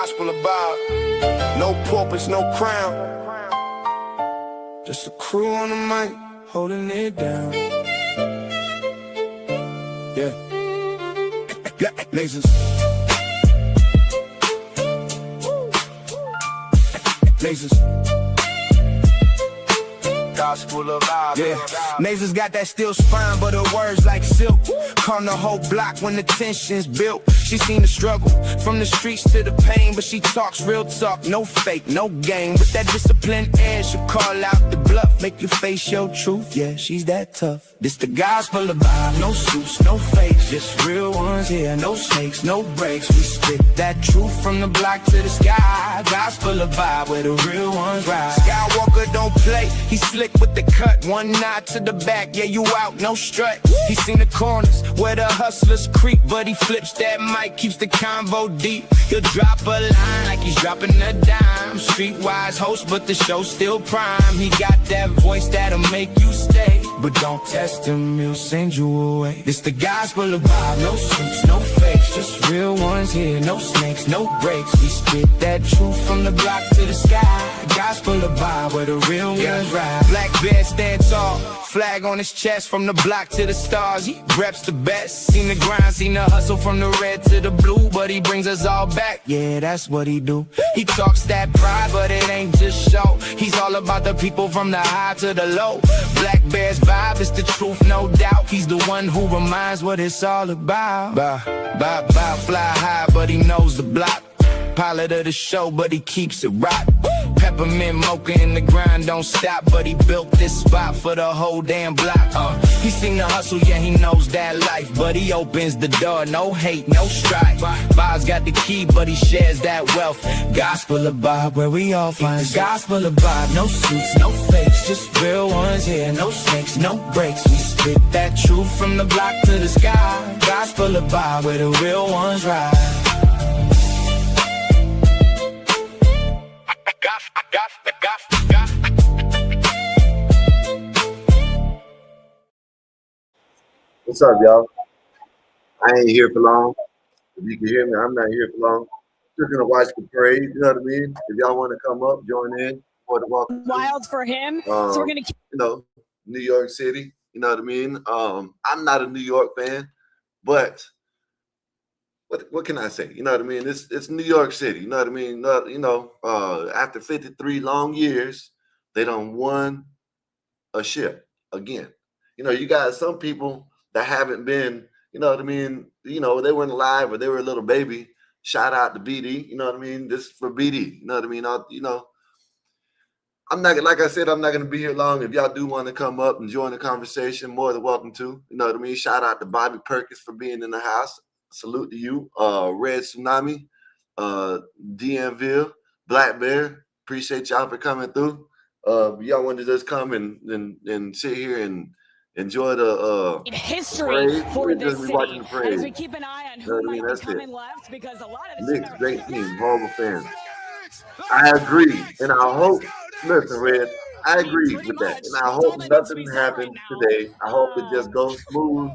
gospel about no purpose, no crown. Just a crew on the mic, holding it down. Yeah. Lasers. Lasers. Gospel of God. Yeah, Nasers got that steel spine, but her words like silk. Calm the whole block when the tension's built. She seen the struggle from the streets to the pain, but she talks real talk, no fake, no game. With that disciplined air, she'll call out the bluff, make you face your truth. Yeah, she's that tough. This the gospel of vibe, no suits, no fakes, just real ones here, no snakes, no breaks. We spit that truth from the block to the sky. Gospel of vibe where the real ones ride. Skywalker don't play, he slick with the cut, one nod to the back, yeah, you out, no strut. He seen the corners where the hustlers creep, but he flips that mic, keeps the convo deep. He'll drop a line like he's dropping a dime. Streetwise host, but the show's still prime. He got that voice that'll make you stay, but don't test him, he'll send you away. This the gospel of vibe, no suits, no fakes, just real ones here, no snakes, no breaks. We spit that truth from the block to the sky. Gospel of vibe where the real ones ride. Black bear stand tall, flag on his chest from the block to the stars. He reps the best, seen the grind, seen the hustle from the red to the blue, but he brings us all back, yeah, that's what he do. He talks that pride, but it ain't just show. He's all about the people from the high to the low. Black Bear's vibe is the truth, no doubt. He's the one who reminds what it's all about. Fly high, but he knows the block. Pilot of the show, but he keeps it rock. Peppermint mocha in the grind, don't stop, but he built this spot for the whole damn block. He seen the hustle, yeah, he knows that life, but he opens the door, no hate, no strife. Bob's got the key, but he shares that wealth. Gospel of Bob, where we all find gospel of Bob. No suits, no fakes, just real ones here, no snakes, no breaks. We spit that truth from the block to the sky. Gospel of Bob, where the real ones ride. What's up, y'all? I ain't here for long. If you can hear me, I'm not here for long. Just gonna watch the parade, you know what I mean? If y'all want to come up, join in. Wild for him. So we're gonna keep, New York City, you know what I mean? I'm not a New York fan, but what can I say? You know what I mean? It's New York City, you know what I mean? After 53 long years, they done won a ship again. You know, you got some people that haven't been, you know what I mean? They weren't alive or they were a little baby. Shout out to BD, you know what I mean? This is for BD, you know what I mean? I'm not, like I said, I'm not going to be here long. If y'all do want to come up and join the conversation, more than welcome to, you know what I mean? Shout out to Bobby Perkins for being in the house. Salute to you. Red Tsunami, DMville, Black Bear, appreciate y'all for coming through. Y'all want to just come and sit here and enjoy the history parade. for We'll this just be city. watching the parade. As we keep an eye on who might be coming left, because a lot of the Knicks, great team, horrible fans. I agree, and I hope. Listen, Red, I agree with that, and I hope nothing happens today. I hope it just goes smooth.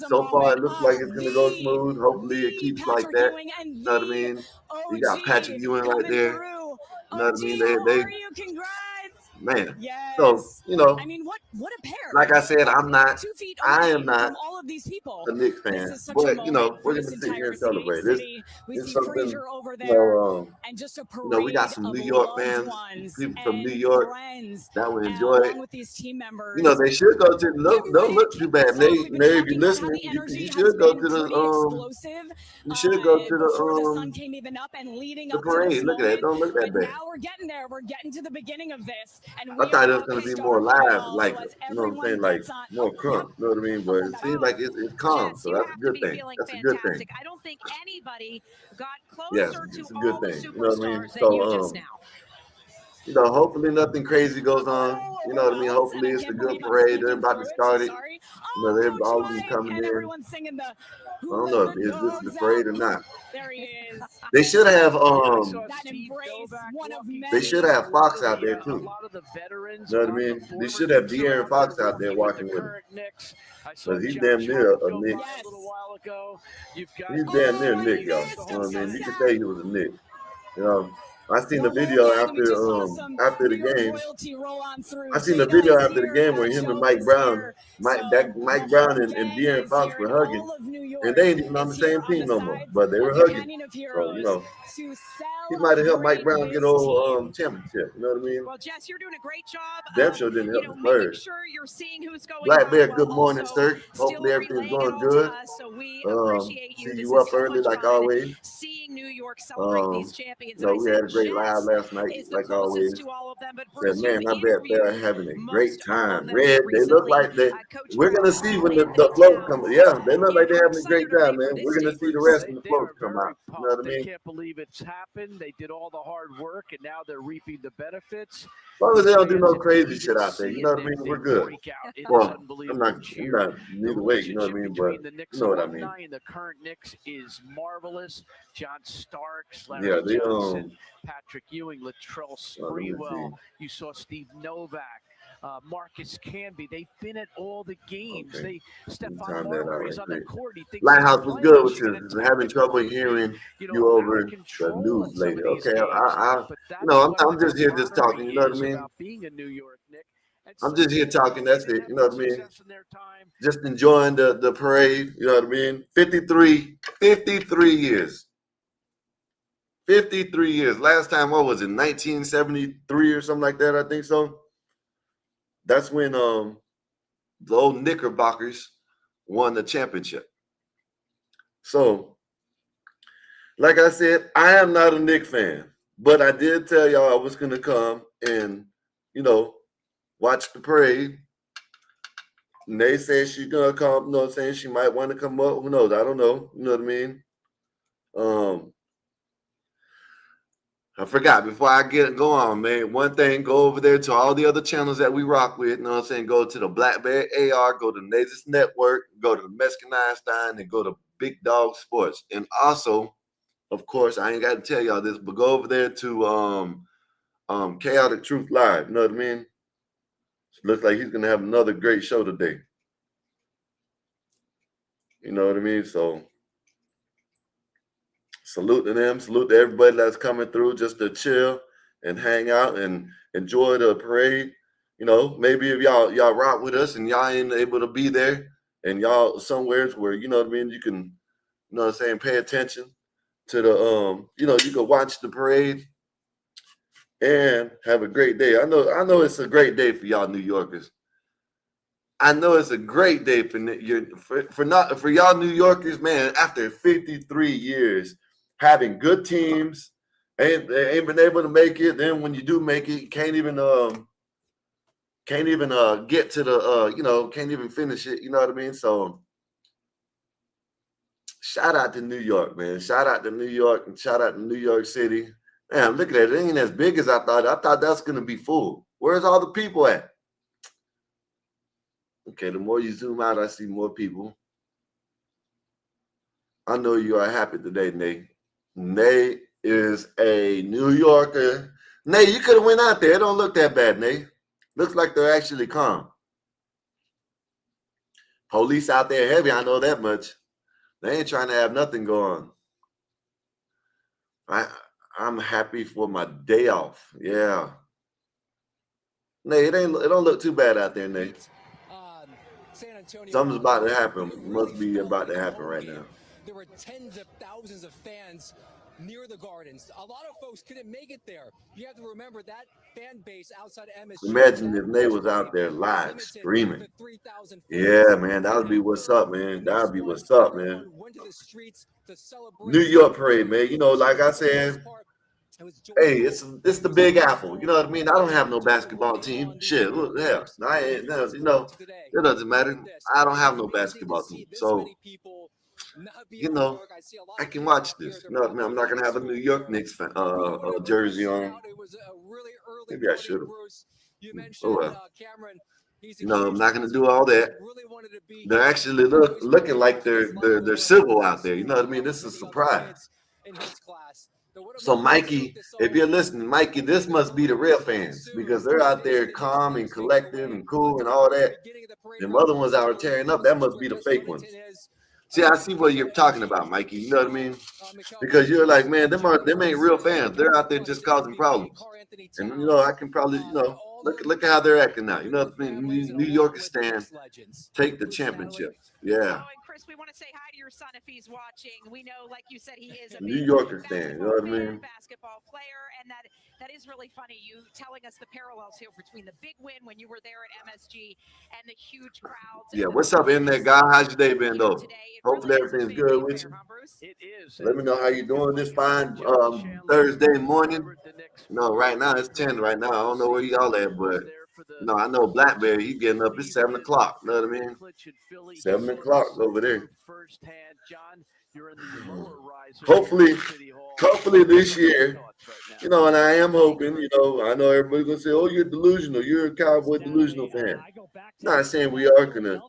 So far, it looks like it's gonna go smooth. Hopefully, it keeps like that. You know what I mean? You got Patrick Ewing right there. You know what I mean? They man. Yes. So, I mean, what a pair. like I said, I am not all of these people. a Knicks fan, but we're gonna sit here and celebrate. It's something, we got some New York fans, people from New York that will enjoy it. With these team members, They should go to don't look too bad. Mary, if you're listening, you should go to the you should go to the parade. Look at that, don't look that bad. Now we're getting there. We're getting to the beginning of this, and I thought it was gonna be more live, like what I'm saying, like more crunk. You know what I mean? But it seems like it's calm, so that's a good thing. That's a good thing. I don't think anybody got Yes, closer it's to a good all the thing. You know what I mean? superstars than you just now. Hopefully nothing crazy goes on. You know what I mean? Hopefully it's a good parade. They're about to start it. They're all gonna be coming in. I don't know if this is the parade or not. There he is. They should have That embrace, one of many. they should have Fox out there too. You know what I mean? They should have De'Aaron Fox out there walking with him. Because he's damn near a Knick. He's damn near Knick, y'all. You know what I mean? You can say he was a Knick. You know, I seen the Well, there video we go. We just saw some after New the York game. royalty roll on through. I seen the Jada video is after the here. game where Pat him and Joe Mike is Brown, here. So Mike the Brown whole and gang De'Aaron is Fox here, were and hugging, all of New and York they ain't even on is the here same on team the no more, side but they of were the hugging. Canyon of So Heroes to he might have helped Mike celebrate Brown get his team. championship. You know what I mean? Well, Jess, you're doing a great job Damn of, sure didn't help the making Spurs. sure you're seeing who's going Black by Bear, while good morning, also sir. still Hopefully everything's relaying it going all to good. us. So we appreciate you. See This you is up so early much like fun always. seeing New York celebrate these champions. And I We had said, a great live Jess last night, is the like closest always. to all of them. But Said, Bruce, you've man, I bet they're interviewed having a great most all of time. them here Red, they look recently. like they. Coach We're gonna Brown's see all when in the big floats town. come. Yeah, they look like And they're how having a great excited are time, they for man. this We're gonna team, see the Bruce? rest when the They floats are come very out. You know pumped. what I They mean? can't believe it's happened. They did all the hard work, and now they're reaping the benefits. As long as they don't do no Fans crazy need shit to out there, see you it. know what I mean? They We're good. break out in this Well, I'm unbelievable cheer. not The neither way, you know what I relationship mean? But between the Knicks you know what I alumni mean? and the current Knicks is marvelous. John Starks, Yeah, Larry they Johnson, Patrick Ewing, Latrell let me Sprewell. see. You saw Steve Novak, Marcus Camby. They've been at all the games. Okay. Stephon Time that out Marbury right is on the quick. court. He thinks he's Lighthouse was playing good with Michigan, you. and Having trouble technically, hearing you out of over the control news in some lady. of these Okay, games. But that's what I'm just the here just camaraderie talking. You know what I is mean? about being a New York Knick. And I'm so just here many talking. That's did it. have You know good what I mean? success in their time. Just enjoying the parade. You know what I mean? 53 years. 53 years. Last time, what was it? 1973 or something like that. I think so. That's when the old Knickerbockers won the championship. So, like I said, I am not a Knicks fan, but I did tell y'all I was gonna come and watch the parade. And they said she's gonna come, you know what I'm saying? She might want to come up. Who knows? I don't know. You know what I mean? I forgot before I go on, man. One thing, go over there to all the other channels that we rock with. You know what I'm saying? Go to the Black Bear AR, go to Nazis Network, go to the Mexican Einstein, and go to Big Dog Sports. And also, of course, I ain't got to tell y'all this, but go over there to Chaotic Truth Live. You know what I mean? Looks like he's gonna have another great show today. You know what I mean? So salute to them, salute to everybody that's coming through just to chill and hang out and enjoy the parade. Maybe if y'all rock with us and y'all ain't able to be there and y'all somewheres where, you know what I mean, you can, you know what I'm saying, pay attention to the you can watch the parade and have a great day. I know it's a great day for y'all New Yorkers. I know it's a great day for y'all New Yorkers, man. After 53 years, having good teams, ain't been able to make it. Then when you do make it, you can't even get to the can't even finish it. You know what I mean? So shout out to New York, man. Shout out to New York and shout out to New York City. Man, look at that. It ain't as big as I thought. I thought that's gonna be full. Where's all the people at? Okay, the more you zoom out, I see more people. I know you are happy today, Nate. Nate is a New Yorker. Nate, you could have went out there. It don't look that bad, Nate. Looks like they're actually calm. Police out there heavy, I know that much. They ain't trying to have nothing going. I'm happy for my day off. Yeah. Nate, it don't look too bad out there, Nate. Something's about to happen. Must be about to happen right now. There were tens of thousands of fans near the Gardens. A lot of folks couldn't make it there. You have to remember that fan base outside MSG. Imagine if Nate was out there live screaming. Yeah, man, that would be what's up, man. That would be what's up, man. New York parade, man. Like I said, hey, it's the Big Apple. You know what I mean? I don't have no basketball team. Shit, look, hell, I ain't. It doesn't matter. I don't have no basketball team, so I can watch this. No, I'm not gonna have a New York Knicks jersey on. Maybe I should have. Oh well. No, I'm not gonna do all that. They're actually looking like they're civil out there. You know what I mean? This is a surprise. So Mikey, if you're listening, Mikey, this must be the real fans because they're out there calm and collected and cool and all that. Them other ones out tearing up, that must be the fake ones. See, I see what you're talking about, Mikey. You know what I mean? Because you're like, man, them ain't real fans. They're out there just causing problems. And you know, I can probably, you know, look at how they're acting now. You know what I mean? New York is stand, take the championship. Yeah. Oh, and Chris, we want to say hi to your son if he's watching. We know, like you said, he is a New big Yorker fan. You know what I mean? basketball player, and that is really funny. You telling us the parallels here between the big win when you were there at MSG and the huge crowds. Yeah. What's up, internet guy? How's your day been though? Hopefully everything's good with you. It is. Let me know how you doing this fine Thursday morning. No, right now it's 10 right now. I don't know where y'all at, but no, I know Blackberry, he getting up. It's 7 o'clock. You know what I mean? 7 o'clock over there. Hopefully this year, you know, and I am hoping, you know, I know everybody's gonna say, oh, you're delusional. You're a Cowboy delusional fan. Not saying we are gonna,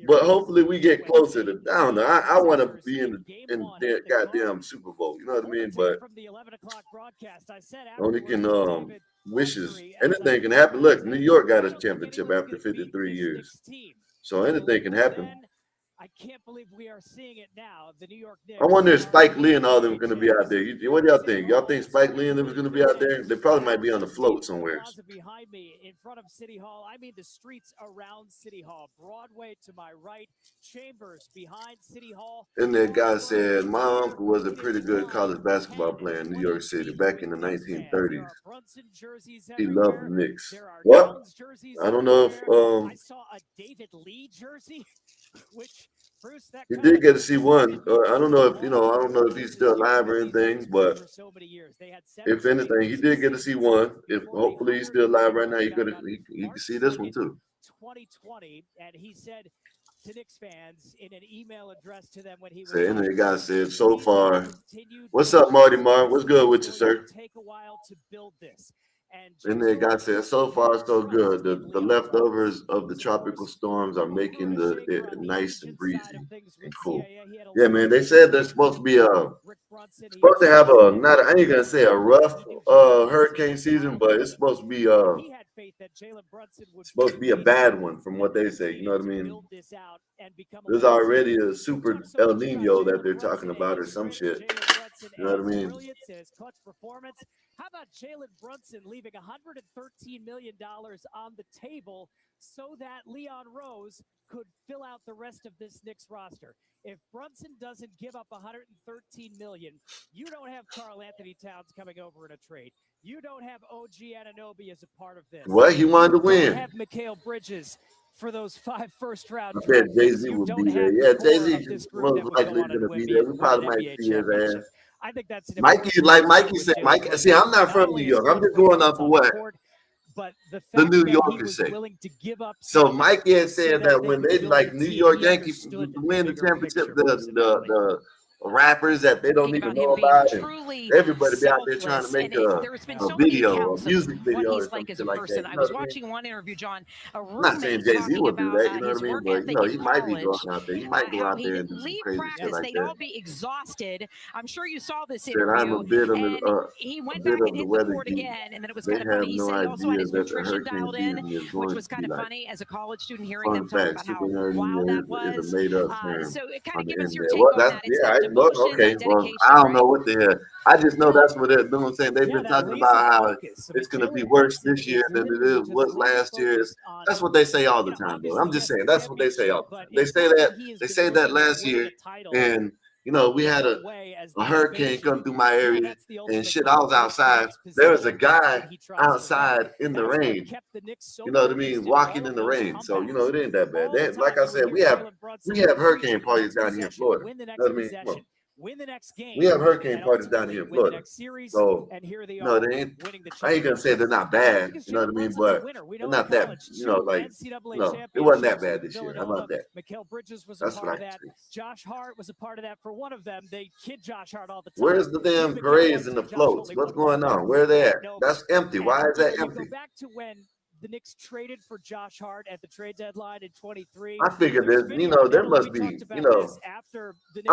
but hopefully we get closer to, I don't know. I want to be in the goddamn Super Bowl. You know what I mean? But only can wishes. Anything can happen. Look, New York got a championship after 53 years. So anything can happen. I can't believe we are seeing it now. The New York Knicks. I wonder if Spike Lee and all them are going to be out there. What do y'all think? Y'all think Spike Lee and them is going to be out there? They probably might be on the float somewhere. Behind me, in front of City Hall. I mean the streets around City Hall. Broadway to my right. Chambers behind City Hall. And that guy said, my uncle was a pretty good college basketball player in New York City back in the 1930s. He loved the Knicks. What? I don't know if I saw a David Lee jersey, which he did get to see one. I don't know if he's still alive or anything, but if anything, he did get to see one. If hopefully he's still alive right now, he can see this one too. 2020, and he said to Knicks fans in an email addressed to them when he was. And the guy said, so far, what's up, Marty Marr? What's good with you, sir? Take a while to build this. And the guy said, so far, so good. The leftovers of the tropical storms are making it nice and breezy and cool. Yeah, man. They said they're supposed to have I ain't gonna say a rough hurricane season, but it's supposed to be a bad one from what they say. You know what I mean? There's already a super El Nino that they're talking about or some shit. You know what I mean? How about Jalen Brunson leaving $113 million on the table so that Leon Rose could fill out the rest of this Knicks roster? If Brunson doesn't give up $113 million, you don't have Karl Anthony Towns coming over in a trade. You don't have OG Anunoby as a part of this. What? He wanted to win. You don't have Mikal Bridges for those 5 first-round I bet Jay-Z will be there. Yeah, Jay-Z is most likely going to be there. We probably might see his ass. I think that's Mikey, like Mikey said, see, I'm not from New York. I'm just going off of what the New Yorkers say. So Mikey had said that when they like New York Yankees win the championship, the rappers that they don't even know about, and everybody be out there trying to make a video, a music video, or something like that. I was watching one interview, John. I'm not saying Jay-Z will do that, you know what I mean? But you know, he might be going out there. He might go out there and do some crazy shit like they'd that. all be exhausted. I'm sure you saw this Said, interview. I'm a bit of he went back and hit the court again, and then it was kind of funny. He said he also had his nutrition dialed in, which was kind of funny as a college student hearing them talk about how wild that was. So it kind of gives us your take on that. Okay, well, I don't know what the hell. I just know that's what they're doing. Saying they've been talking about how it's going to be worse this year than it was last year. That's what they say all the time, though. I'm just saying that's what they say all the time. They say that last year, and you know, we had a hurricane come through my area and shit. I was outside. There was a guy outside in the rain. You know what I mean? Walking in the rain. So, you know, it ain't that bad. Like I said, we have hurricane parties down here in Florida. You know what I mean? Come on. Win the next game. We have hurricane parties down here in Florida. So, no, they ain't. I ain't gonna say they're not bad. You know what I mean? But they're not that. You know, like no, it wasn't that bad this year. How about that? Mikal Bridges was That's a part what of I that. can say. Josh Hart was a part of that. For one of them, they kid Josh Hart all the time. Where's the damn parades and the floats? What's going on? Where are they at? That's empty. Why is that empty? Go back to when the Knicks traded for Josh Hart at the trade deadline in 23. I figured that, you know, there must be, you know, I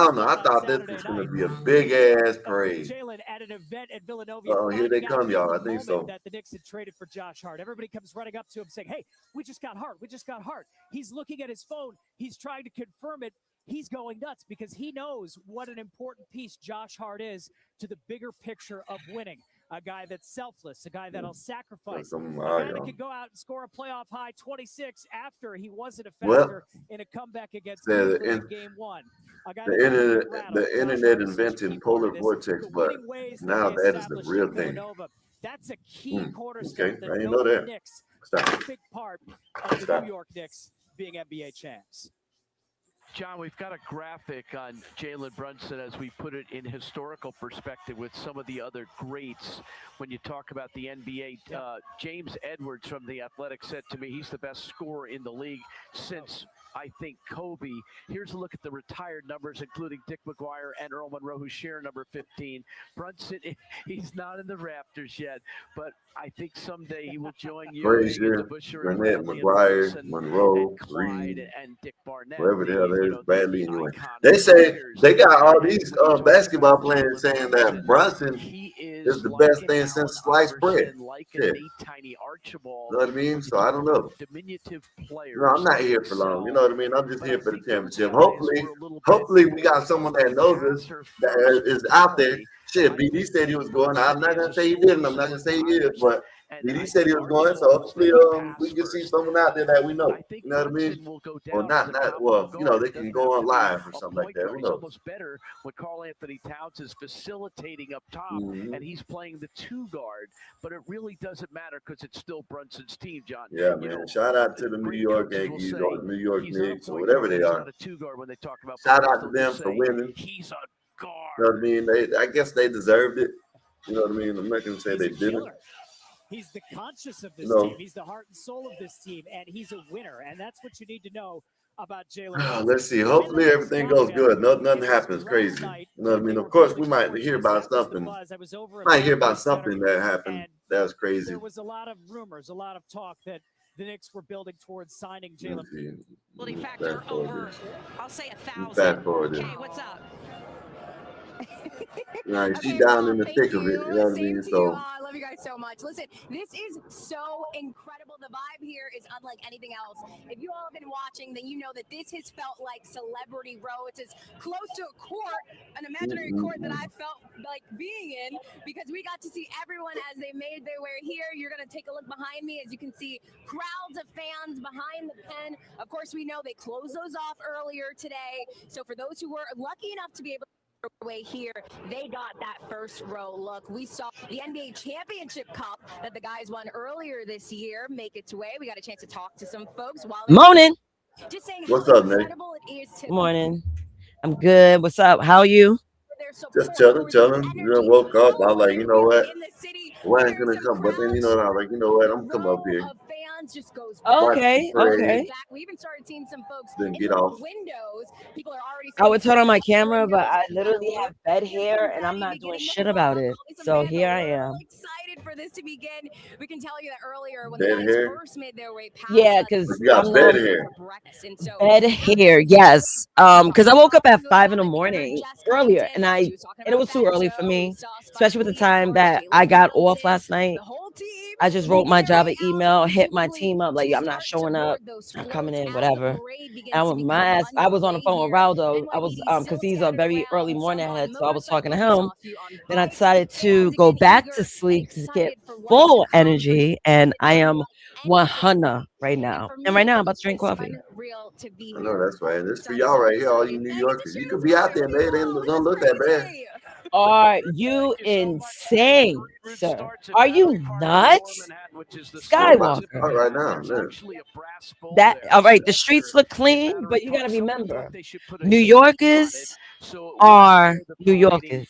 don't know. I thought this was going to be a big ass parade. Jalen at an event at Villanova. Oh, here they come, y'all. I think so. That the Knicks had traded for Josh Hart. Everybody comes running up to him saying, "Hey, we just got Hart. We just got Hart." He's looking at his phone. He's trying to confirm it. he's going nuts because he knows what an important piece Josh Hart is to the bigger picture of winning. A guy that's selfless, a guy that'll sacrifice, a guy that could go out and score a playoff high 26 after he wasn't a factor in a comeback against Cleveland in Game 1. The internet invented polar vortex, but now that is the real thing. That's a key cornerstone. Okay, I didn't know that. Knicks, Stop. a big part of the New York Knicks being NBA champs. John, we've got a graphic on Jalen Brunson as we put it in historical perspective with some of the other greats. When you talk about the NBA, James Edwards from The Athletic said to me he's the best scorer in the league since, I think, Kobe. Here's a look at the retired numbers, including Dick McGuire and Earl Monroe, who share number 15. Brunson, he's not in the Rafters yet, but I think someday he will join you. Frazier, Garnett, McGuire, Monroe, Reed, and Dick Barnett. Whoever the hell there's Bradley anyway. They say they got all these basketball players saying that Brunson is the best thing since sliced bread. Yeah. Tiny Archibald. You know what I mean? So I don't know. Diminutive players. No, I'm not here for long. You know what I mean? I'm just here for the championship. Hopefully we got someone that knows us that is out there. Shit, BD said he was going. I'm not gonna say he didn't. I'm not gonna say he is, but BD said he was going. So hopefully we can see someone out there that we know. You know what I mean? Or not. Well, you know, they can go on live or something like that. Who knows? Almost better when Karl Anthony Towns is facilitating up top and he's playing the 2 guard, but it really doesn't matter because it's still Brunson's team, John. Yeah, man. Shout out to the New York Yankees or the New York Knicks or whatever they are. Shout out to them for winning. He's a guard. You know what I mean? I guess they deserved it. You know what I mean? I'm not gonna say they didn't. He's the conscious of this team. He's the heart and soul of this team, and he's a winner. And that's what you need to know about Jalen. Let's see. Hopefully everything goes good. Nothing happens crazy. You know what I mean? Of course, we might hear about something. Might hear about something that happened that's crazy. There was a lot of rumors, a lot of talk that the Knicks were building towards signing Jalen. Factor over, I'll say 1,000. Fast forward. Okay, what's up? She's down in the thick of it. You know what I mean? So I love you guys so much. Listen, this is so incredible. The vibe here is unlike anything else. If you all have been watching, then you know that this has felt like Celebrity Row. It's as close to a court, an imaginary court that I felt like being in, because we got to see everyone as they made their way here. You're going to take a look behind me as you can see crowds of fans behind the pen. Of course, we know they closed those off earlier today. So for those who were lucky enough to be able way here, they got that first row look. We saw the NBA Championship Cup that the guys won earlier this year make its way. We got a chance to talk to some folks while morning. Just saying what's how up, Nate? incredible it is to Morning. I'm good. What's up? How are you? Just chilling. You know, woke up. I was like, you know what? Why ain't gonna come? But then, you know, I was like, you know what? I'm gonna come up here. Just goes Okay. We even started seeing some folks then in get the off. windows. People are already. I would turn on my camera, but I literally have bed hair and I'm not doing shit about it. So here I am. Excited for this to begin. We can tell you that earlier when Bed the hair? first made their way past. Yeah, because You got bed hair. bed hair, yes. Because I woke up at 5 a.m. earlier, and it was too early for me, especially with the time that I got off last night. I just wrote my job an email, hit my team up, like, I'm not showing up, I'm coming in, whatever. And my ass, I was on the phone with Raldo. I was because he's a very early morning head, so I was talking to him. Then I decided to go back to sleep to get full energy, and I am 100 right now. And right now I'm about to drink coffee. I know that's right. This for y'all right here, all you New Yorkers. You could be out there, man. They don't look that bad. Are you insane, sir? Are you nuts? Skywalker. All right now, man. All right, the streets look clean, but you got to remember, New Yorkers are New Yorkers.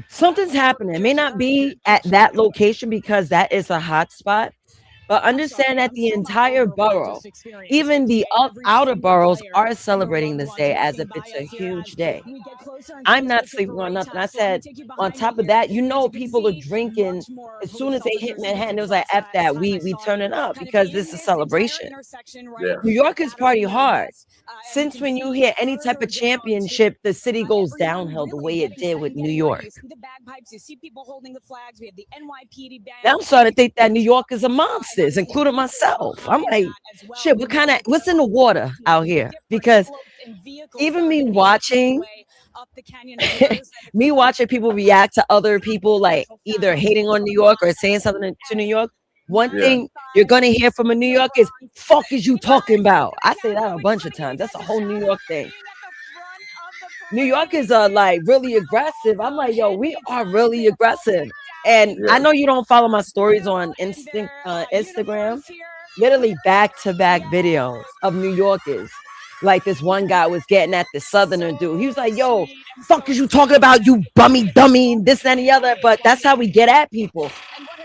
Something's happening. It may not be at that location because that is a hot spot, but understand that the entire borough, even the outer boroughs, are celebrating this day as if it's a huge day. I'm not sleeping on nothing. I said, on top of that, you know, people are drinking as soon as they hit Manhattan. It was like, F that, we turn it up because this is a celebration. Yeah. New Yorkers party hard. Since when you hear any type of championship, the city goes downhill the way it did with New York. Now I'm starting to think that New York is a monster. this, including myself. I'm like, shit, what's in the water out here? Because even me watching people react to other people, like either hating on New York or saying something to New York, one thing you're gonna hear from a New York is "fuck is you talking about?" I say that a bunch of times. That's a whole New York thing. New Yorkers are like really aggressive. I'm like, yo, we are really aggressive. And I know you don't follow my stories on Instagram. Literally back-to-back videos of New Yorkers. Like this one guy was getting at the Southerner dude. He was like, yo, fuck is you talking about, you bummy dummy, this and the other. But that's how we get at people.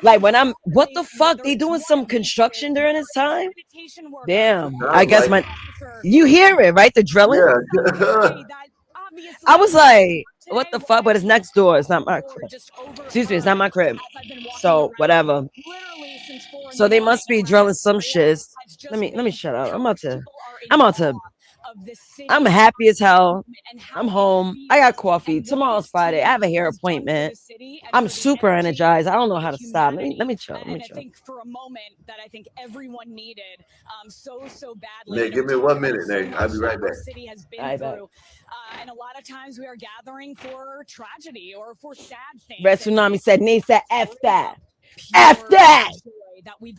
Like when what the fuck? They doing some construction during this time? Damn. I guess you hear it, right? The drilling? Yeah. I was like, what the fuck? But it's next door. It's not my crib. Excuse me, it's not my crib. So whatever. So they must be drilling some shit. Let me shut up. I'm happy as hell. I'm home. I got coffee. Tomorrow's Friday. I have a hair appointment. I'm super energized. I don't know how to stop. Let me chill. I think for a moment that I think everyone needed so badly. Nate, give me 1 minute, Nate. I'll be right back. City has been through. And a lot of times we are gathering for tragedy or for sad things. Red Tsunami said, Nate said, F that. F that.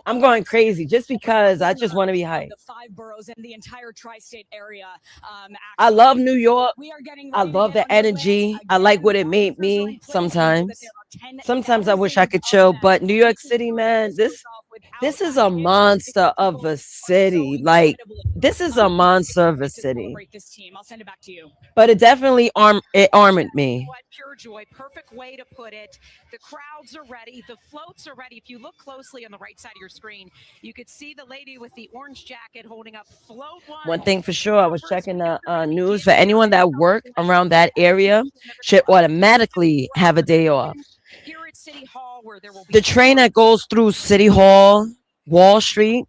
I'm going crazy just because I just want to be hyped. The 5 boroughs and the entire tri-state area. I love New York. I love the energy. I like what it made me sometimes. Sometimes I wish I could chill, but New York City, man, this is a monster of a city. Like, this is a monster of a city. I'll send it back to you. But it definitely armored me. Pure joy, perfect way to put it. The crowds are ready. The floats are ready. If you look closely on the right side of your screen, you could see the lady with the orange jacket holding up float one thing for sure, I was checking the news. For anyone that work around that area, should automatically have a day off. Here at City Hall, where there will be the train that goes through City Hall, Wall Street,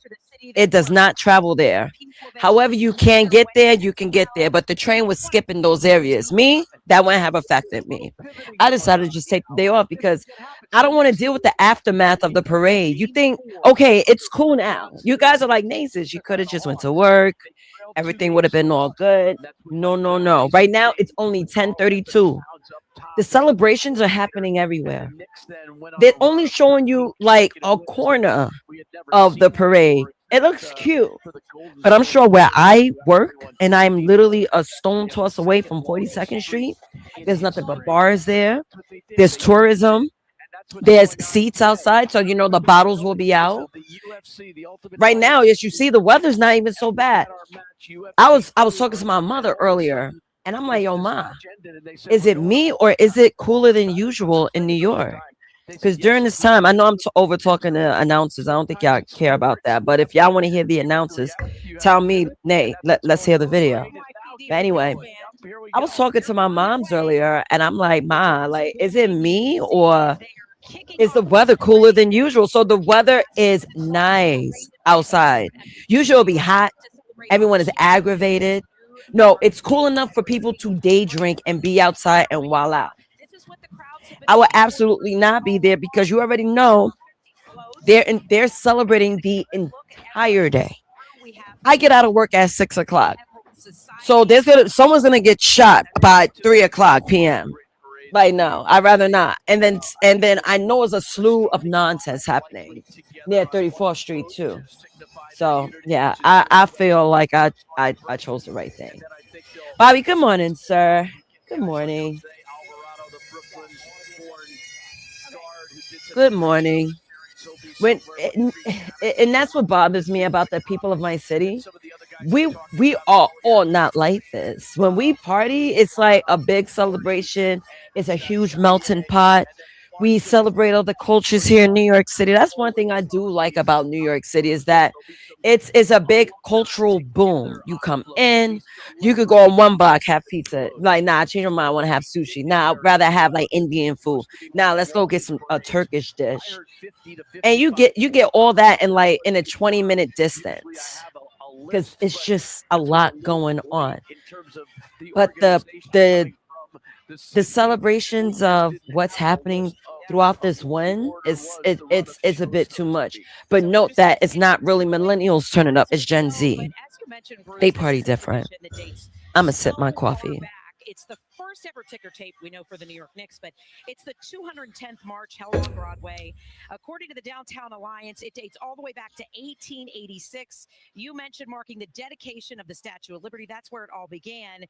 it does not travel there. However, you can get there, you can get there, but the train was skipping those areas. Me, that wouldn't have affected me. I decided to just take the day off because I don't want to deal with the aftermath of the parade. You think, okay, it's cool now. You guys are like Nazis. You could have just went to work. Everything would have been all good. No. Right now, it's only 10:32. The celebrations are happening everywhere. They're only showing you like a corner of the parade. It looks cute, but I'm sure where I work, and I'm literally a stone toss away from 42nd Street, there's nothing but bars there. There's tourism. There's seats outside, so you know the bottles will be out. Right now, as you see, the weather's not even so bad. I was talking to my mother earlier, and I'm like, yo, Ma, is it me or is it cooler than usual in New York? Because during this time, I know I'm over talking to announcers. I don't think y'all care about that. But if y'all want to hear the announcers, tell me, Nay, let's hear the video. But anyway, I was talking to my moms earlier, and I'm like, Ma, like, is it me or is the weather cooler than usual? So the weather is nice outside. Usually it'll be hot. Everyone is aggravated. No, it's cool enough for people to day drink and be outside and wild out. I will absolutely not be there because you already know they're celebrating the entire day. I get out of work at 6 o'clock. So someone's gonna get shot by 3 o'clock p.m. Like, no, I'd rather not. And then I know there's a slew of nonsense happening near 34th Street too. So yeah, I feel like I chose the right thing. Bobby, good morning, sir. Good morning. Good morning. And that's what bothers me about the people of my city. We are all not like this. When we party, it's like a big celebration. It's a huge melting pot. We celebrate all the cultures here in New York City. That's one thing I do like about New York City is that it's a big cultural boom. You come in, you could go on one block, have pizza. Like, nah, I changed my mind. I want to have sushi. Nah, I'd rather have like Indian food. Now let's go get a Turkish dish. And you get all that in a 20-minute distance. Because it's just a lot going on. But the celebrations of what's happening throughout this win it's a bit too much. But note that it's not really millennials turning up, it's Gen Z. They party different. I'm gonna sip my coffee. It's the first ever ticker tape we know for the New York Knicks, but it's the 210th March held on Broadway. According to the Downtown Alliance, it dates all the way back to 1886. You mentioned marking the dedication of the Statue of Liberty. That's where it all began.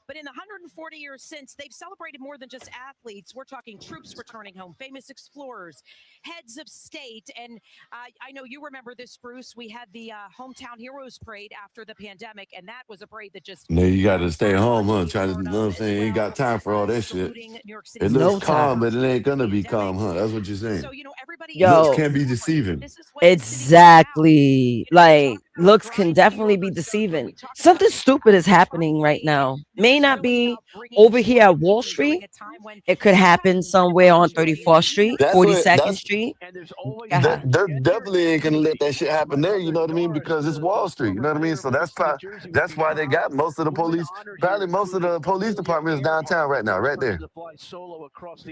But in the 140 years since, they've celebrated more than just athletes. We're talking troops returning home, famous explorers, heads of state. And I know you remember this, Bruce. We had the Hometown Heroes Parade after the pandemic, and that was a parade that just... Now you got to stay home, huh? Trying to, you know what I'm saying? Ain't got time for all that shit. It looks calm, but it ain't gonna be calm, huh? That's what you're saying. So, looks can be deceiving. Exactly. Like, looks can definitely be deceiving. Something stupid is happening right now. May not be over here at Wall Street. It could happen somewhere on 34th Street, 42nd Street. They definitely ain't gonna let that shit happen there, you know what I mean? Because it's Wall Street, you know what I mean? So that's why they got most of the police. Probably most of the police department is downtown right now, right there.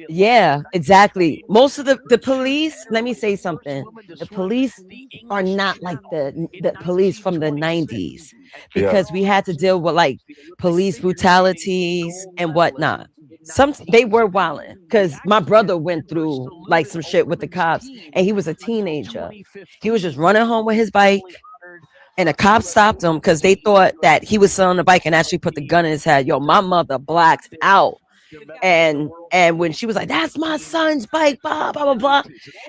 Yeah, exactly. Most of the police, let me say something. The police are not like the police from the 90s, because we had to deal with like police brutalities and whatnot. They were wilding, because my brother went through like some shit with the cops, and he was a teenager. He was just running home with his bike, and the cops stopped him because they thought that he was selling the bike and actually put the gun in his head. Yo, my mother blacked out. And when she was like, that's my son's bike, blah, blah, blah, blah.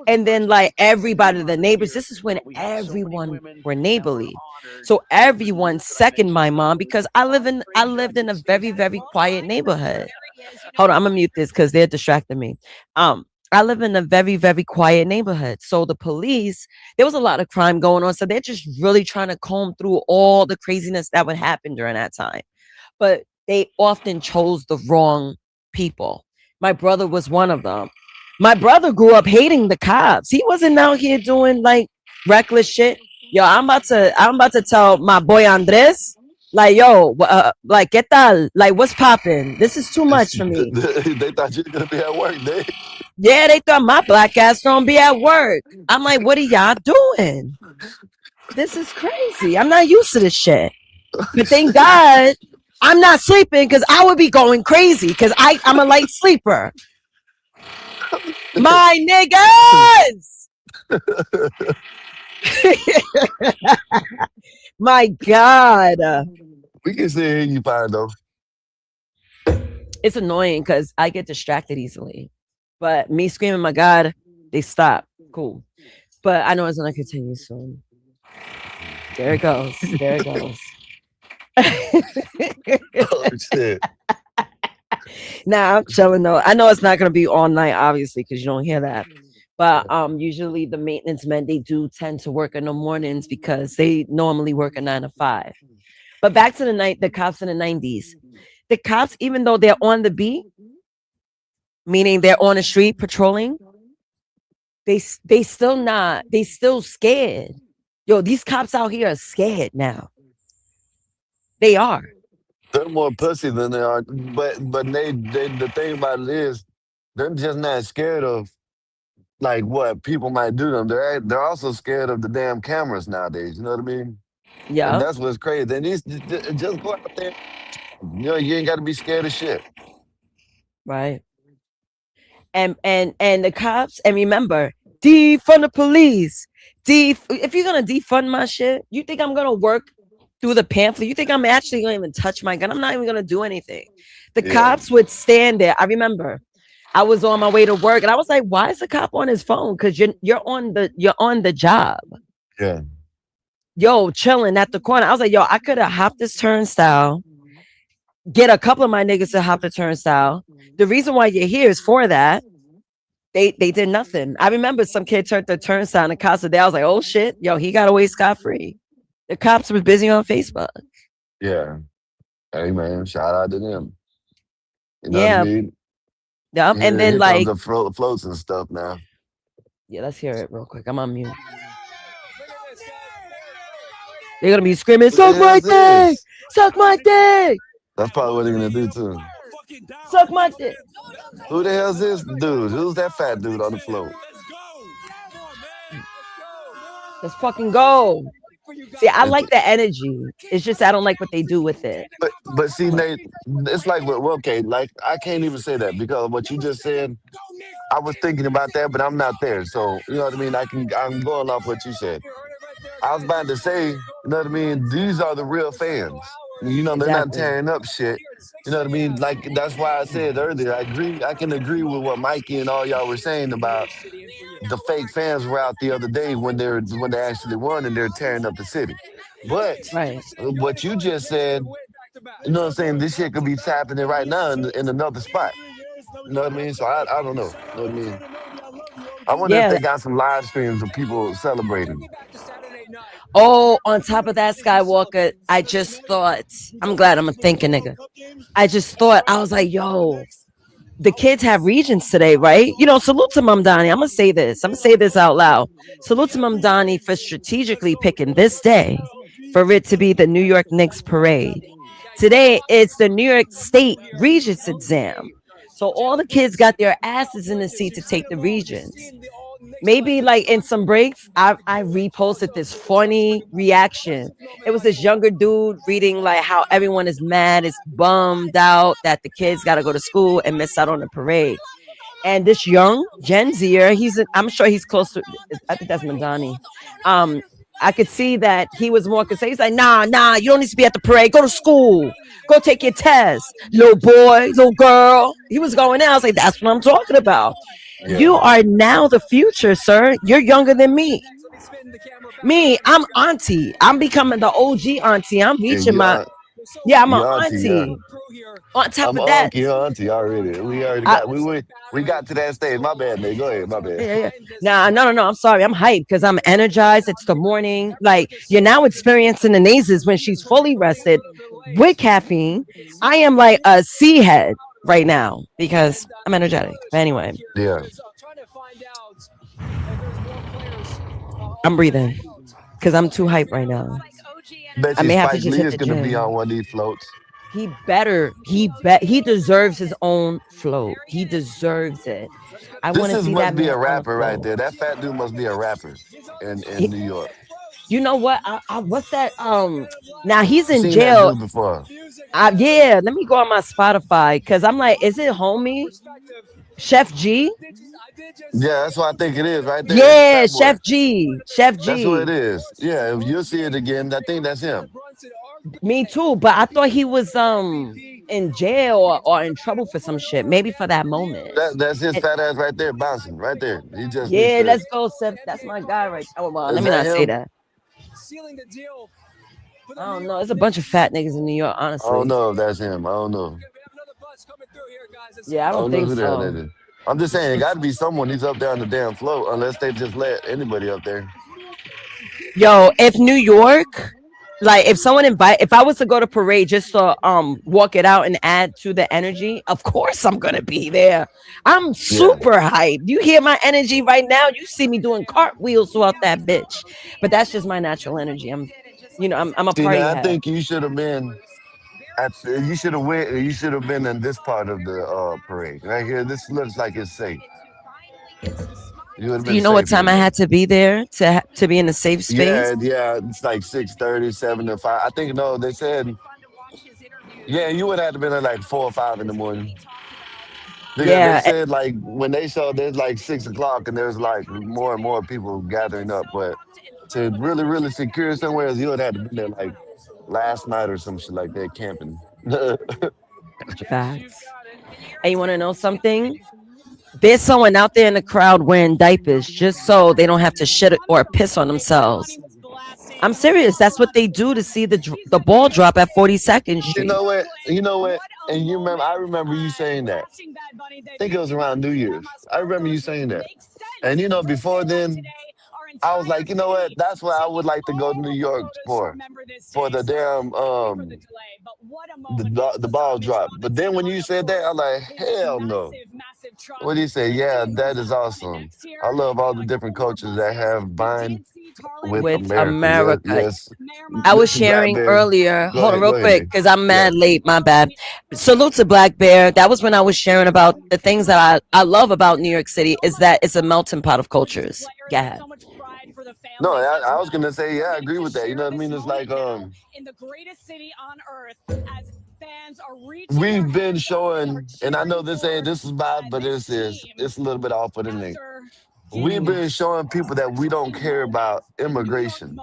And then like everybody, the neighbors, this is when everyone were neighborly. So everyone seconded my mom, because I lived in a very, very quiet neighborhood. Hold on, I'm gonna mute this because they're distracting me. I live in a very, very quiet neighborhood. So the police, there was a lot of crime going on. So they're just really trying to comb through all the craziness that would happen during that time. But they often chose the wrong people. My brother was one of them. My brother grew up hating the cops. He wasn't out here doing like reckless shit. Yo, I'm about to tell my boy Andres, like, yo, like, ¿qué tal? Like, what's popping? This is too much for me. They thought you were gonna be at work, Yeah, they thought my black ass gonna be at work. I'm like, what are y'all doing? This is crazy. I'm not used to this shit. But thank God I'm not sleeping, because I would be going crazy, because I'm a light sleeper. My niggas! My God. We can say you fine though. It's annoying because I get distracted easily. But me screaming, my God, they stop. Cool. But I know it's going to continue soon. There it goes. There it goes. Oh, shit. Nah, I'm chilling though. I know it's not going to be all night, obviously, because you don't hear that. But usually the maintenance men, they do tend to work in the mornings because they normally work a 9 to 5. But back to the cops in the 90s. The cops, even though they're on the beat, meaning they're on the street patrolling, they still scared. Yo, these cops out here are scared now. They are. They're more pussy than they are, but they the thing about it is, they're just not scared of like what people might do to them. They're also scared of the damn cameras nowadays. You know what I mean? Yeah. And that's what's crazy. And these just go out there. You know, you ain't got to be scared of shit. Right. And the cops, and remember, defund the police. If you're gonna defund my shit, you think I'm gonna work through the pamphlet? You think I'm actually gonna even touch my gun? I'm not even gonna do anything. The cops would stand there. I remember I was on my way to work, and I was like, why is the cop on his phone? Because you're on the job. Yeah. Yo, chilling at the corner. I was like, yo, I could have hopped this turnstile, get a couple of my niggas to hop the turnstile. The reason why you're here is for that. They did nothing. I remember some kid turned the turnstile and the cops were there. I was like, oh shit, yo, he got away scot-free. The cops were busy on Facebook. Yeah. Hey man, shout out to them. You know yeah. what I mean? Yeah. And then like the floats and stuff now. Yeah, let's hear it real quick. I'm on mute. They're gonna be screaming, suck my dick! Suck my dick! That's probably what they're gonna do too. Suck my dick. Who the hell's this dude? Who's that fat dude on the float? Let's fucking go. See, I like the energy. It's just I don't like what they do with it. But see, Nate, it's like well, okay, like I can't even say that because what you just said, I was thinking about that, but I'm not there. So you know what I mean. I'm going off what you said. I was about to say, you know what I mean. These are the real fans. You know, they're not Exactly. tearing up shit. You know what I mean? Like that's why I said earlier. I can agree with what Mikey and all y'all were saying about the fake fans were out the other day when they actually won and they're tearing up the city. But Right. what you just said, you know what I'm saying? This shit could be happening right now in another spot. You know what I mean? So I don't know. You know what I mean? I wonder if Yeah. they got some live streams of people celebrating. Oh, on top of that, Skywalker, I just thought, I'm glad I'm a thinking nigga. I just thought, I was like, yo, the kids have regions today, right? You know, salute to Mom Donnie. I'm going to say this. I'm going to say this out loud. Salute to Mom Donnie for strategically picking this day for it to be the New York Knicks parade. Today, it's the New York State Regents exam. So all the kids got their asses in the seat to take the regions. Maybe like in some breaks, I reposted this funny reaction. It was this younger dude reading like how everyone is mad, is bummed out that the kids got to go to school and miss out on the parade. And this young Gen Zer, I'm sure he's close to, I think that's Madani. I could see that he was more concerned. He's like, nah, you don't need to be at the parade. Go to school. Go take your test. Little boy, little girl. He was going out. I was like, that's what I'm talking about. Yeah. You are now the future, sir. You're younger than me. Me, I'm auntie. I'm becoming the OG auntie. I'm reaching I'm an auntie. Yeah. On top I'm of that, auntie already. We got to that stage. My bad, Nate. Go ahead. My bad. Yeah. No. I'm sorry. I'm hyped because I'm energized. It's the morning. Like you're now experiencing the nazes when she's fully rested with caffeine. I am like a sea head right now because I'm energetic. But anyway. Yeah. I'm breathing because I'm too hyped right now. Bet you Spike Lee is going to be on one of these floats. He deserves his own float. He deserves it. I want to see that. Must be a rapper right there. That fat dude must be a rapper in New York. You know what? What's that? Now he's in Seen jail. That dude before. Yeah. Let me go on my Spotify because I'm like, is it homie Chef G? Yeah, that's what I think it is right there. Yeah, Chef G. That's what it is. Yeah, if you'll see it again, I think that's him. Me too, but I thought he was in jail or in trouble for some shit. Maybe for that moment. That's his fat ass right there, bouncing right there. He just let's go, Seth. That's my guy right. Oh well, let me not say that. I don't know. There's a bunch of fat niggas in New York, honestly. I don't know if that's him. I don't know. Yeah, I don't think so. I'm just saying, it got to be someone who's up there on the damn float, unless they just let anybody up there. Yo, if New York, like if I was to go to parade just to walk it out and add to the energy, of course I'm gonna be there. I'm super hyped. You hear my energy right now? You see me doing cartwheels throughout that bitch. But that's just my natural energy. I'm a party head. I think you should have been. You should have been in this part of the parade right here. This looks like it's safe. You know what time I had to be there to be in a safe space? Yeah, it's like 6:30, 7 to 5. I think they said. Yeah, you would have to been at like 4 or 5 in the morning. Because they said like when they showed there's like 6 o'clock and there's like more and more people gathering up, but to really secure somewhere, you would have to be there like last night or some shit like that camping. Facts. And you want to know something? There's someone out there in the crowd wearing diapers just so they don't have to shit or piss on themselves. I'm serious. That's what they do to see the ball drop at 42nd Street. You know what? And I remember you saying that. I think it was around New Year's. I remember you saying that. And before then, I was like, you know what? That's what I would like to go to New York for the damn the ball drop. But then when you said that, I'm like, hell no. What do you say? Yeah, that is awesome. I love all the different cultures that have bind with with America. Yes, America. yes. I was Mr. Black sharing Bear. earlier. Go Hold on, ahead, real go ahead, quick, Nate. because I'm Yeah. mad late. My bad. Salute to Black Bear. That was when I was sharing about the things that I love about New York City is that it's a melting pot of cultures. Go ahead. No, I was gonna say, yeah, I agree with that. You know what I mean? It's like in the greatest city on earth as fans are reaching we've been showing, and I know this is bad, but it's a little bit off of the link. We've been showing people that we don't care about immigration.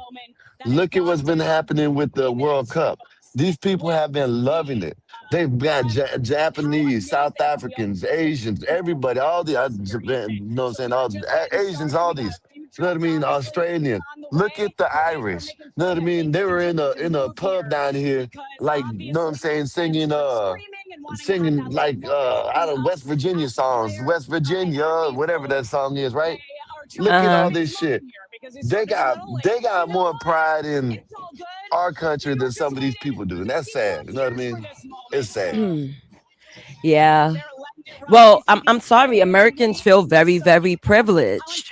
Look at what's been happening with the World Cup. These people have been loving it. They've got Japanese, South Africans, Asians, everybody, all the Japan, you know what I'm saying? All Asians, all these. You know what I mean? Australian. Look at the Irish. You know what I mean? They were in a pub down here, like, you know what I'm saying, singing like out of West Virginia songs, West Virginia, whatever that song is, right? Look at all this shit. They got more pride in our country than some of these people do, and that's sad. You know what I mean? It's sad. Yeah. Well, I'm sorry. Americans feel very, very privileged.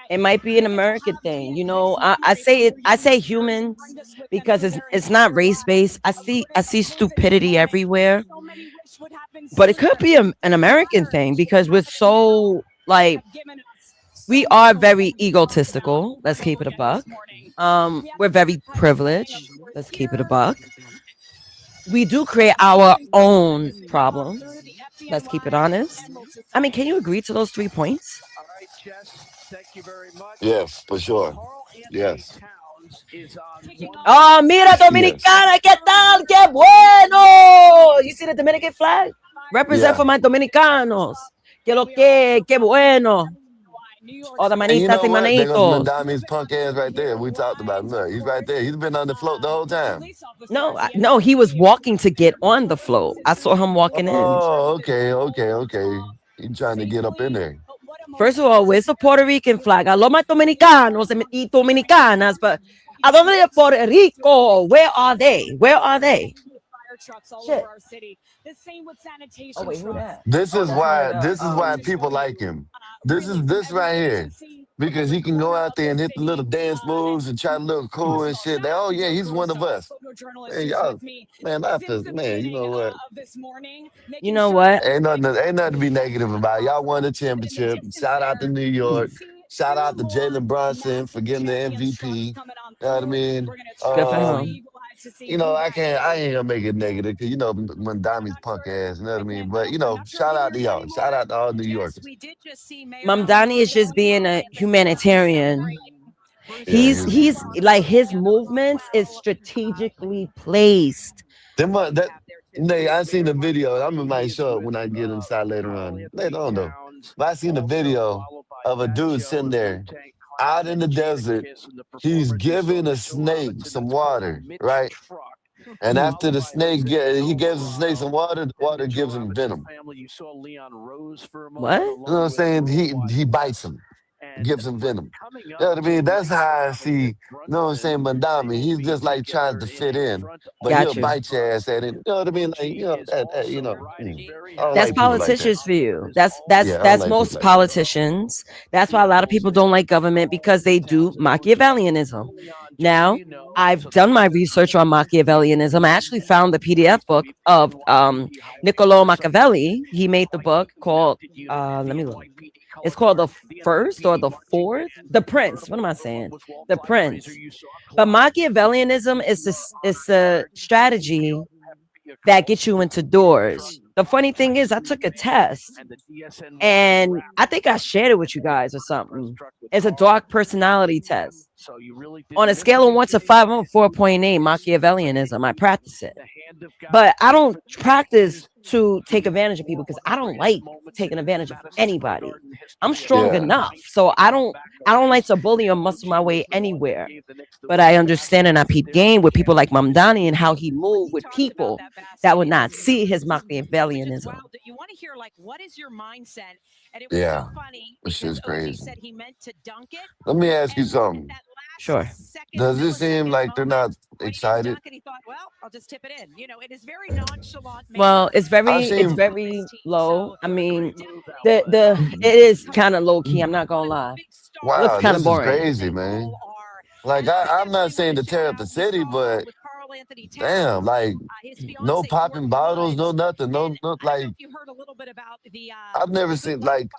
It might be an American thing, you know. I say it. I say humans because it's not race based. I see stupidity everywhere, but it could be an American thing because we're so like we are very egotistical. Let's keep it a buck. We're very privileged. Let's keep it a buck. We do create our own problems. Let's keep it honest. I mean, can you agree to those 3 points? All right, Jess, thank you very much. Yes, for sure. Carl Anthony Yes. Towns is on one. Oh, mira Yes. Dominicana, ¿qué tal? ¡Qué bueno! You see the Dominican flag? Represent Yeah. for my Dominicanos. Qué bueno. All the And you manitas know y what? There goes manitos. Mandami's punk ass right there. We talked about him. Look, he's right there. He's been on the float the whole time. No, he was walking to get on the float. I saw him walking in. Oh, okay. He's trying to get up in there. First of all, where's the Puerto Rican flag? I love my Dominicanos y Dominicanas, but ¿a dónde de Puerto Rico? Where are they? Where are they? Trucks all Shit. over our city. The same with sanitation Oh, wait, who trucks. that? This is That's why people like him. This right here. Because he can go out there and hit the little dance moves and try to look cool and shit. They, oh yeah, he's one of us. Hey, y'all, man, you know what? You know what? Ain't nothing to be negative about. Y'all won the championship. Shout out to New York. Shout out to Jalen Brunson for getting the MVP. You know what I mean? Good for him. You know, I ain't gonna make it negative because you know Mandami's punk ass, you know what I mean? But you know, shout out to y'all. Shout out to all New Yorkers. Mamdani is just being a humanitarian. Yeah, He's like his movements is strategically placed. I seen the video. I'm might show it when I get inside later on. Later on though. But I seen the video of a dude sitting there out in the desert. He's giving a snake some water, right? And after the snake he gives the snake some water, the water gives him venom. What? You know what I'm saying? He bites him. Gives him venom. You know what I mean? That's how I see, you know what I'm saying, Mandami. He's just like trying to fit in, but he'll bite your ass at it. You know what I mean? Like, you know, I don't That's like people like politicians that. for you. Yeah, I don't That's like most people like that. politicians. That's why a lot of people don't like government because they do Machiavellianism. Now, I've done my research on Machiavellianism. I actually found the PDF book of Niccolo Machiavelli. He made the book called let me look. It's called The First or The Fourth? The Prince. What am I saying? The Prince. But Machiavellianism is a strategy that gets you into doors. The funny thing is, I took a test and I think I shared it with you guys or something. It's a dark personality test. On a scale of 1 to 5, I'm a 4.8 Machiavellianism. I practice it. But I don't practice to take advantage of people because I don't like taking advantage of anybody. I'm strong enough. So I don't like to bully or muscle my way anywhere. But I understand and I peep game with people like Mamdani and how he moved with people that would not see his Machiavellianism. You want to hear like what is your mindset? And it was so funny this because is OG crazy. said he meant to dunk it. Let me ask you something. Sure. Does it seem like they're not excited? And he thought, well, I'll just tip it in. You know, it is very nonchalant. Well, it's I've very seen low. I mean, it is kind of low key. I'm not gonna lie. Looks wow, kind of this is boring. crazy, man. Like I'm not saying to tear up the city, but damn, like no popping bottles, no nothing, no like You heard a little bit about the I've never seen like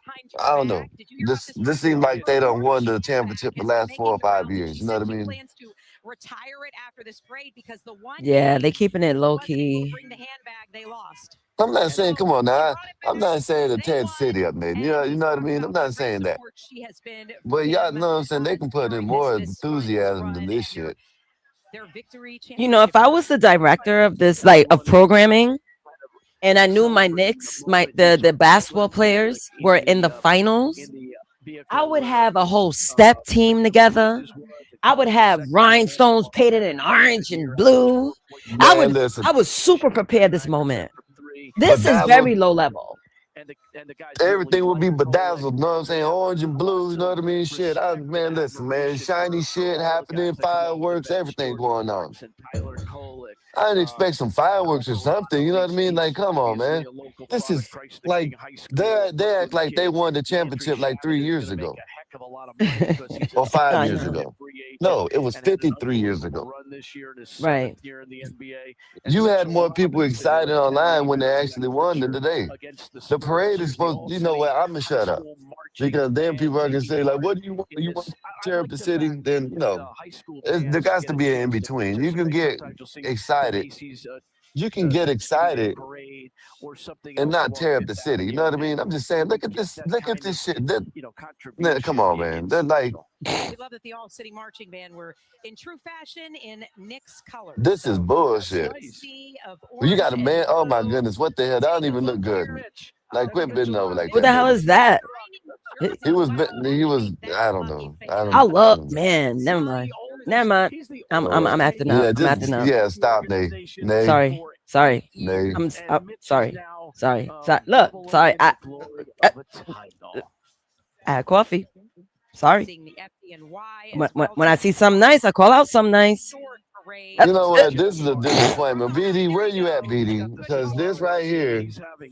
I don't know. This seems like they don't won the championship the last 4 or 5 years. You know what I mean? plans to retire it after this parade because the one Yeah, they keeping it low key. bring the handbag they lost. I'm not saying, come on now. I'm not saying to tear the city up, man. You know what I mean? I'm not saying that. She has been But y'all know what I'm saying? They can put in more enthusiasm than this shit. their victory. You know, if I was the director of this, like of programming, and I knew my Knicks, the basketball players were in the finals, I would have a whole step team together. I would have rhinestones painted in orange and blue. Man, listen. I was super prepared this moment. This is very low level. Everything will be bedazzled, you know what I'm saying? Orange and blue, you know what I mean? Shit, man, listen, man, shiny shit happening, fireworks, everything going on. I didn't expect some fireworks or something, you know what I mean? Like, come on, man. This is like, they act like they won the championship like 3 years ago. Or 5 years ago. No, it was 53 years ago. Right. You had more people excited online when they actually won than today. The parade is supposed, you know what, I'm going to shut up. Because then people are going to say, like, what do you want? You want to tear up the city? Then, you know, there got to be an in-between. You can get excited. You can get excited and not tear up the city. You know what I mean? I'm just saying, look at this shit. Come on, man. They're like, we love that the All City Marching Band were in true fashion in Knicks colors. this is bullshit. You got a man, oh my goodness, what the hell? That don't even look good. Like, quit bending over like that. What the hell is that? He was, I don't know. I love, man. Never mind. I'm acting up. Yeah, I'm acting up. yeah, stop, Nate. Sorry. Nate. I'm sorry. Look, sorry. I had coffee. Sorry. When I see something nice, I call out something nice. You know what? This is a disappointment. BD, where you at, BD? Because this right here.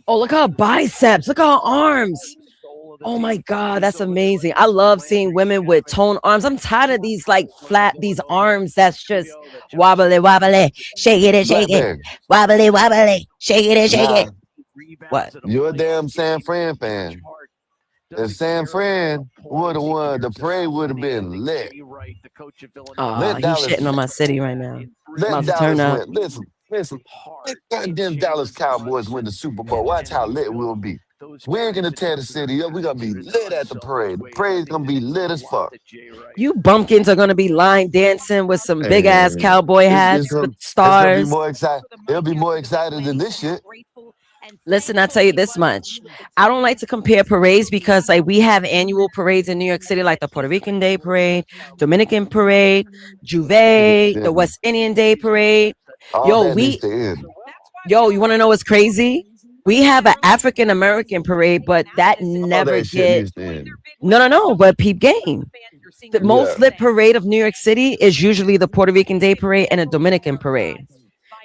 Oh, look at her biceps. Look at her arms. Oh my God, that's amazing. I love seeing women with toned arms. I'm tired of these like flat, these arms that's just wobbly, shake it and shake it. Wobbly, shake it and shake it. What? You're a damn San Fran fan. If San Fran would have won, the parade would have been lit. Oh, he's shitting on my city right now. Let Dallas win. Listen. Let goddamn Dallas Cowboys win the Super Bowl. Watch how lit we'll be. We're going to tear the city up. We're going to be lit at the parade. The parade's going to be lit as fuck. You bumpkins are going to be line dancing with some big-ass cowboy hats with stars. It'll be more excited than this shit. Listen, I'll tell you this much. I don't like to compare parades because like we have annual parades in New York City, like the Puerto Rican Day Parade, Dominican Parade, Juve, the West Indian Day Parade. You want to know what's crazy? We have an African American parade, but that never did. No. But peep game. The most lit parade of New York City is usually the Puerto Rican Day Parade and a Dominican parade.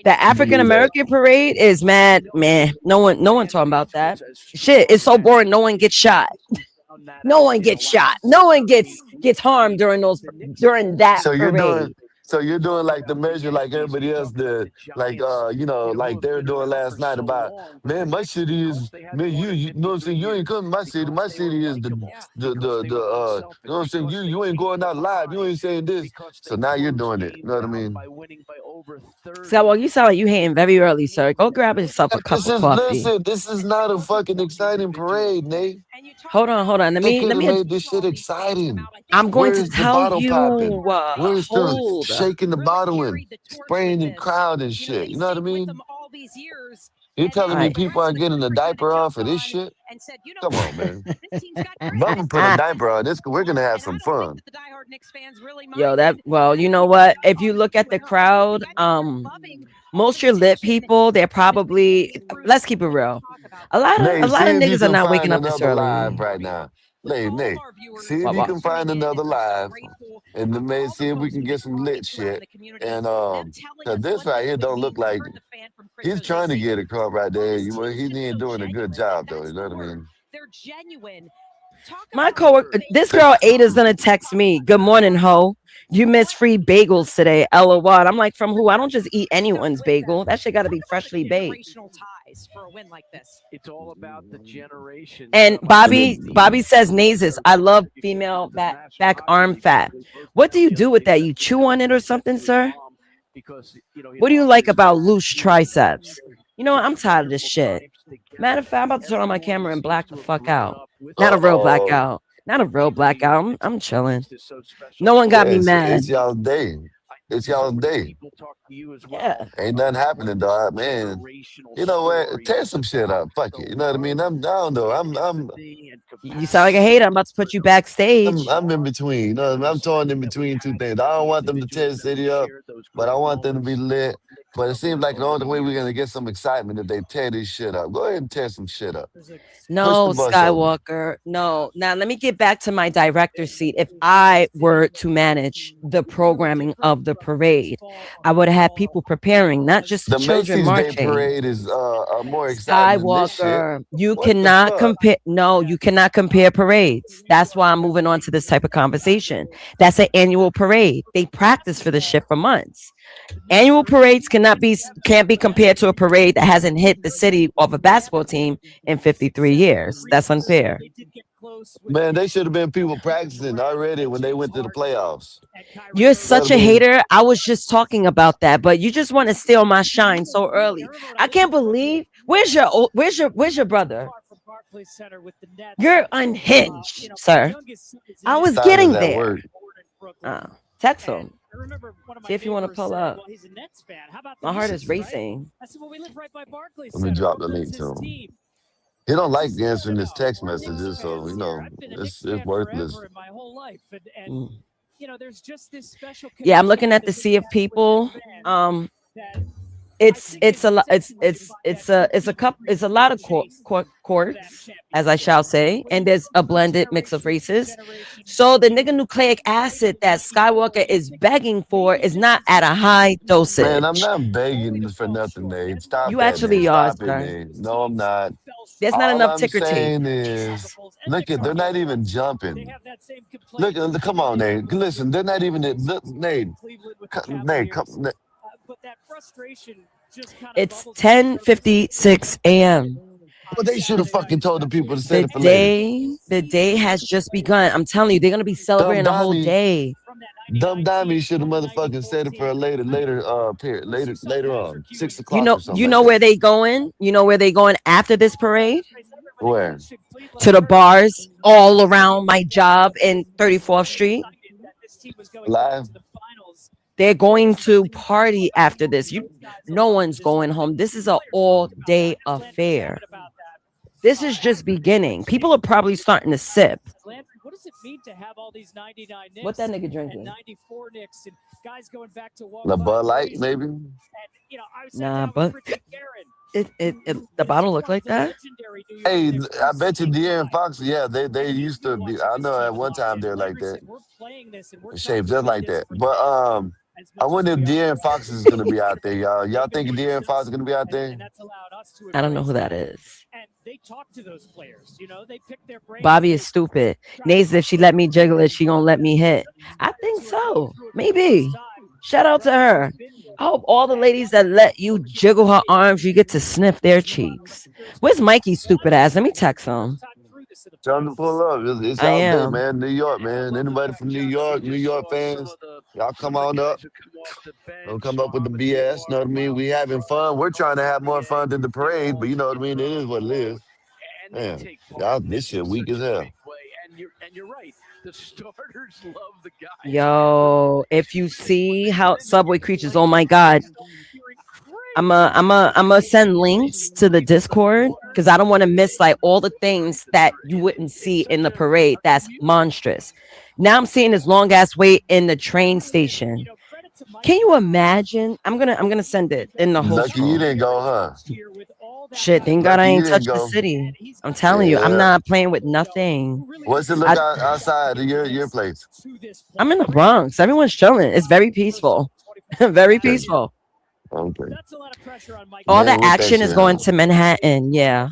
The African American parade is mad, man. No one talking about that. Shit, it's so boring. No one gets shot. No one gets shot. No one gets harmed during that parade. So you're doing like the measure like everybody else did, like like they were doing last night about, man, my city is, man, you know what I'm saying, you ain't coming to my city. My city is the you know what I'm saying, you ain't going out live, you ain't saying this. So now you're doing it. You know what I mean? So well, you sound like you hating very early, sir. Go grab yourself a cup of coffee. Listen, this is not a fucking exciting parade, Nate. Hold on. Let me made this shit exciting. I'm going to tell you. Where's the shaking the bottle and spraying the crowd and shit? You know what I mean? You're telling me people aren't getting a diaper on for this shit? Come on, man. If I'm put a diaper on this, we're gonna have some fun. Well, you know what? If you look at the crowd, most your lit people, they're probably, let's keep it real. A lot of niggas are not waking up this early right now. Nate, see if you can find another live, and then maybe see if we can get some lit shit. And cause this right here don't look like he's trying to get a car right there. He ain't doing a good job though. You know what I mean? They're genuine. My coworker, this girl Ada's gonna text me. Good morning, ho. You missed free bagels today. LOL. I'm like, from who? I don't just eat anyone's bagel. That shit got to be freshly baked. For a win like this, it's all about the generation. And Bobby says, Nazis, I love female back arm fat. What do you do with that? You chew on it or something, sir? What do you like about loose triceps? You know what? I'm tired of this shit. Matter of fact, I'm about to turn on my camera and black the fuck out. Not a real blackout. Not a real blackout. I'm chilling. No one got me mad. It's y'all's day. It's y'all's day. Yeah. Ain't nothing happening, dog. Man, you know what? Tear some shit up. Fuck it. You know what I mean? I don't know. You sound like a hater. I'm about to put you backstage. I'm in between. You know, I'm torn in between two things. I don't want them to tear the city up, but I want them to be lit. But it seems like the only way we're gonna get some excitement if they tear this shit up. Go ahead and tear some shit up. No, Skywalker. No. Now let me get back to my director's seat. If I were to manage the programming of the parade, I would have had people preparing, not just the children Macy's marching. Day parade is more exciting than this shit. You cannot compare. No, you cannot compare parades. That's why I'm moving on to this type of conversation. That's an annual parade. They practice for this shit for months. Annual parades can't be compared to a parade that hasn't hit the city of a basketball team in 53 years. That's unfair. Man, they should have been people practicing already when they went to the playoffs. You're such a hater. I was just talking about that, but you just want to steal my shine so early. I can't believe. Where's your brother? You're unhinged, sir. I was getting there. Text him. See if you want to pull up. My heart is racing. Let me drop the link to him. He don't like answering his text messages, so you know it's worthless. Yeah, I'm looking at the sea of people. It's a lot of courts, as I shall say, and there's a blended mix of races. So the nigga nucleic acid that Skywalker is begging for is not at a high dosage. Man, I'm not begging for nothing, Nate. Stop. You that, actually Nate. are, Stop sir. it, Nate. No, I'm not. There's not enough ticker tape. All I'm saying is, look at, they're not even jumping. Look, come on, Nate. Listen, they're not even. Look, Nate. Nate, come. But that frustration just kind of it's 10:56 a.m. Well, they should have fucking told the people to set it for later. The day has just begun. I'm telling you, they're gonna be celebrating the whole day. Dumb Dimey should have motherfucking set it for a later on 6 o'clock. or something You know where they going? You know where they going after this parade? Where? To the bars all around my job in 34th Street. Live. They're going to party after this. No one's going home. This is an all-day affair. This is just beginning. People are probably starting to sip. What does it mean to have all these 99 Knicks? What that nigga drinking? 94 Knicks and guys going back to walk. The Bud Light, maybe. And, you know, I was nah, but the bottle look like that. Hey, I bet you De'Aaron Fox. Yeah, they used to be. I know at one time they're like that, shaped just like that. But I wonder if De'Aaron Fox is going to be out there, y'all. Y'all think De'Aaron Fox is going to be out there? I don't know who that is. And they talk to those players, you know, they pick their brains. Bobby is stupid. Nays, if she let me jiggle it, she gonna let me hit. I think so. Maybe. Shout out to her. I hope all the ladies that let you jiggle her arms, you get to sniff their cheeks. Where's Mikey's stupid ass? Let me text him. Tell them to pull up. It's out there, man. New York, man. Anybody from New York fans, y'all come on up. Don't come up with the BS. Know what I mean? We having fun. We're trying to have more fun than the parade, but you know what I mean? It is what it is. Man, y'all, this shit weak as hell. And you're right. The starters love the guy. Yo, if you see how Subway Creatures, oh my God. I'm a send links to the Discord because I don't want to miss like all the things that you wouldn't see in the parade. That's monstrous. Now I'm seeing this long ass wait in the train station. Can you imagine? I'm gonna send it in the whole. Lucky you didn't go, huh? Shit, thank God I Lucky you ain't didn't touched the go. city. I'm telling you, I'm Yeah. not playing with nothing. What's it look outside of your place? I'm in the Bronx. Everyone's chilling. It's very peaceful. Very Okay. peaceful. Okay. That's a lot of pressure on Mike. All Man, the with that action is shit, going huh? to Manhattan. Yeah.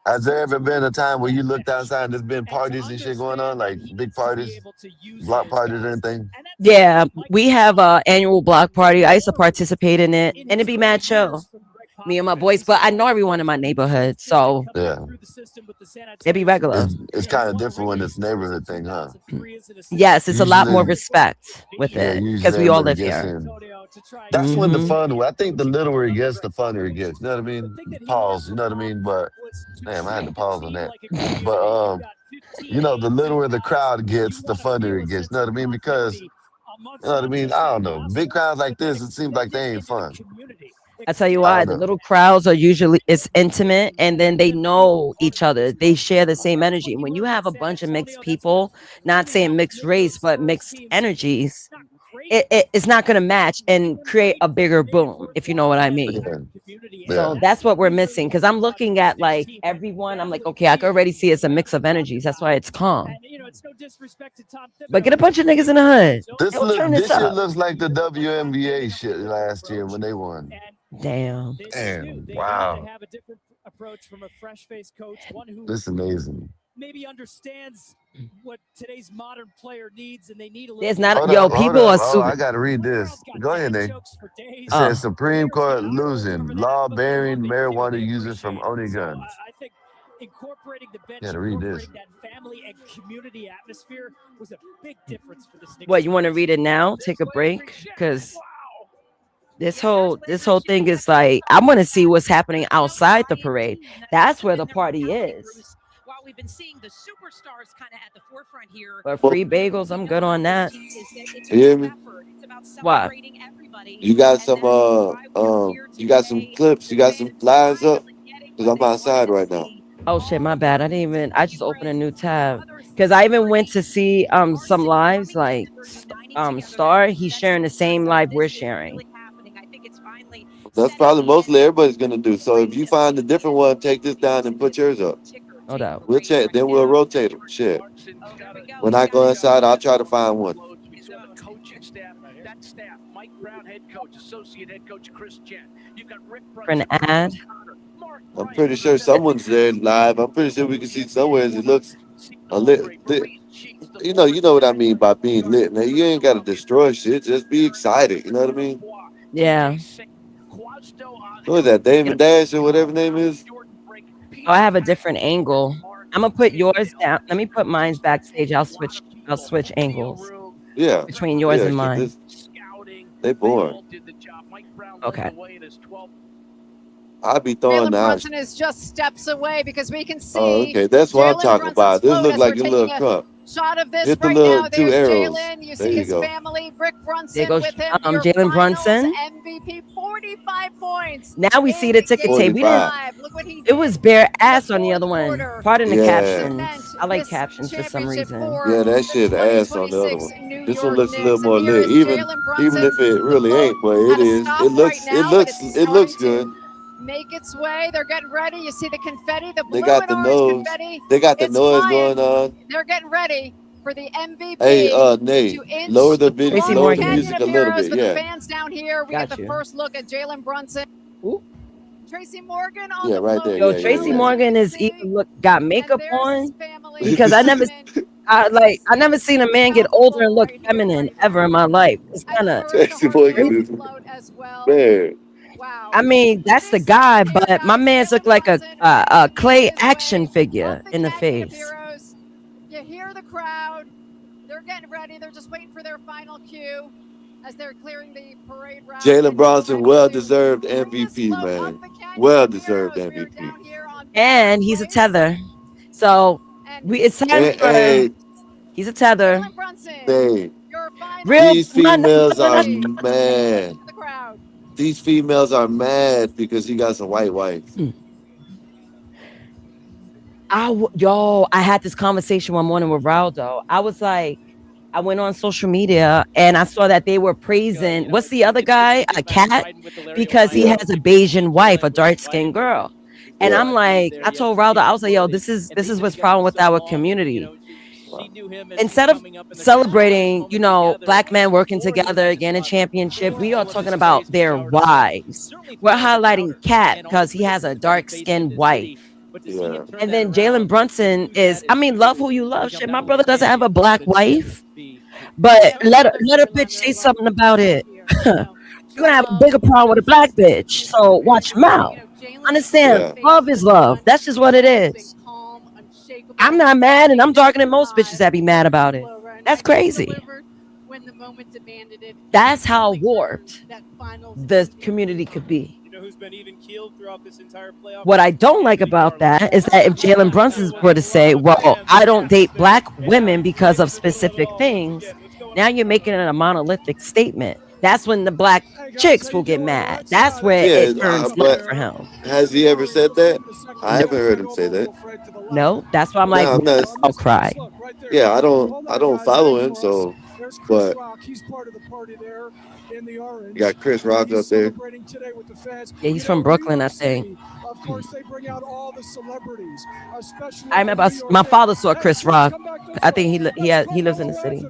Has there ever been a time where you looked outside and there's been parties and shit going on, like big parties, block parties, or anything? Yeah. We have a annual block party. I used to participate in it, and it'd be mad chill. Me and my boys, but I know everyone in my neighborhood, so Yeah. it'd be regular. It's kind of different when it's neighborhood thing, huh? Yes, it's a lot more Usually, respect with yeah, it usually because we all everybody live gets here. in. That's when the Hmm. fun. I think the littler it gets, the funner it gets. You know what I mean? Pause. You know what I mean? But damn, I had to pause on that. But the littler the crowd gets, the funner it gets. You know what I mean? Because you know what I mean? I don't know. Big crowds like this, it seems like they ain't fun. I tell you I why, don't the know. little crowds are usually it's intimate and then they know each other. They share the same energy. When you have a bunch of mixed people, not saying mixed race, but mixed energies, it's not going to match and create a bigger boom, if you know what I mean. Yeah. So Yeah. that's what we're missing. Because I'm looking at like everyone, I'm like, okay, I can already see it's a mix of energies. That's why it's calm. But get a bunch of niggas in the hood. They'll turn this This year up. looks like the WNBA shit last year when they won. Damn. Damn, wow. Approach from a fresh faced coach, one who This is amazing. maybe understands what today's modern player needs, and they need a little. There's not, Hold yo, up, hold people up. are Oh, super. I gotta read this. Go ahead, Nate. It Oh, says Supreme Court losing law banning marijuana users from owning guns. I think incorporating the bench, Gotta read this. incorporating that family and community atmosphere was a big difference for the Knicks. what you want to read it now? Take a break because this whole thing is like I want to see what's happening outside the parade. That's where the party is. While we've been seeing the superstars kind of at the forefront here, But free bagels, I'm good on that. it's You hear me? it's about What? celebrating everybody. You got some you got some clips, you got some lines up? Because I'm outside right now. Oh shit, my bad. I didn't even. I just opened a new tab because I even went to see some lives like Star. He's sharing the same live we're sharing. That's probably mostly everybody's gonna do. So if you find a different one, take this down and put yours up. No doubt. We'll check, then we'll rotate them. Shit. When I go inside, I'll try to find one. Coaching staff, that staff, Mike Brown, head coach, associate head coach Chris Jen. You've got Rick For an Brunson, ad. I'm pretty sure someone's there live. I'm pretty sure we can see somewhere. It looks a lit. You know what I mean by being lit. Now you ain't gotta destroy shit. Just be excited. You know what I mean? Yeah. Who is that? Damon Dash or whatever his name is? Oh, I have a different angle. I'm gonna put yours down. Let me put mine backstage. I'll switch angles. Yeah. Between yours and mine. They boring. Okay. I'll be throwing Jalen the Brunson is just steps away because we can see. Oh, okay. That's what I'm Jalen talking Brunson's about. This float look as like we're a little taking cup. Shot of this Hit the right little now. two There's arrows. Jalen. You There see you his go. family. Rick Brunson There goes with him. Your Jalen finals Brunson. MVP, 45 points. Now we see the ticket tape. We didn't. 45. Look what he did. It was bare ass on the other one. quarter. Pardon the Yeah. captions. I like This captions for some championship reason. for Yeah, that the shit ass on the other 2026 one. New This one York looks a little Knicks. more And here lit. is Even Jalen Brunson. if it The really float ain't, but at it a is. stop It looks right now, but it's it looks starting to good. make its way. They're getting ready. You see the confetti, the blue They got and the orange nose. confetti. They got the It's noise flying. going on. They're getting ready for the MVP. Hey, Nate, to inch lower the Tracy lower the Morgan. music a little bit. for the Yeah. fans down here. We Got get the you. first look at Jalen Brunson. Ooh. Tracy Morgan on Yeah, the right float there. Yo, Yeah, Tracy yeah. Morgan is even got And makeup there's his on family. because I never seen a man get older and look feminine ever in my life. It's kind of. Tracy Morgan is man. Wow. I mean, that's the guy, but my man's look like a clay action figure in the face. Heroes. You hear the crowd. They're getting ready. They're just waiting for their final cue as they're clearing the parade route. Jalen Bronson, well deserved MVP, man. Well deserved MVP. And he's a tether. So it's time for he's a tether. Hey, Real these females are mad. These females are mad because he got some white wife. I had this conversation one morning with Raldo. I was like, I went on social media and I saw that they were praising what's the other guy, a cat, because he has a Bayesian wife, a dark skinned girl. And I'm like, I told Ralda, I was like, yo, this is what's problem with our community. Instead of celebrating, black men working together again in championship, we are talking about their wives. We're highlighting Cat because he has a dark skinned wife. Yeah. And then Jalen Brunson is, I mean, love who you love. Shit, my brother doesn't have a black wife, but let a bitch say something about it. You're gonna have a bigger problem with a black bitch. So watch your mouth. Understand, love is love. That's just what it is. I'm not mad, and I'm darker than most bitches that be mad about it. That's crazy. That's how warped the community could be. Who's been even keeled throughout this entire playoff. What I don't like about that is that if Jalen Brunson were to say, well, I don't date black women because of specific things, now you're making it a monolithic statement. That's when the black chicks will get mad. That's where it turns left for him. Has he ever said that? I haven't heard him say that. No, that's why I'm like, I'll cry. Yeah, I don't follow him, so but you got Chris Rock up there. Yeah, he's from Brooklyn, I think. Of course, they bring out all the celebrities, especially. I remember my father saw Chris Rock. I think he lives in the city.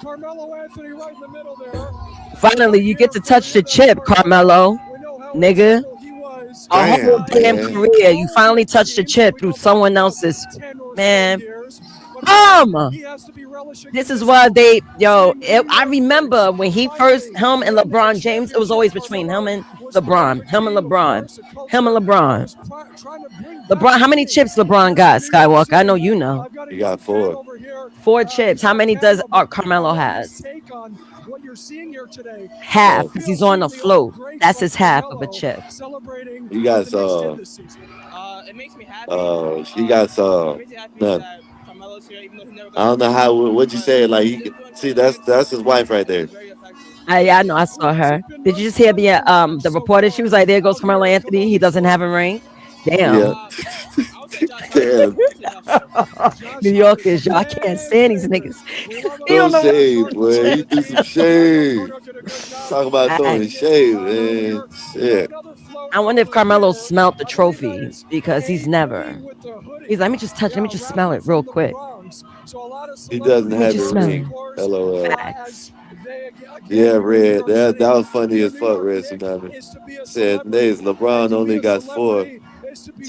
Carmelo Anthony right in the middle there. Finally, you get to touch the chip, Carmelo, nigga. A whole damn career, you finally touched the chip through someone else's, man. This is why I remember when him and LeBron James, it was always between him and LeBron. LeBron, how many chips LeBron got, Skywalker? I know you know. He got 4. 4 chips. How many does Carmelo has? Half, because he's on the float. That's his half of a chip. He got he got none. I don't know what'd you say? Like, see, that's his wife right there. I know, I saw her. Did you just hear the reporter? She was like, there goes Carmelo Anthony. He doesn't have a ring. Damn. Yeah. Damn. New Yorkers, y'all can't stand these niggas. Throw shade, boy. You do some shade. Talk about throwing shade, man. Shit. I wonder if Carmelo smelled the trophy because he's never. He's like, let me just smell it real quick. He doesn't have a ring. LOL. Facts. Yeah, Red. That was funny as fuck, Red Tsunami. Said, LeBron only got 4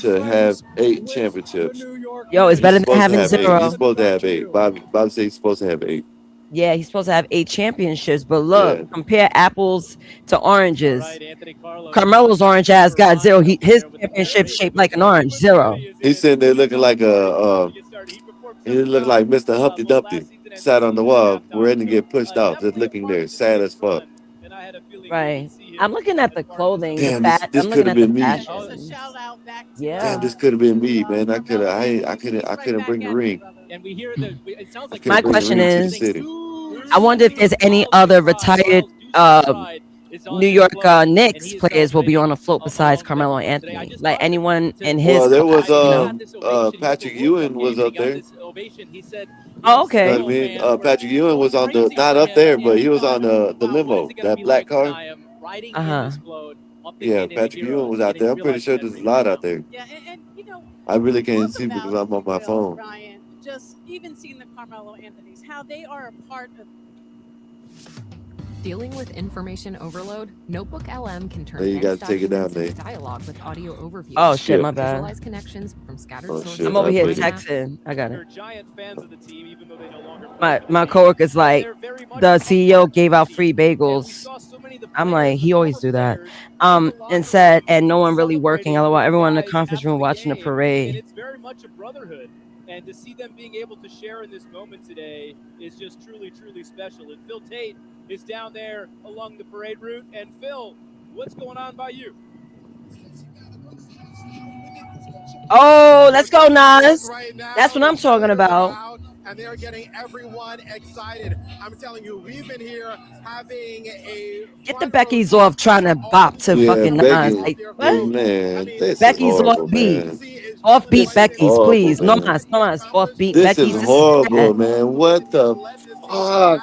to have 8 championships. Yo, it's better than having 0. He's supposed to have 8. Bob said he's supposed to have 8. Yeah, he's supposed to have 8 championships. But look, compare apples to oranges. Carmelo's orange ass got 0. His championship shaped like an orange, 0. He's sitting there looking like he looked like Mr. Humpty Dumpty. Sat on the wall, ready to get pushed off, just looking there, sad as fuck. Right. I'm looking at the clothing. Damn, this could have been me. Yeah. Damn, this could have been me, man. I couldn't bring the ring. My question is, I wonder if there's any other retired New York Knicks players will be on a float besides Carmelo Anthony. Like anyone in his. Well, there was Patrick Ewing was up there. Oh, okay. You know what I mean? Patrick Ewing was on not up there, but he was on the limo, that black car. Yeah, Patrick Ewing was out there. I'm pretty sure there's a lot out there. Yeah, and I really can't see because I'm on my phone. Ryan, just even seeing the Carmelo Anthonys, how they are a part of. Dealing with information overload, Notebook LM can turn you gotta take it down, into dialogue with audio overview. Oh shit, my bad. Visualize connections from scattered sources. I'm over here texting. I got it. My coworker's like, the CEO gave out free bagels. I'm like, he always do that. And said, and no one really working. LOL. Everyone in the conference room watching the parade. It's very much a brotherhood. And to see them being able to share in this moment today is just truly, truly special. And Phil Tate is down there along the parade route. And Phil, what's going on by you? Oh, let's go, Nas. That's what I'm talking about. And they're getting everyone excited. I'm telling you, we've been here having a get the Becky's off trying to bop to fucking Nas. Like, what? Man, Becky's off beat. Off beat Becky's, please. No mas, off beat Becky's. Becky's. This is horrible, man. What the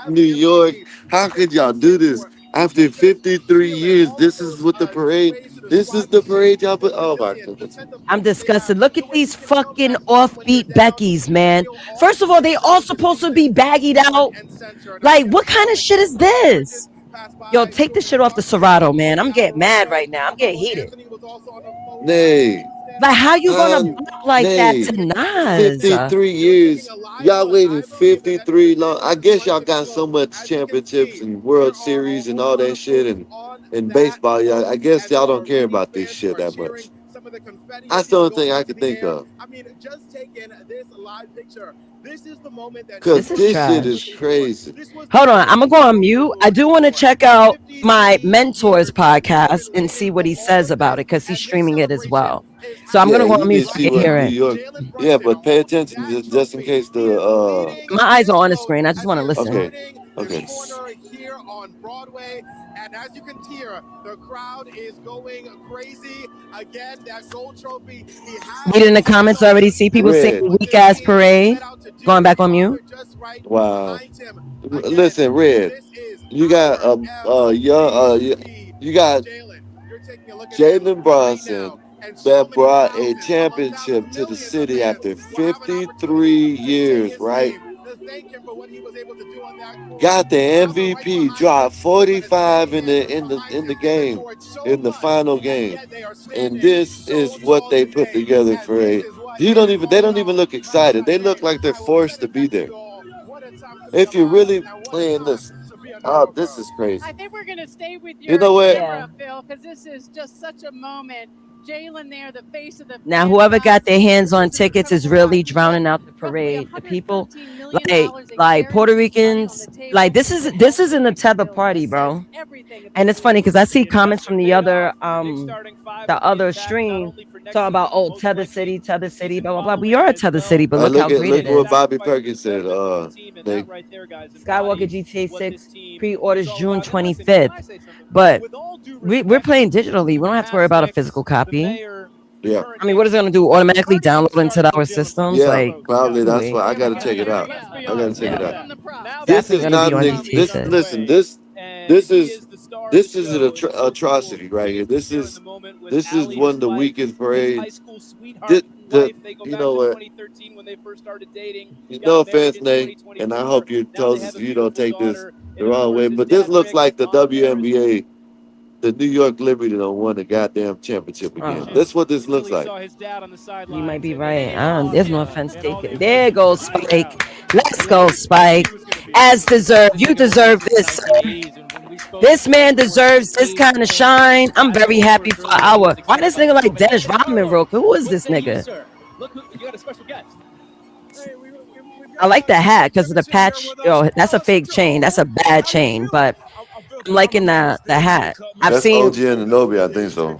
New York. How could y'all do this? After 53 years, this is what the parade. This is the parade y'all put. Oh my goodness. I'm disgusted. Look at these fucking offbeat Beckys, man. First of all, they all supposed to be baggied out. Like, what kind of shit is this? Yo, take the shit off the Serato, man. I'm getting mad right now. I'm getting heated. Nay. Like, how you gonna bump like that to Nas? 53 years. Y'all waiting 53 long. I guess y'all got so much championships and World Series and all that shit and baseball. Y'all, I guess y'all don't care about this shit that much. That's the only thing I can think of. I mean, just taking this live picture. This is the moment that because this shit is crazy. Hold on, I'm gonna go on mute. I do want to check out my mentor's podcast and see what he says about it because he's streaming it as well. So I'm gonna go on mute so I can hear it. Yeah, but pay attention just in case the my eyes are on the screen. I just want to listen. Okay. Here on Broadway, and as you can hear, the crowd is going crazy again. That gold trophy. Read in the comments already. See people saying weak ass parade. Going back on mute. Wow. Listen, Red. You got you got Jalen Brunson that brought a championship to the city after 53 years, right? Got the MVP, dropped 45 in the game, in the final game, and this is what they put together for a. They don't even look excited. They look like they're forced to be there. If you're really playing this, oh, this is crazy. I think we're going to stay with You know what? camera, Phil, because this is just such a moment. Jalen there, the face of the now, whoever got their hands on tickets is really drowning out the parade. The people, like Puerto Ricans, like this isn't a tether party, bro. And it's funny because I see comments from the other stream talking about tether city, blah blah blah. We are a tether city, but look how great it is. Look what Bobby Perkins said. Skywalker GTA 6 pre-orders June 25th, but we're playing digitally. We don't have to worry about a physical copy. Yeah. I mean, what is it going to do? Automatically download into our systems? Yeah, like probably. That's why I got to check it out. I got to check it out. This is not listen. This is an atrocity right here. This is one of the weakest parades. You know what? No offense, Nate, and I hope you don't take this the wrong way, but this looks like the WNBA. The New York Liberty don't won the goddamn championship again. That's what this looks like. You might be right. There's no offense taken. There goes Spike. Let's go, Spike. As deserved. You deserve this. This man deserves this kind of shine. I'm very happy for our. Why this nigga like Dennis Rodman real quick? Who is this nigga? Look, you got a special guest. I like the hat because of the patch. Yo, that's a fake chain. That's a bad chain, but I'm liking the hat. That's OG Anunoby, I think so.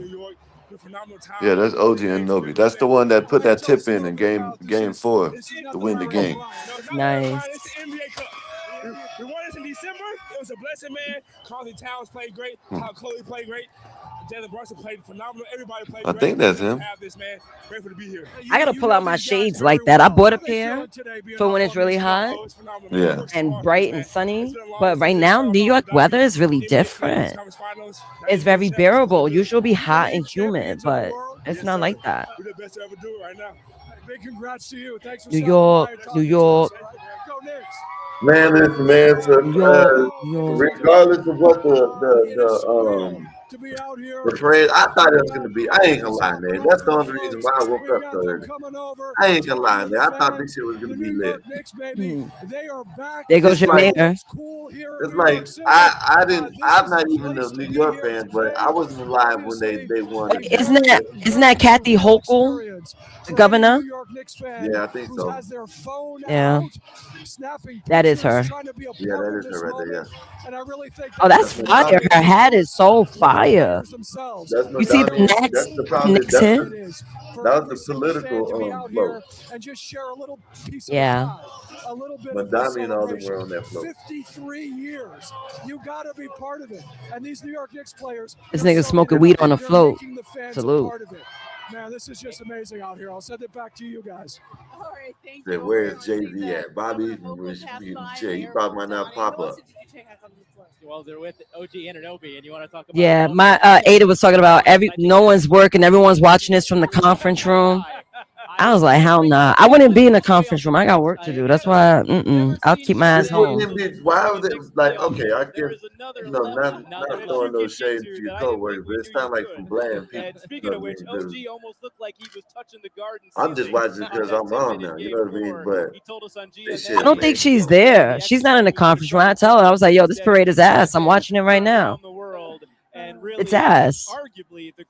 Yeah, that's OG Anunoby. That's the one that put that tip in game 4 to win the game. Nice. We won this in December. It was a blessing, man. Carly Towns played great. Chloe played great. Jalen Brunson played phenomenal. Everybody played great. I think that's him. Grateful to be here. I gotta pull out my shades like that. I bought a pair for when it's really hot, yeah, and bright and sunny. But right now, New York weather is really different. It's very bearable. Usually, be hot and humid, but it's not like that. We're the best to ever do it right now. Big congrats to you. Thanks for New York. Go Knicks. Man, listen, man. So, regardless of what the parade, I thought it was gonna be. I ain't gonna lie, man. That's the only reason why I woke up so early. I ain't gonna lie, man. I thought this shit was gonna be lit. There goes your mayor. It's like I'm not even a New York fan, but I wasn't alive when they won. Isn't that Kathy Hochul, the governor? Yeah, I think so. Yeah, that is her. Yeah, that is her right there. Yeah. Oh, that's fire. Her hat is so fire. You see the next hit? That was the political float. Yeah. Madonna and all them were on that float. 53 years. You got to be part of it. And these New York Knicks players. This nigga smoking weed on a float. Salute. Man, this is just amazing out here. I'll send it back to you guys. All right, thank Said, you. where's Jay-Z at? Bobby, he probably might not pop up. Well, they're with OG Anunoby, and you want to talk about Yeah, my Ada was talking about no one's working, everyone's watching this from the conference room. I was like, hell nah. I wouldn't be in the conference room. I got work to do. That's why I'll keep my ass home. Why was it like, okay, I guess, not throwing no shade to your coworkers, but it's not like from bland people. And speaking of which, OG almost looked like he was touching the garden. I'm just watching because I'm wrong now, you know what I mean? But he told us on I don't think she's there. She's not in the conference room. I tell her, I was like, yo, this parade is ass. I'm watching it right now. It's ass.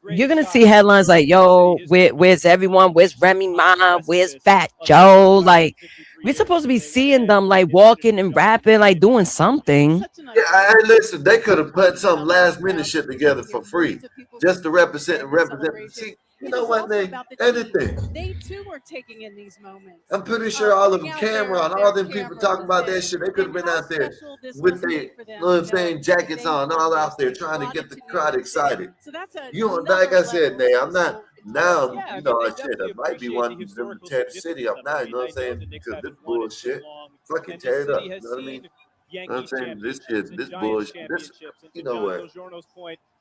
You're gonna see headlines like, "Yo, where's everyone? Where's Remy Ma? Where's Fat Joe?" Like, we're supposed to be seeing them like walking and rapping, like doing something. Yeah, listen, they could have put some last minute shit together for free, just to represent. See, you know what, Nate? Anything. They too were taking in these moments. I'm pretty sure all of them camera and all them people talking about that shit, they could have been out there with their, you know what I'm saying, jackets on, all out there trying to get the crowd excited. You know, like I said, Nate, I'm not now. You know, shit, I might be one of them tear the city up now. You know what I'm saying? Because this bullshit, fucking tear it up. You know what I mean? You know what I'm saying? This shit, this bullshit, this, you know what?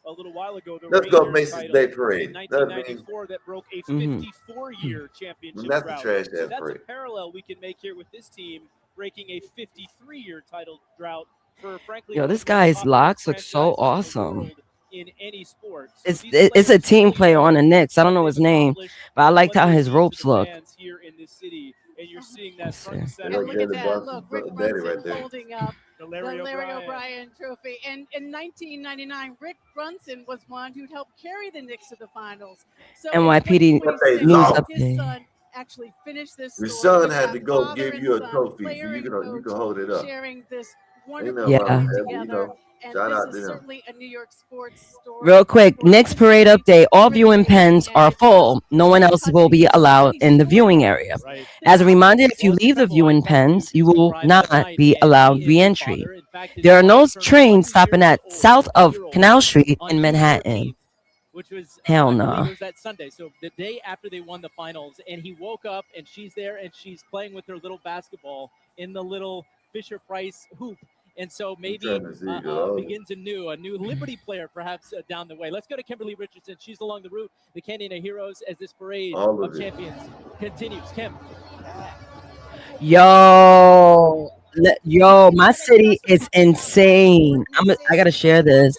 A little while ago, let's go Macy's Day Parade. In 1994, that broke a 54-year championship that's drought. The trash so that's parade. A parallel we can make here with this team breaking a 53-year title drought for, frankly, Yo, this guy's locks look so awesome. In any sport. So it's a team player on the Knicks. I don't know his name, but I liked how his ropes look. Here in this city, and you're seeing that front and center. Look at that! Look, Rick Brunson holding up the Larry O'Brien Trophy. And in 1999, Rick Brunson was one who helped carry the Knicks to the finals. So NYPD news update. His son actually finished this. Your son had to go give you a trophy, so you can hold it up. Sharing this wonderful yeah. together. And this is certainly a New York sports story. Real quick, Knicks parade update. All viewing pens are full. No one else will be allowed in the viewing area. As a reminder, if you leave the viewing pens, you will not be allowed re-entry. There are no trains stopping at south of Canal Street in Manhattan. Which was hell no. It was that Sunday, so the day after they won the finals, and he woke up and she's there and she's playing with her little basketball in the little Fisher-Price hoop. And so maybe begins a new Liberty player perhaps down the way. Let's go to Kimberly Richardson. She's along the route, the Canyon of Heroes, as this parade of champions continues. Kim. Yo, my city is insane. I gotta share this.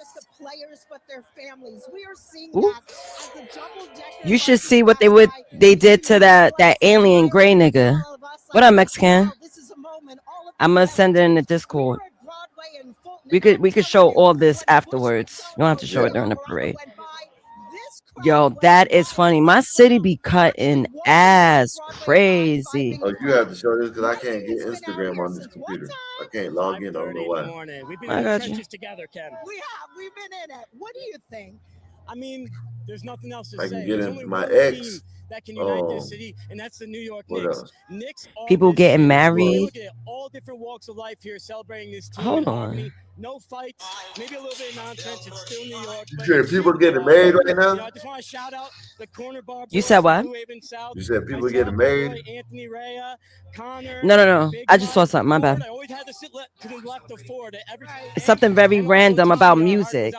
You should see what they did to that alien gray nigga. What up, Mexican? I'm gonna send it in the Discord. We could show all this afterwards. You don't have to show it during the parade. Yo, that is funny. My city be cutting ass crazy. Oh, you have to show this because I can't get Instagram on this computer. I can't log in. I don't know why. We've been in the trenches together, Ken. We've been in it. What do you think? I mean, there's nothing else to I say. can get There's in only my one ex. team that can unite this city, and that's the New York Knicks. People getting married. Look at all different walks of life here celebrating this team. Hold on. No fights, maybe a little bit of nonsense. It's still New York. You said people getting married right now? I just want to shout out the corner bar. You said what? You said people getting married? Anthony Rea, Connor. No. I just saw something. My bad. I always had to sit to the left of Ford. Something very random about music.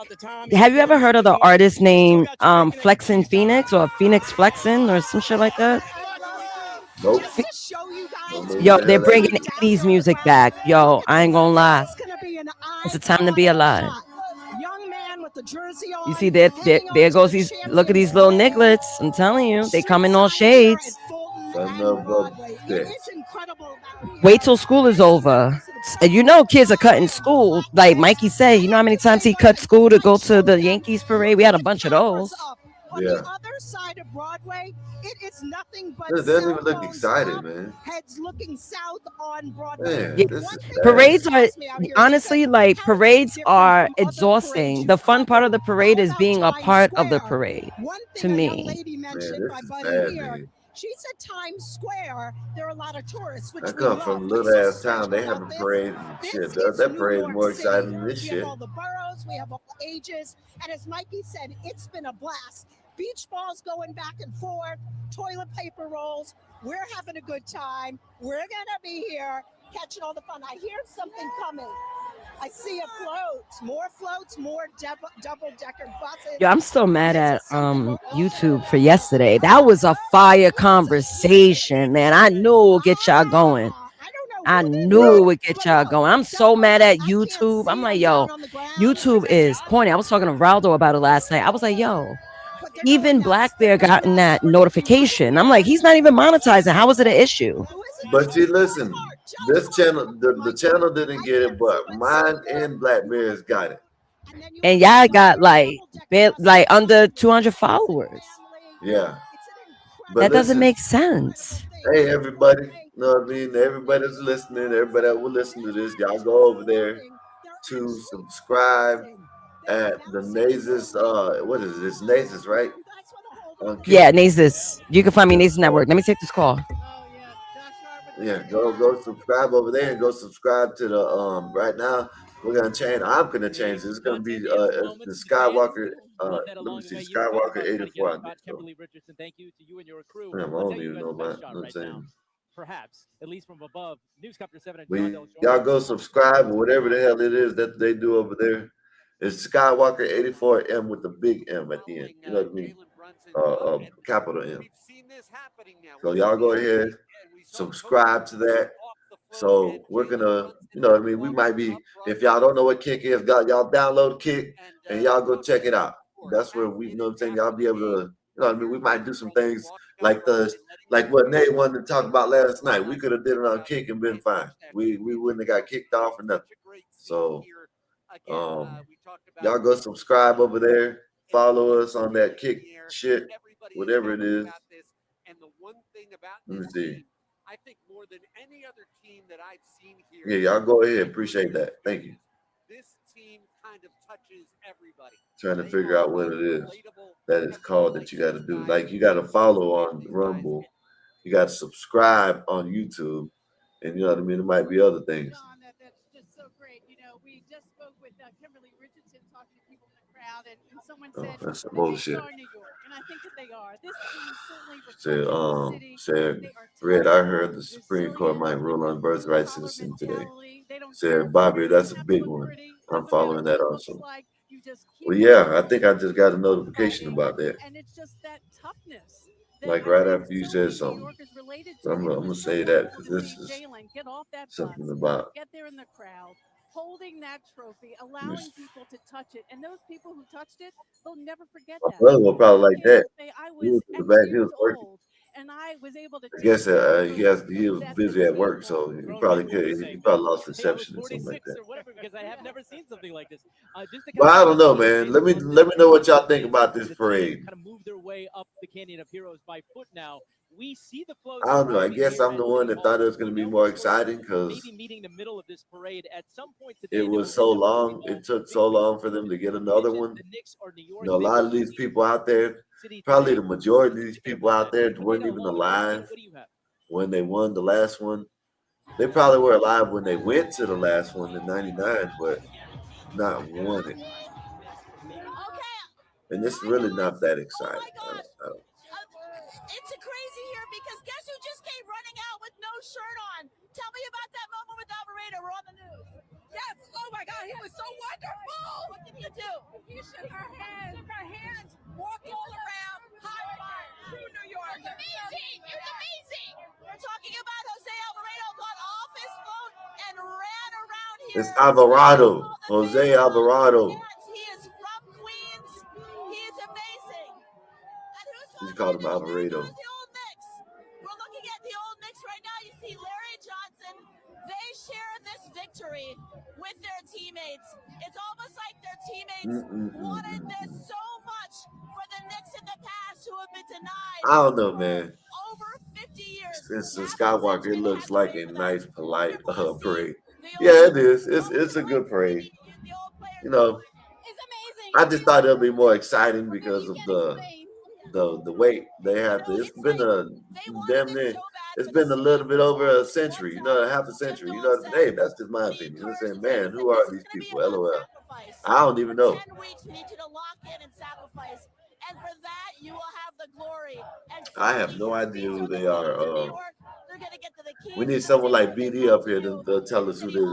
Have you ever heard of the artist named Flexin Phoenix or Phoenix Flexin or some shit like that? Nope. Yo, they're bringing 80s music back. Yo, I ain't gonna lie. It's a time to be alive. You see, there goes these. Look at these little nigglets. I'm telling you, they come in all shades. Wait till school is over. You know, kids are cutting school. Like Mikey said, you know how many times he cut school to go to the Yankees parade? We had a bunch of those. On the other side of Broadway, it is nothing but it doesn't even look excited, man. Heads looking south on Broadway. Yeah. Parades are honestly parades are exhausting. The fun part of the parade is being a part of the parade. To me, she said Times Square, there are a lot of tourists. Which I come from a little ass town. They have a parade and shit. That parade is more exciting than this shit. We have all the boroughs, we have all ages, and as Mikey said, it's been a blast. beach balls going back and forth, toilet paper rolls. We're having a good time. We're going to be here catching all the fun. I hear something coming. I see a float, more double-decker buses. Yeah, I'm still mad at YouTube for yesterday. That was a fire conversation, man. I knew it would get y'all going. I knew it would get y'all going. I'm so mad at YouTube. I'm like, yo, YouTube is corny. I was talking to Raldo about it last night. I was like, yo, even Black Bear gotten that notification. I'm like, he's not even monetizing. How is it an issue? But see, listen, this channel, the channel didn't get it, but mine and Black Bears got it. And y'all got like under 200 followers. Yeah. But that doesn't make sense. Hey, everybody. You know what I mean? Everybody that's listening, everybody that will listen to this, y'all go over there to subscribe at the Nazis. What is this? Nazis, right? Yeah, Nazis. You can find me Nazis Network. Let me take this call. Yeah, go subscribe over there and go subscribe to the right now. We're gonna change. I'm gonna change. It's gonna be the Skywalker. Let me see, Skywalker 84 on this. Kimberly Richardson, thank you to you and your crew. I don't even know about. You know what I'm saying? Perhaps, at least from above. Newscopter 7 and y'all go subscribe or whatever the hell it is that they do over there. It's Skywalker 84 M with the big M at the end. You know what I mean? Capital M. So y'all go ahead, subscribe to that. So we're gonna, you know what I mean? We might be, if y'all don't know what Kick is, y'all download Kick and y'all go check it out. That's where we, you know what I'm saying? Y'all be able to, you know what I mean? We might do some things like what Nate wanted to talk about last night. We could have did it on Kick and been fine. We wouldn't have got kicked off or nothing. So y'all go subscribe over there, follow us on that Kick shit, whatever it is. Let me see. I think more than any other team that I've seen here. Yeah, y'all go ahead. Appreciate that. Thank you. This team kind of touches everybody. Trying to figure out what it is that is called that you got to do. Like you got to follow on Rumble, you got to subscribe on YouTube, and you know what I mean. It might be other things. That's just so great. You know, we just spoke with Kimberly Richardson talking to people in the crowd, and someone said that's some bullshit. New York, and I think that they are. This team certainly said Red, I heard the Supreme Court might rule on birthright citizen today. Said Bobby, that's a big one. I'm following that also. Well, yeah, I think I just got a notification about that. And it's just that toughness. Like right after you said something. So I'm gonna say that because this is something about get there in the crowd, holding that trophy, allowing people to touch it, and those people who touched it, they'll never forget that. My brother will probably like that. I was working. And I was able to. I guess he was busy at work, so he probably lost reception or something like that. Because I have never seen something like this. Well, I don't know, man. Let me know what y'all think about this parade. Kind of move their way up the Canyon of Heroes by foot now. We see the flows. I don't know. I guess I'm the one that thought it was going to be more exciting because meeting the middle of this parade at some point today, it was so long. It took so long for them to get another one. You know, a lot of these people out there, probably the majority of these people out there weren't even alive when they won the last one. They probably were alive when they went to the last one in '99, but not won it. And it's really not that exciting. It's crazy here because guess who just came running out with no shirt on? Tell me about that moment with Alvarado. We're on the news. Yes. Oh my God, he was so wonderful. What did he do? He shook her hands, walked all around, high five. True New York. It's amazing. It's amazing. We're talking about Jose Alvarado got off his phone and ran around here. It's Alvarado, Jose Alvarado. He is from Queens. He is amazing. He's called him Alvarado. We're looking at the old Knicks right now. You see Larry Johnson. They share this victory with their teammates. It's almost like their teammates wanted this so much for the Knicks in the past who have been denied. I don't know, man. Over 50 years. It's a Skywalker. It looks like a nice, polite parade. Yeah, it is. It's a good parade. You know, I just thought it'll be more exciting because of the wait they have to. It's been it's been a little bit over a century, you know, half a century. You know, hey, that's just my opinion. You know what I'm saying? Man, who are these people? LOL. I don't even know. 10 weeks we need you to lock in and sacrifice And for that, you will have the glory. And I have no idea who they are. they're going to get to the keys. We need someone like BD up here to tell us who this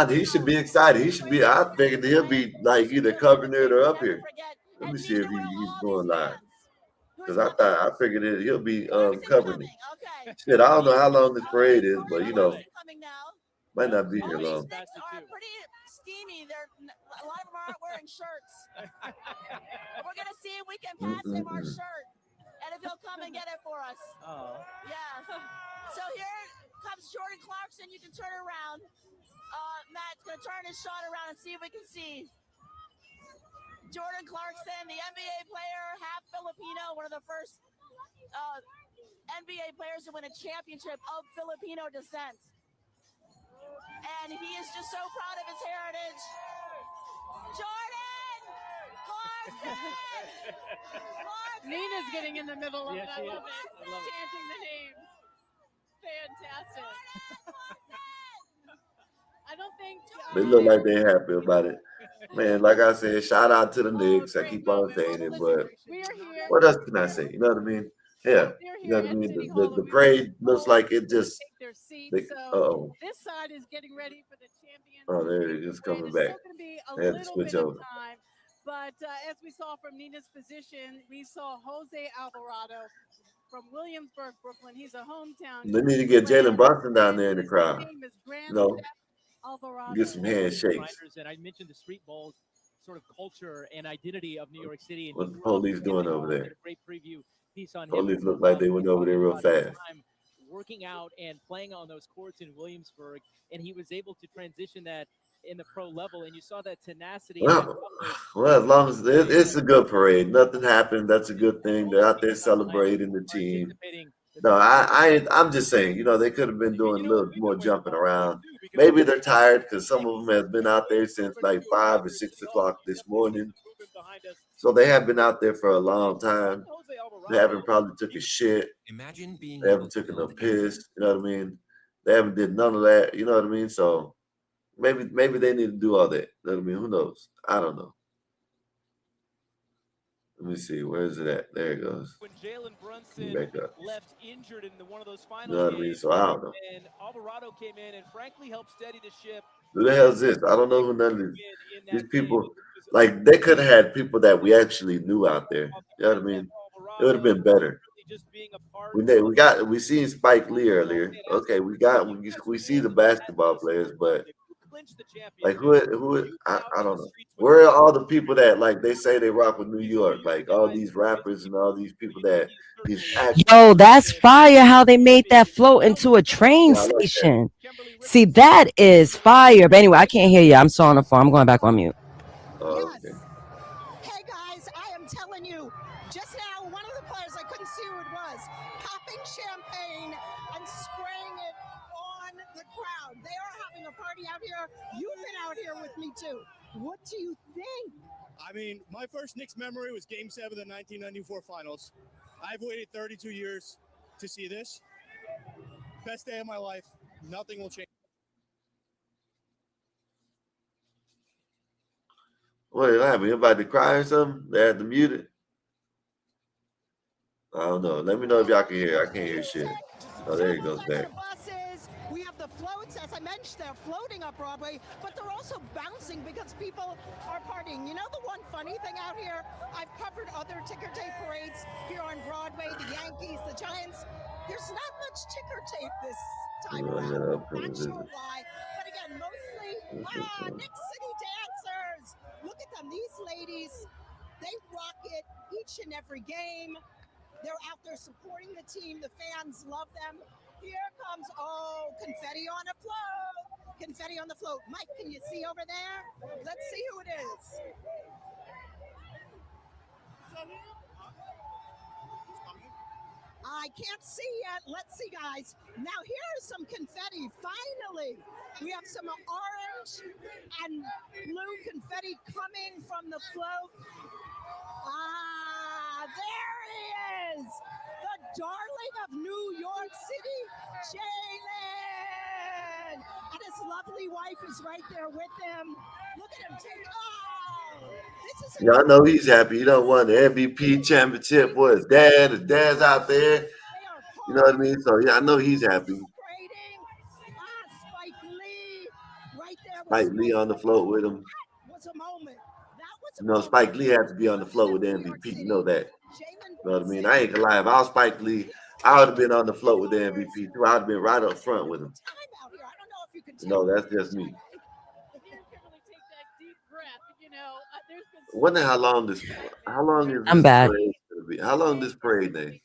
is. He should be excited. He should be. I figured he'll be like either covering it or up here. Let me see if he's going live. Because I figured he'll be covering it. Shit, I don't know how long this parade is, but you know, might not be here long. Are pretty steamy. A lot of them aren't wearing shirts. We're gonna see if we can pass him our shirt, and if he'll come and get it for us. Oh. Yeah. So here comes Jordan Clarkson. You can turn around. Matt's gonna turn his shot around and see if we can see Jordan Clarkson, the NBA player, half Filipino, one of the first NBA players to win a championship of Filipino descent. And he is just so proud of his heritage. Jordan Clarkson! Nina's getting in the middle of it. I love it. Chanting the names. Fantastic. I don't think They look like they're happy about it. Man, like I said, shout out to the Knicks. I keep on saying it, but what else can I say? You know what I mean? Yeah. You know what I mean? The parade looks like it just. This side is getting ready for the champions. Oh, there it is coming back. They had to switch over. But as we saw from Nina's position, we saw Jose Alvarado from Williamsburg, Brooklyn. He's a hometown. They need to get Jalen Brunson down there in the crowd. You know, get some handshakes. And I mentioned the street bowls sort of culture and identity of New York City. And What the police doing over there? A great preview piece on police look like they went over there real fast. Working out and playing on those courts in Williamsburg, and he was able to transition that in the pro level, and you saw that tenacity. Well, as long as it's a good parade, nothing happened. That's a good thing. They're out there celebrating the team. No, I'm just saying, you know, they could have been doing a little more jumping around. Maybe they're tired because some of them have been out there since like 5 or 6 o'clock this morning. So they have been out there for a long time. They haven't probably took a shit. Imagine being. They haven't taken a piss. You know what I mean? They haven't did none of that. You know what I mean? So maybe they need to do all that. You know what I mean? Who knows? I don't know. Let me see. Where is it at? There it goes. When Jalen Brunson back up. left injured in one of those finals, you know what I mean? So I don't know. And Alvarado came in and frankly helped steady the ship. Who the hell is this? I don't know who none of these people. Like they could have had people that we actually knew out there. You know what I mean? It would have been better. We seen Spike Lee earlier. Okay, we see the basketball players, but like who I don't know. Where are all the people that like they say they rock with New York? Like all these rappers and all these people that these actors. Yo, that's fire how they made that float into a train station. See, that is fire. But anyway, I can't hear you. I'm still on the phone. I'm going back on mute. Okay. Hey guys, I am telling you, just now one of the players, I couldn't see who it was, popping champagne and spraying it on the crowd. They are having a party out here. You've been out here with me too. What do you think? I mean, my first Knicks memory was Game 7 of the 1994 Finals. I've waited 32 years to see this. Best day of my life. Nothing will change. What happened? You about to cry or something? They had to mute it. I don't know. Let me know if y'all can hear. I can't hear shit. Oh, there it goes back. We have the floats, as I mentioned, they're floating up Broadway, but they're also bouncing because people are partying. You know the one funny thing out here? I've covered other ticker tape parades here on Broadway, the Yankees, the Giants. There's not much ticker tape this time around. Not sure why. But again, mostly, Knicks City dancers. Look at them, these ladies. They rock it each and every game. They're out there supporting the team. The fans love them. Here comes, confetti on a float. Confetti on the float. Mike, can you see over there? Let's see who it is. I can't see yet. Let's see, guys. Now here's some confetti. Finally, we have some orange and blue confetti coming from the float. There he is, the darling of New York City, Jalen. And his lovely wife is right there with him. Look at him take, Yeah, I know he's happy. He don't won the MVP championship for his dad. His dad's out there. You know what I mean? So yeah, I know he's happy. Spike Lee on the float with him. You know, Spike Lee had to be on the float with the MVP. You know that. You know what I mean? I ain't gonna lie. If I was Spike Lee, I would have been on the float with the MVP too. I'd have been right up front with him. No, that's just me. Wonder how long is this parade gonna be? How long this parade name?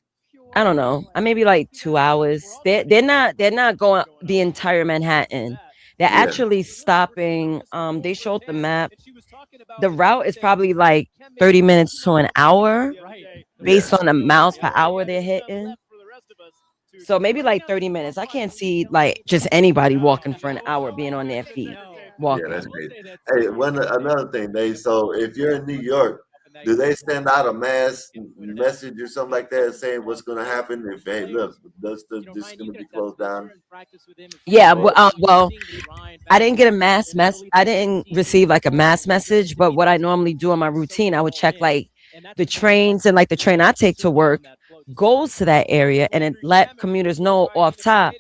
I don't know. Maybe like 2 hours. They're not going the entire Manhattan. They're actually stopping. They showed the map. The route is probably like 30 minutes to an hour based on the miles per hour they're hitting. So maybe like 30 minutes. I can't see like just anybody walking for an hour being on their feet walking. Yeah, that's crazy. Hey, another thing, Dave. So if you're in New York, do they send out a mass message or something like that saying what's going to happen if, hey, look, this is going to be closed down? Yeah, well, I didn't get a mass mess. I didn't receive like a mass message, but what I normally do in my routine, I would check like the trains, and like the train I take to work goes to that area, and it let commuters know off top.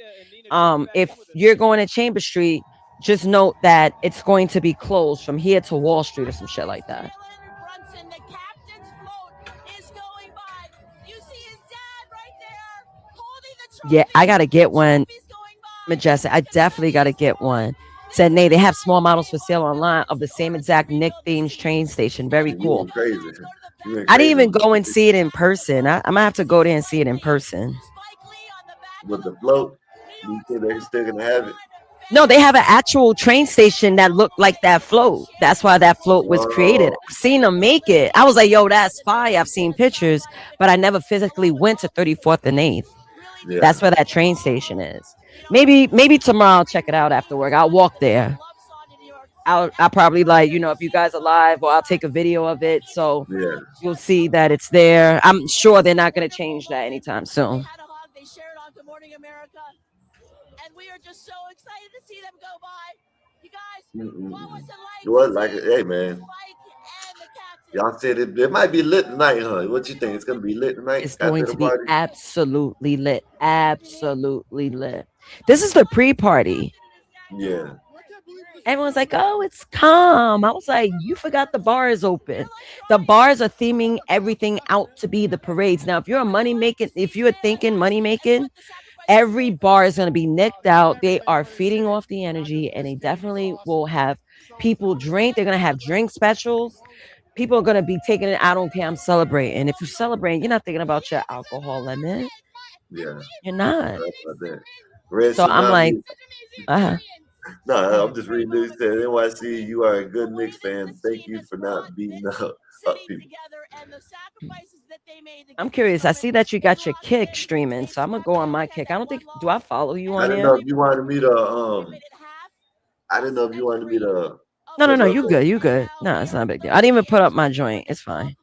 If you're going to Chamber Street, just note that it's going to be closed from here to Wall Street or some shit like that. Yeah, I gotta get one, Majestic. I definitely gotta get one. Said Nate, they have small models for sale online of the same exact Nick themed train station. Very cool. Crazy. I didn't even go and see it in person. I'm gonna have to go there and see it in person. With the float, you think they're still gonna have it? No, they have an actual train station that looked like that float. That's why that float was created. I've seen them make it. I was like, yo, that's fire. I've seen pictures, but I never physically went to 34th and 8th. Yeah. That's where that train station is. Maybe tomorrow I'll check it out after work. I'll walk there. I'll probably like, if you guys are live, or I'll take a video of it. So you'll see that it's there. I'm sure they're not going to change that anytime soon. They shared on Good Morning America, and we are just so excited to see them go by. You guys, what was it like? Hey man, y'all said it might be lit tonight, huh? What you think? It's gonna be lit tonight? It's going to be absolutely lit. Absolutely lit. This is the pre-party. Yeah. Everyone's like, oh, it's calm. I was like, you forgot the bar is open. The bars are theming everything out to be the parades. Now, if you're thinking money making, every bar is going to be nicked out. They are feeding off the energy, and they definitely will have people drink. They're going to have drink specials. People are going to be taking it. I don't care. I'm celebrating. If you're celebrating, you're not thinking about your alcohol limit. Yeah. You're not. So I'm like, No, I'm just reading this. Said NYC, you are a good Knicks fan. Thank you for not beating up people. I'm curious. I see that you got your Kick streaming, so I'm gonna go on my Kick. I don't think. Do I follow you on there? I didn't know if you wanted me to. I didn't know if you wanted me to. No. You good. You good. No, it's not a big deal. I didn't even put up my joint. It's fine.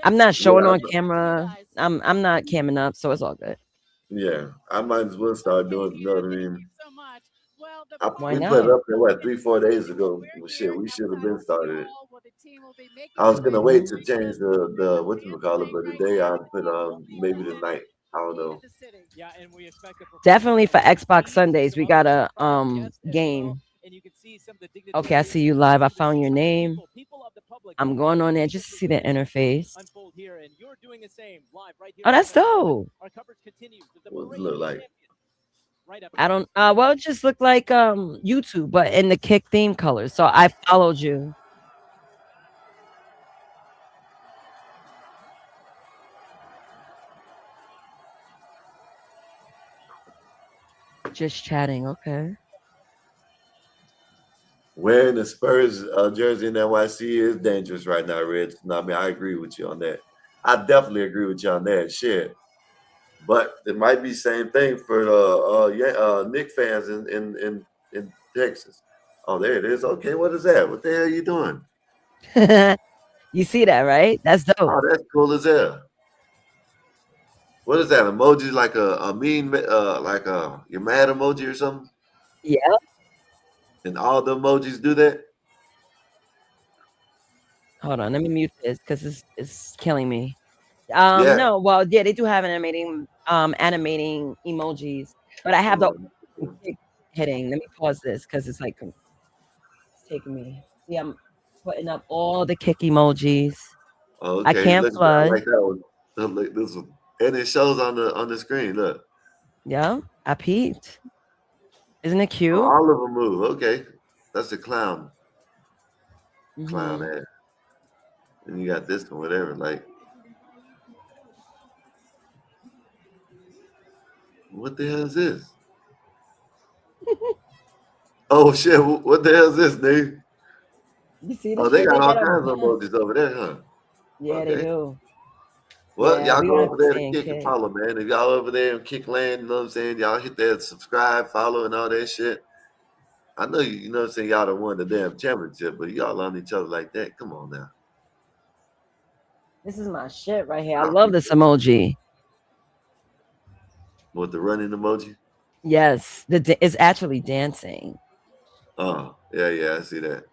I'm not showing on camera. I'm not camming up, so it's all good. Yeah, I might as well start doing. You know what I mean? Why we not? put it up there 3-4 days ago. Well, shit, we should have been started it. I was gonna wait to change the whatchamacallit, but today I put maybe tonight. I don't know. Definitely for Xbox Sundays, we got a game. Okay, I see you live. I found your name. I'm going on there just to see the interface. Oh, that's dope. What does it look like? I don't well, it just looked like YouTube, but in the Kick theme colors. So I followed you. Just chatting, okay. Wearing the Spurs jersey in NYC is dangerous right now, Rich. No, I mean, I agree with you on that. I definitely agree with you on that. Shit. But it might be same thing for the Knicks fans in Texas. Oh, there it is. Okay, what is that? What the hell are you doing? You see that, right? That's dope. Oh, that's cool as hell. What is that? Emoji like a mean like you're mad emoji or something? Yeah. And all the emojis do that? Hold on, let me mute this because it's killing me. Yeah. No, well, yeah, they do have animating emojis, but I have the kick hitting. Let me pause this because it's like it's taking me. See, I'm putting up all the kick emojis. I Okay, can't look, I flood. like that one. Look, this one, and it shows on the screen. Look, Yeah, I peeped. Isn't it oh, cute? all of them move. Okay, that's a clown Mm-hmm. ass. And you got this one, whatever. Like, what the hell is this? Oh shit! What the hell is this, dude? You see the Oh, they shit got they all get up? kinds of emojis over there, huh? Yeah, they Okay. do. Well, Yeah, y'all we go gonna over be there to saying kick and kick. follow, man. If y'all over there in kick land, you know what I'm saying? Y'all hit that subscribe, follow, and all that shit. I know you know what I'm saying. Y'all done won the damn championship, but y'all on each other like that. Come on now. This is my shit right here. I love this emoji. With the running emoji? Yes, it's actually dancing. Oh, yeah, I see that.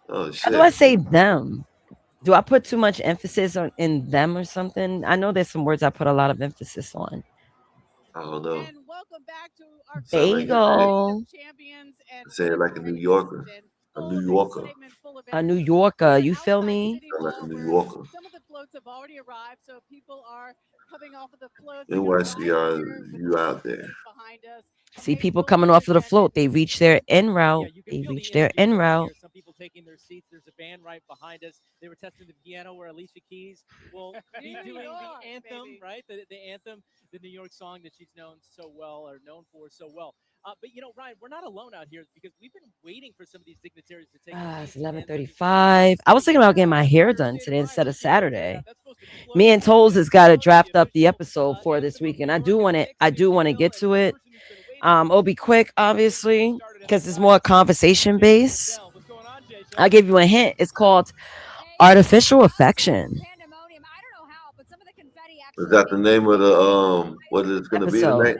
Oh How do I shit. say them? Do I put too much emphasis on in them or something? I know there's some words I put a lot of emphasis on. I don't know. And welcome back to our Bagel. champions and Say it like a New Yorker. A New Yorker. A New Yorker, you feel me? Sound like a New Yorker. some of the floats have already arrived, so people are coming off of the floats. NYC, you out there. Behind us. See people coming off of the float. They reach their en route. They reach their en route. Some people taking their seats. There's a band right behind us. They were testing the piano where Alicia Keys will be doing the anthem, right? The anthem, the New York song that she's known for so well. But Ryan, we're not alone out here because we've been waiting for some of these dignitaries to take. It's 11:35. I was thinking about getting my hair done today instead of Saturday. Me and Tolls has got to draft up the episode for this weekend. I do want to get to it. It'll be quick, obviously, because it's more conversation based. I'll give you a hint. It's called Artificial Affection. Is that the name of the what it's gonna be tonight?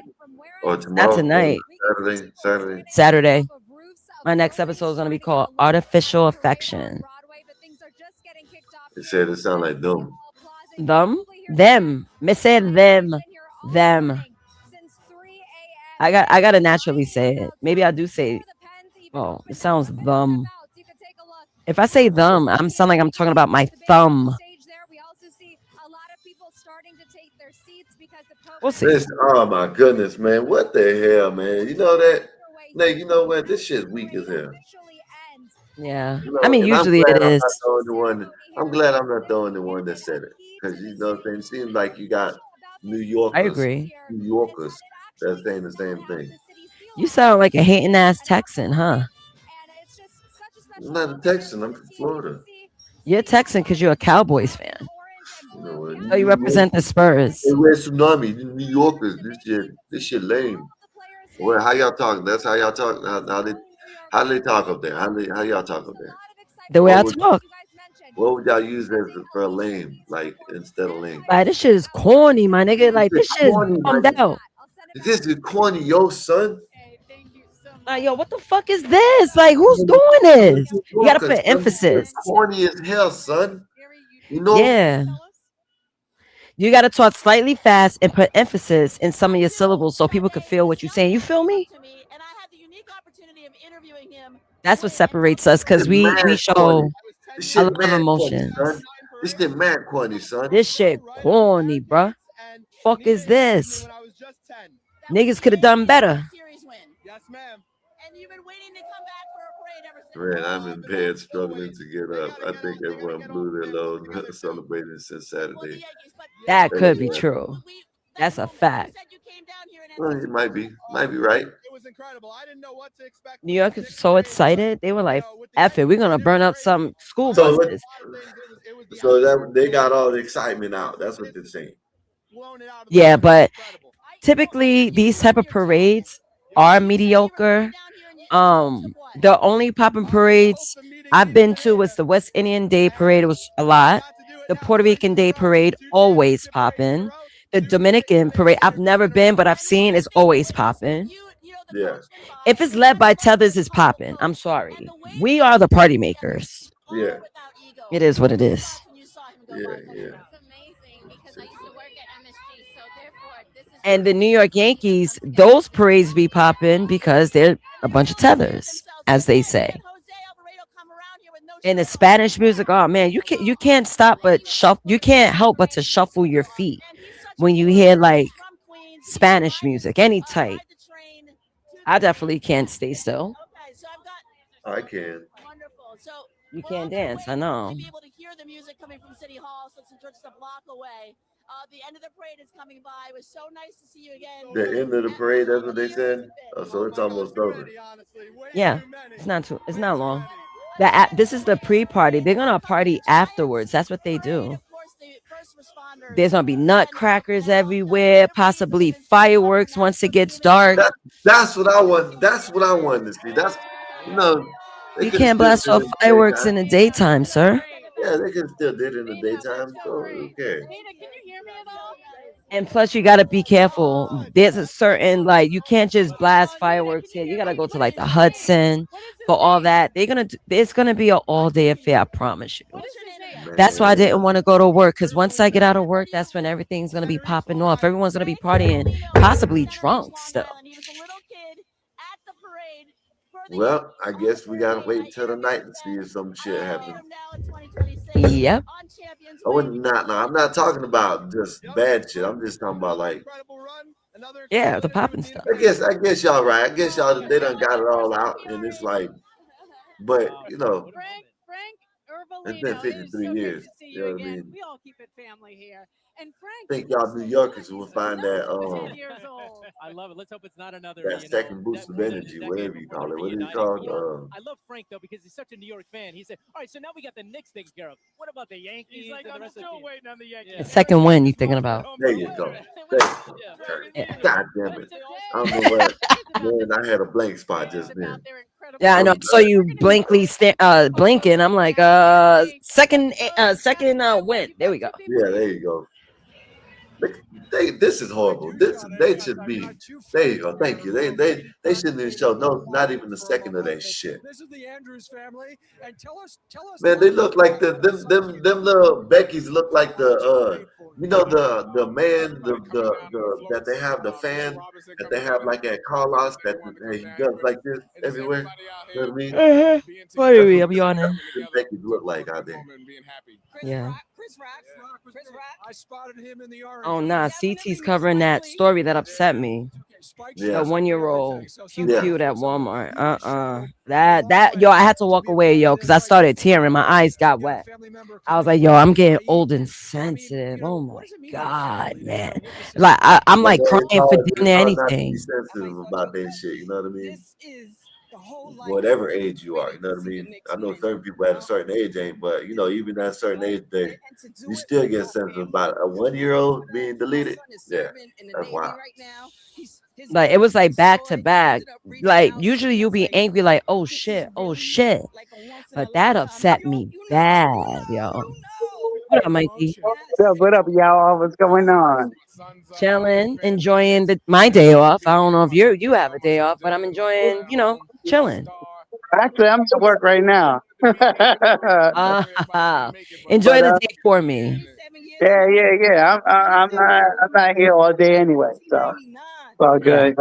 Or tomorrow? Not tonight. Saturday. My next episode is gonna be called Artificial Affection. They said it sound like them. Them. Me said them. I gotta naturally say it. Maybe I do say. Oh, it sounds them. If I say them, I'm sound like I'm talking about my thumb. We'll see. Listen, oh my goodness, man. What the hell, man? You know that? Nate, you know what? This shit's weak as hell. Yeah. You know, I mean, usually it is. I'm glad I'm not the only one that said it. Because you know what I'm saying? It seems like you got New Yorkers. I agree. New Yorkers that's saying the same thing. You sound like a hating ass Texan, huh? I'm not a Texan, I'm from Florida. You're a Texan because you're a Cowboys fan. You know, so you represent the Spurs. Hey, we're tsunami, New Yorkers. This shit lame. Well, how y'all talk? That's how y'all talk. How do they talk up there? How y'all talk up there? The way I talk. What would y'all use as for lame, like instead of lame? Like this shit is corny, my nigga. Like this shit is bummed out. This is corny, yo, son. Like, yo, what the fuck is this? Like, who's doing this? You gotta put emphasis. Corny as hell, son. You know? Yeah. You gotta talk slightly fast and put emphasis in some of your syllables so people can feel what you're saying. You feel me? That's what separates us because we show a lot of emotions. This shit mad corny, son. This shit corny, bruh. Fuck is this? Niggas could have done better. Yes, ma'am. And you've been waiting to come back for a parade ever since. Man, I'm in bed struggling to get up. I think everyone blew their load celebrating since Saturday. That could be true. That's a fact. Well, it might be right. It was incredible. I didn't know what to expect. New York is so excited. They were like, F it, we're gonna burn up some school buses. So that they got all the excitement out. That's what they're saying. Yeah, but typically these type of parades are mediocre. The only popping parades I've been to was the West Indian Day Parade. It was a lot. The Puerto Rican Day Parade always popping. The Dominican Parade I've never been, but I've seen is always popping. Yeah. If it's led by Tethers, it's popping. I'm sorry. We are the party makers. Yeah. It is what it is. Yeah, yeah. And the New York Yankees, those parades be popping because they're a bunch of tethers, as they say. And the Spanish music, oh man, you can't stop but shuffle. You can't help but to shuffle your feet when you hear like Spanish music, any type. I definitely can't stay still. I can. You can't dance, I know. Be able to hear the music coming from City Hall, so it's just a block away. The end of the parade is coming by. It was so nice to see you again. The end of the parade, that's what they said. Oh, so it's almost over. Yeah, it's not long. This is the pre-party. They're gonna party afterwards. That's what they do. There's gonna be nutcrackers everywhere, possibly fireworks once it gets dark. That's what I want. That's what I wanted to see. That's You can't blast off fireworks in the daytime, sir. Yeah, they can still do it in the daytime. So okay. And plus, you gotta be careful. There's a certain you can't just blast fireworks here. You gotta go to the Hudson for all that. It's gonna be an all day affair. I promise you. That's why I didn't want to go to work, because once I get out of work, that's when everything's gonna be popping off. Everyone's gonna be partying, possibly drunk still. Well, I guess we gotta wait till the night to see if some shit happens. Yep. I'm not talking about just bad shit. I'm just talking about yeah, the popping stuff. I guess y'all right. I guess y'all they done got it all out, and it's but it's been 53 years. You know what I mean? We all keep it family here. And Frank, I think y'all New Yorkers will find that I love it. Let's hope it's not another that second boost of energy, whatever you call it. What is it called? I love Frank though because he's such a New York fan. He said, "All right, so now we got the Knicks taken care of. What about the Yankees?" He's like, "I'm still waiting on the Yankees." The second win you thinking about? There you go. Yeah. God damn it! I don't know what. Man, I had a blank spot just then. Yeah, I know. So you blankly blinking. I'm like, second win. There we go. Yeah, there you go. This is horrible. They should be. There you go. Thank you. They shouldn't even show not even a second of that shit. This is the Andrews family, and tell us. Man, they look like them little Becky's look like the the man that they have the fan that they have at Carlos that he does like this everywhere. You know what I mean? What are we? I'm yawning. Becky's look like out there. Yeah. I spotted him in the orange. Oh nah, CT's covering that story that upset me. Yeah. The 1-year-old pew at Walmart. That I had to walk away, because I started tearing. My eyes got wet. I was like, I'm getting old and sensitive. Oh my god, man! I'm like crying for dinner anything. Be sensitive about that shit. You know what I mean? Whatever age you are, you know what I mean? I know certain people at a certain age ain't, but even at a certain age, you still get sensitive about a 1-year-old being deleted. Yeah, that's wild. It was back to back. Usually you'll be angry, oh shit, but that upset me bad, yo. What up, Mikey? What up, y'all? What's going on? Chilling, enjoying my day off. I don't know if you have a day off, but I'm enjoying, chilling. Actually, I'm at work right now. Enjoy the day for me. Yeah. I'm not here all day anyway, so it's all good.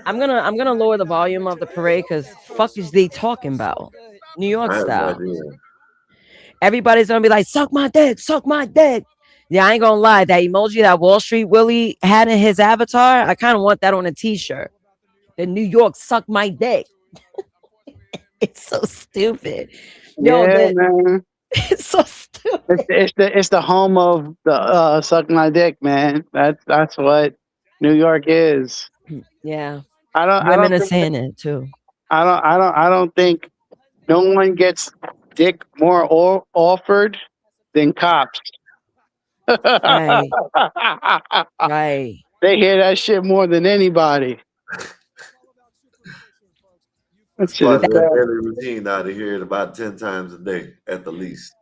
I'm gonna lower the volume of the parade because fuck is they talking about? New York style. Everybody's gonna be like, suck my dick. Yeah, I ain't gonna lie. That emoji that Wall Street Willie had in his avatar, I kind of want that on a t-shirt. The New York suck my dick. It's so stupid. Man. It's so stupid. It's the home of the suck my dick, man. That's what New York is. Yeah. Women are saying it too. I don't think no one gets dick more offered than cops. Right. Right. They hear that shit more than anybody. That's part of their daily routine now to hear it about 10 times a day at the least.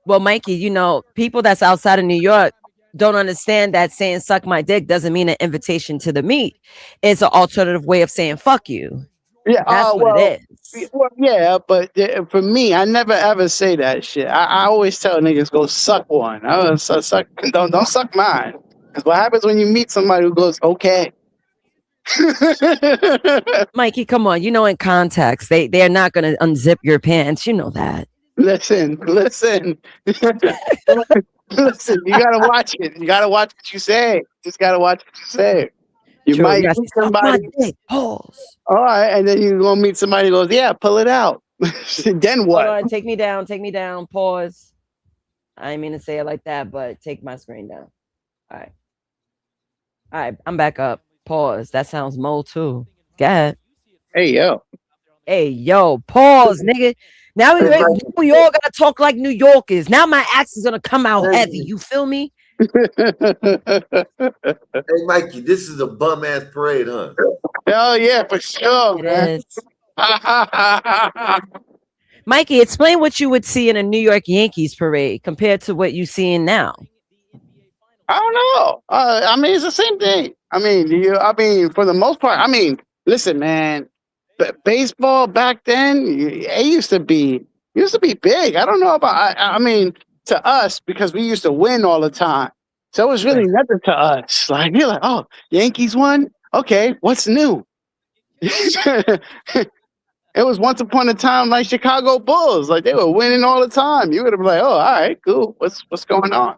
Well, Mikey, people that's outside of New York don't understand that saying suck my dick doesn't mean an invitation to the meet. It's an alternative way of saying fuck you. Yeah. That's what it is. Well, yeah, but for me, I never ever say that shit. I always tell niggas go suck one. Suck. Don't suck mine. Because what happens when you meet somebody who goes okay? Mikey, come on. You know, in context, they're not going to unzip your pants. You know that. Listen. Listen. You gotta watch it. You gotta watch what you say. Just gotta watch what you say. You True. might Yes. meet Suck my somebody. dick. Pause. All right, and then you're gonna meet somebody who goes, yeah, pull it out. Then Hold what? on. Take me down. Take me down. Pause. I didn't mean to say it like that, but take my screen down. All right. All right. I'm back up. Pause. That sounds Mo too. Go ahead. Hey yo. Hey yo. Pause, nigga. Now we all gotta talk like New Yorkers. Now my accent's gonna come out heavy. You feel me? Hey, Mikey, this is a bum ass parade, huh? Oh yeah, for sure. It is. Mikey, explain what you would see in a New York Yankees parade compared to what you seeing now. I don't know. I mean, it's the same thing. I mean, for the most part, I mean, listen, man. Baseball back then, it used to be big. I don't know about. I mean, to us because we used to win all the time, so it was really nothing to us. Like you're like, oh, Yankees won. Okay, what's new? It was once upon a time like Chicago Bulls, like they were winning all the time. You would have been like, oh, all right, cool. What's going on?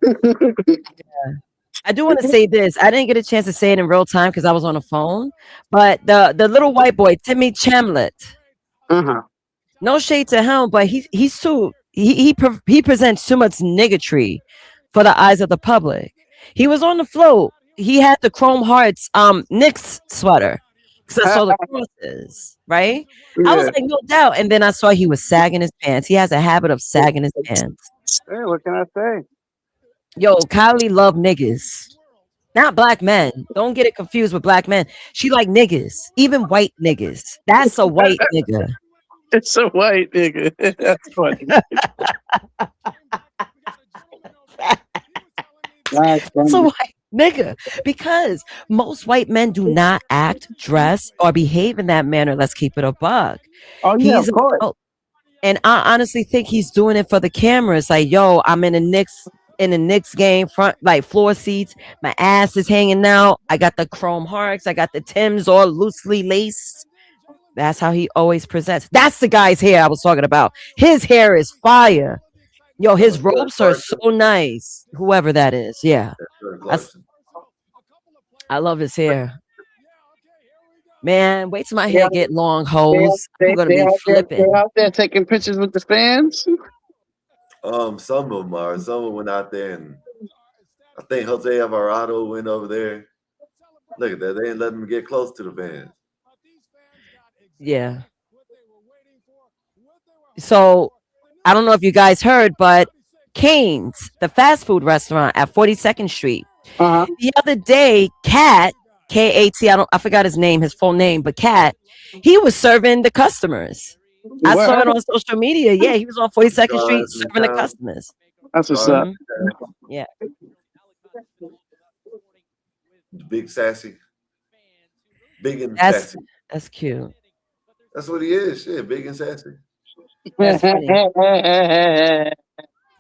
Yeah. I do want to say this. I didn't get a chance to say it in real time because I was on the phone. But the little white boy, Timmy Chamlet. No shade to him, but he's too he presents too much niggatry for the eyes of the public. He was on the float. He had the Chrome Hearts Knicks sweater because I saw the crosses, right? I was like, no doubt. And then I saw he was sagging his pants. He has a habit of sagging his pants. Hey, what can I say? Yo, Kylie love niggas. Not black men. Don't get it confused with black men. She like niggas, even white niggas. That's a white nigga. It's a white nigga. That's funny. It's a white nigga because most white men do not act, dress, or behave in that manner. Let's keep it a buck. Oh yeah, of course. And I honestly think he's doing it for the cameras. Like, yo, I'm in the Knicks game, front like floor seats. My ass is hanging out. I got the Chrome Hearts. I got the Timbs all loosely laced. That's how he always presents. That's the guy's hair I was talking about. His hair is fire. Yo, his ropes are so nice. Whoever that is. Yeah. I love his hair. Man, wait till my hair get long, hoes. I'm going to be flipping. They're out there taking pictures with the fans. Some of them are. Some of them went out there, and I think Jose Alvarado went over there. Look at that. They didn't let him get close to the fans. Yeah. So I don't know if you guys heard, but Cane's, the fast food restaurant at 42nd Street. The other day, Kat, K-A-T, I forgot his name, his full name, but Kat, he was serving the customers. I saw it on social media. Yeah, he was on 42nd Street serving the customers. That's what's up. Yeah. Big sassy. Big and sassy. That's cute. That's what he is. Shit, big and sassy. That's funny.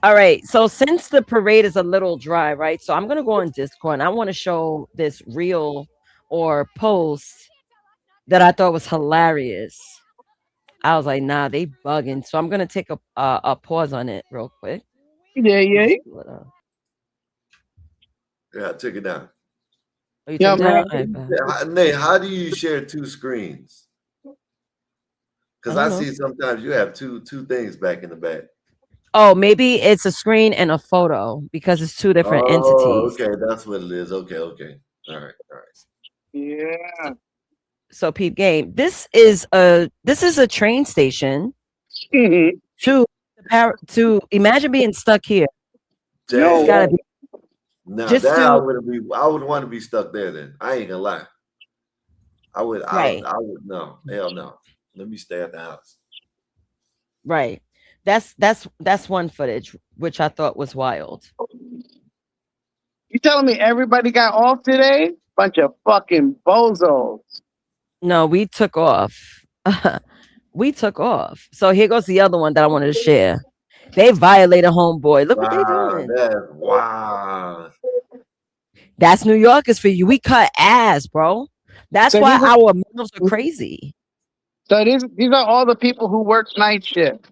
All right. So since the parade is a little dry, right? So I'm gonna go on Discord and I want to show this reel or post that I thought was hilarious. I was like, nah, they bugging. So I'm gonna take a pause on it real quick. Yeah. Yeah, I took it down. Oh, you took it down? Nate, how do you share two screens? Because I see sometimes you have two things back in the back. Oh, maybe it's a screen and a photo because it's two different entities. Okay, that's what it is. Okay. All right. Yeah. So peep game. This is a train station to imagine being stuck here. It's gotta be. No, I would want to be stuck there. Then I ain't gonna lie. I would. No. Hell no. Let me stay at the house. Right. That's one footage which I thought was wild. You telling me everybody got off today? Bunch of fucking bozos. No, we took off. We took off. So here goes the other one that I wanted to share. They violated homeboy. Look what they Wow, doing. that's wow. That's New Yorkers for you. We cut ass, bro. That's So why these our meals are crazy. so these are all the people who work night shift.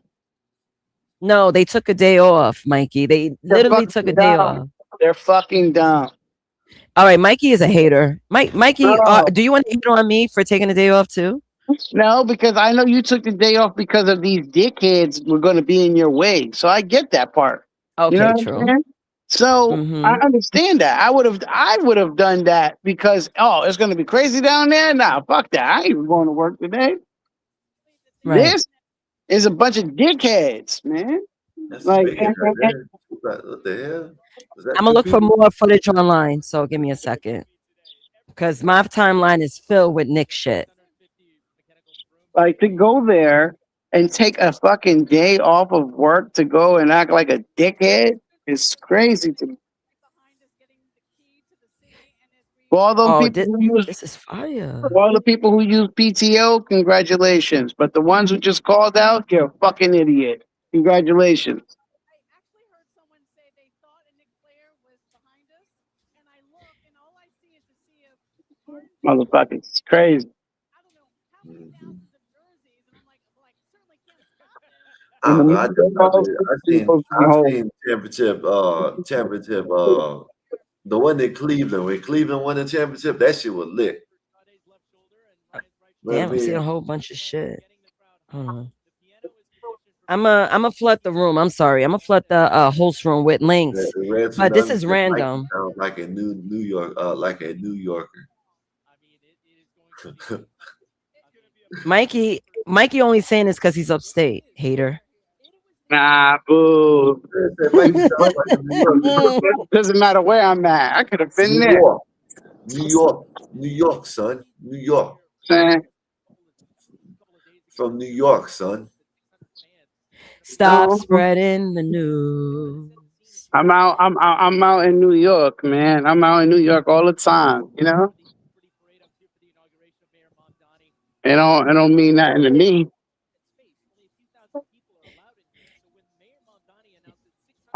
No, they took a day off, Mikey. They They're literally took a fucking day dumb. off. They're fucking dumb. All right, Mikey is a hater. Mikey, No. do you want to hate on me for taking a day off too? No, because I know you took the day off because of these dickheads were going to be in your way. So I get that part. You know Okay, what I'm true. saying? So I understand that. I would have done that because it's going to be crazy down there. Nah, fuck that. I ain't even going to work today. Right. This is a bunch of dickheads, man. That's Like, big right there. What the hell? Is that I'm gonna two look for people? more footage online. So give me a second, because my timeline is filled with Nick shit. like to go there and take a fucking day off of work to go and act like a dickhead is crazy to me. For all them Oh, people who use this is fire. for all the people who use PTO, congratulations. But the ones who just called out, you're a fucking idiot. Congratulations. Motherfuckers, it's crazy. I In the don't know. I middle just of all I've seen championship the one in Cleveland. When Cleveland won the championship, that shit was lit. You know what I Damn, I'm seeing a mean? whole bunch of shit. I'm a flood the room. I'm sorry. I'm gonna flood the host room with links. The Reds But this Tsunami is said Mikey random. sounds like a New York, like a New Yorker. Mikey only saying this because he's upstate. Hater. Nah, boo. Mikey sounds like a New Yorker. Doesn't matter where I'm at. I could have been New there. York, New York, New York, son. New York. From New York, son. Stop spreading the news. I'm out in New York, man. I'm out in New York all the time, you know? It don't mean nothing to me.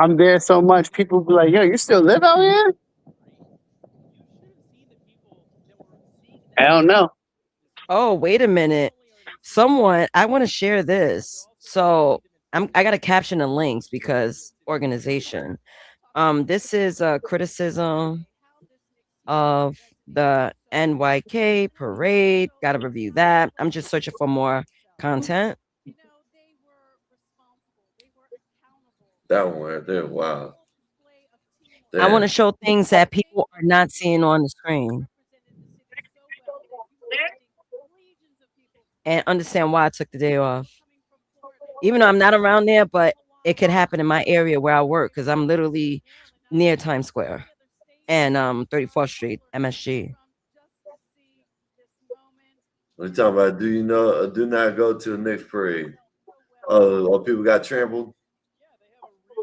I'm there so much, people be like, yo, you still live out here? I don't know. Oh, wait a minute. I want to share this. So I gotta caption the links because organization. This is a criticism of the NYK parade. Gotta review that. I'm just searching for more content. That one right there, wow. I want to Damn. show things that people are not seeing on the screen and understand why I took the day off. Even though I'm not around there, but it could happen in my area where I work because I'm literally near Times Square and 34th Street, MSG. We're talking about, do you know, do not go to the next parade. Or people got trampled.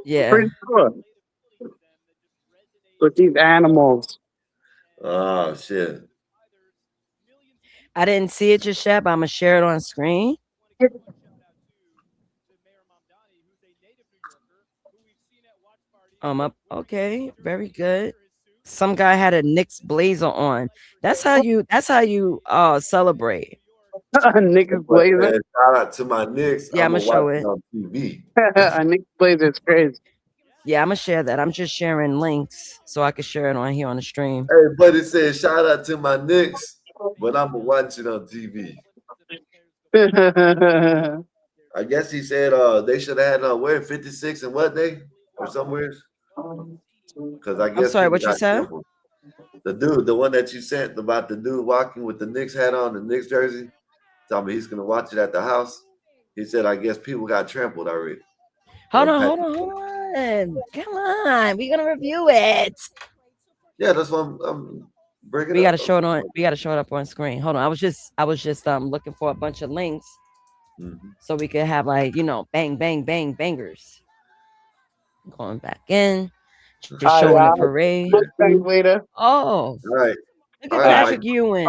Yeah. Pretty sure. With these animals. Oh, shit. I didn't see it just yet, but I'm going to share it on screen. Up. Okay, very good. Some guy had a Knicks blazer on. That's how you celebrate. Knicks blazer. Shout out to my Knicks. Yeah, I'm I'm gonna gonna watch show it it. on TV. A Knicks blazer is crazy. Yeah, I'm gonna share that. I'm just sharing links so I can share it on here on the stream. Hey, buddy said shout out to my Knicks, but I'm gonna watch it on TV. I guess he said they should have had where 56 and what day or somewhere. Because I guess I'm sorry, people what you got said? trampled. The dude, the one that you sent about the dude walking with the Knicks hat on, the Knicks jersey, told me he's gonna watch it at the house. He said, I guess people got trampled already. Hold on. Come on. We're gonna review it. Yeah, that's what I'm bringing We up. gotta show it on. We gotta show it up on screen. Hold on. I was just looking for a bunch of links so we could have bang, bang, bang, bangers. Going back in, just showing the parade. Later. Oh, all right. Look at Patrick Ewing.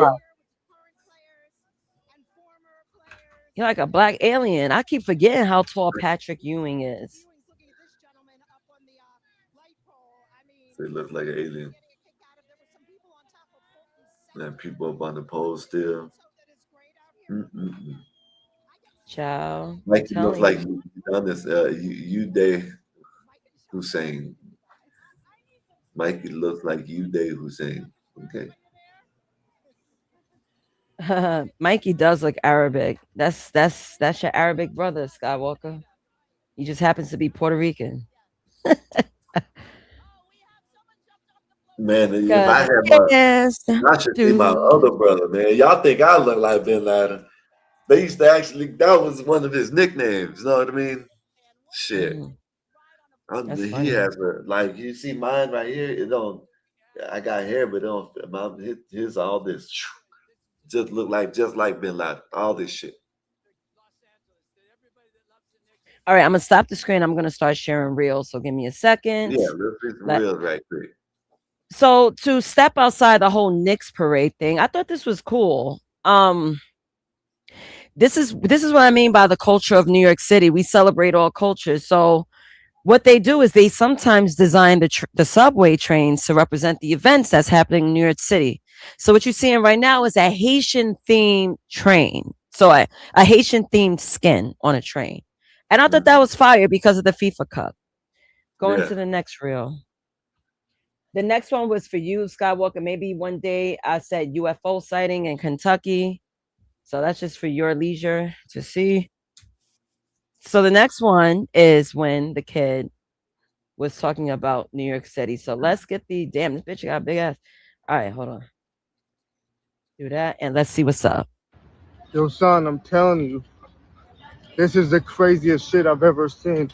You're like a black alien. I keep forgetting how tall Patrick Ewing is. So he looks like an alien. And people up on the pole still. Ciao. Mikey looks like you done this. Uday Hussein. Mikey looks like Uday Hussein. Okay. Mikey does look Arabic. That's your Arabic brother, Skywalker. He just happens to be Puerto Rican. Man, if I had I should see my other brother, man. Y'all think I look like Bin Laden. They used to actually, that was one of his nicknames. You know what I mean? Shit. He has like, you see mine right here. It don't, I got hair, but it don't, his all this. Just like Bin Laden. All this shit. All right, I'm gonna stop the screen. I'm gonna start sharing reels. So give me a second. Yeah, let's do some reels right quick. So to step outside the whole Knicks parade thing, I thought this was cool. This is what I mean by the culture of New York City. We celebrate all cultures. So what they do is they sometimes design the subway trains to represent the events that's happening in New York City. So what you're seeing right now is a Haitian themed train. So a Haitian themed skin on a train. And I thought that was fire because of the FIFA Cup. Going to the next reel. The next one was for you, Skywalker. Maybe one day I said UFO sighting in Kentucky. So that's just for your leisure to see. So the next one is when the kid was talking about New York City. So let's get this bitch got a big ass. All right, hold on. Do that and let's see what's up. Yo, son, I'm telling you, this is the craziest shit I've ever seen.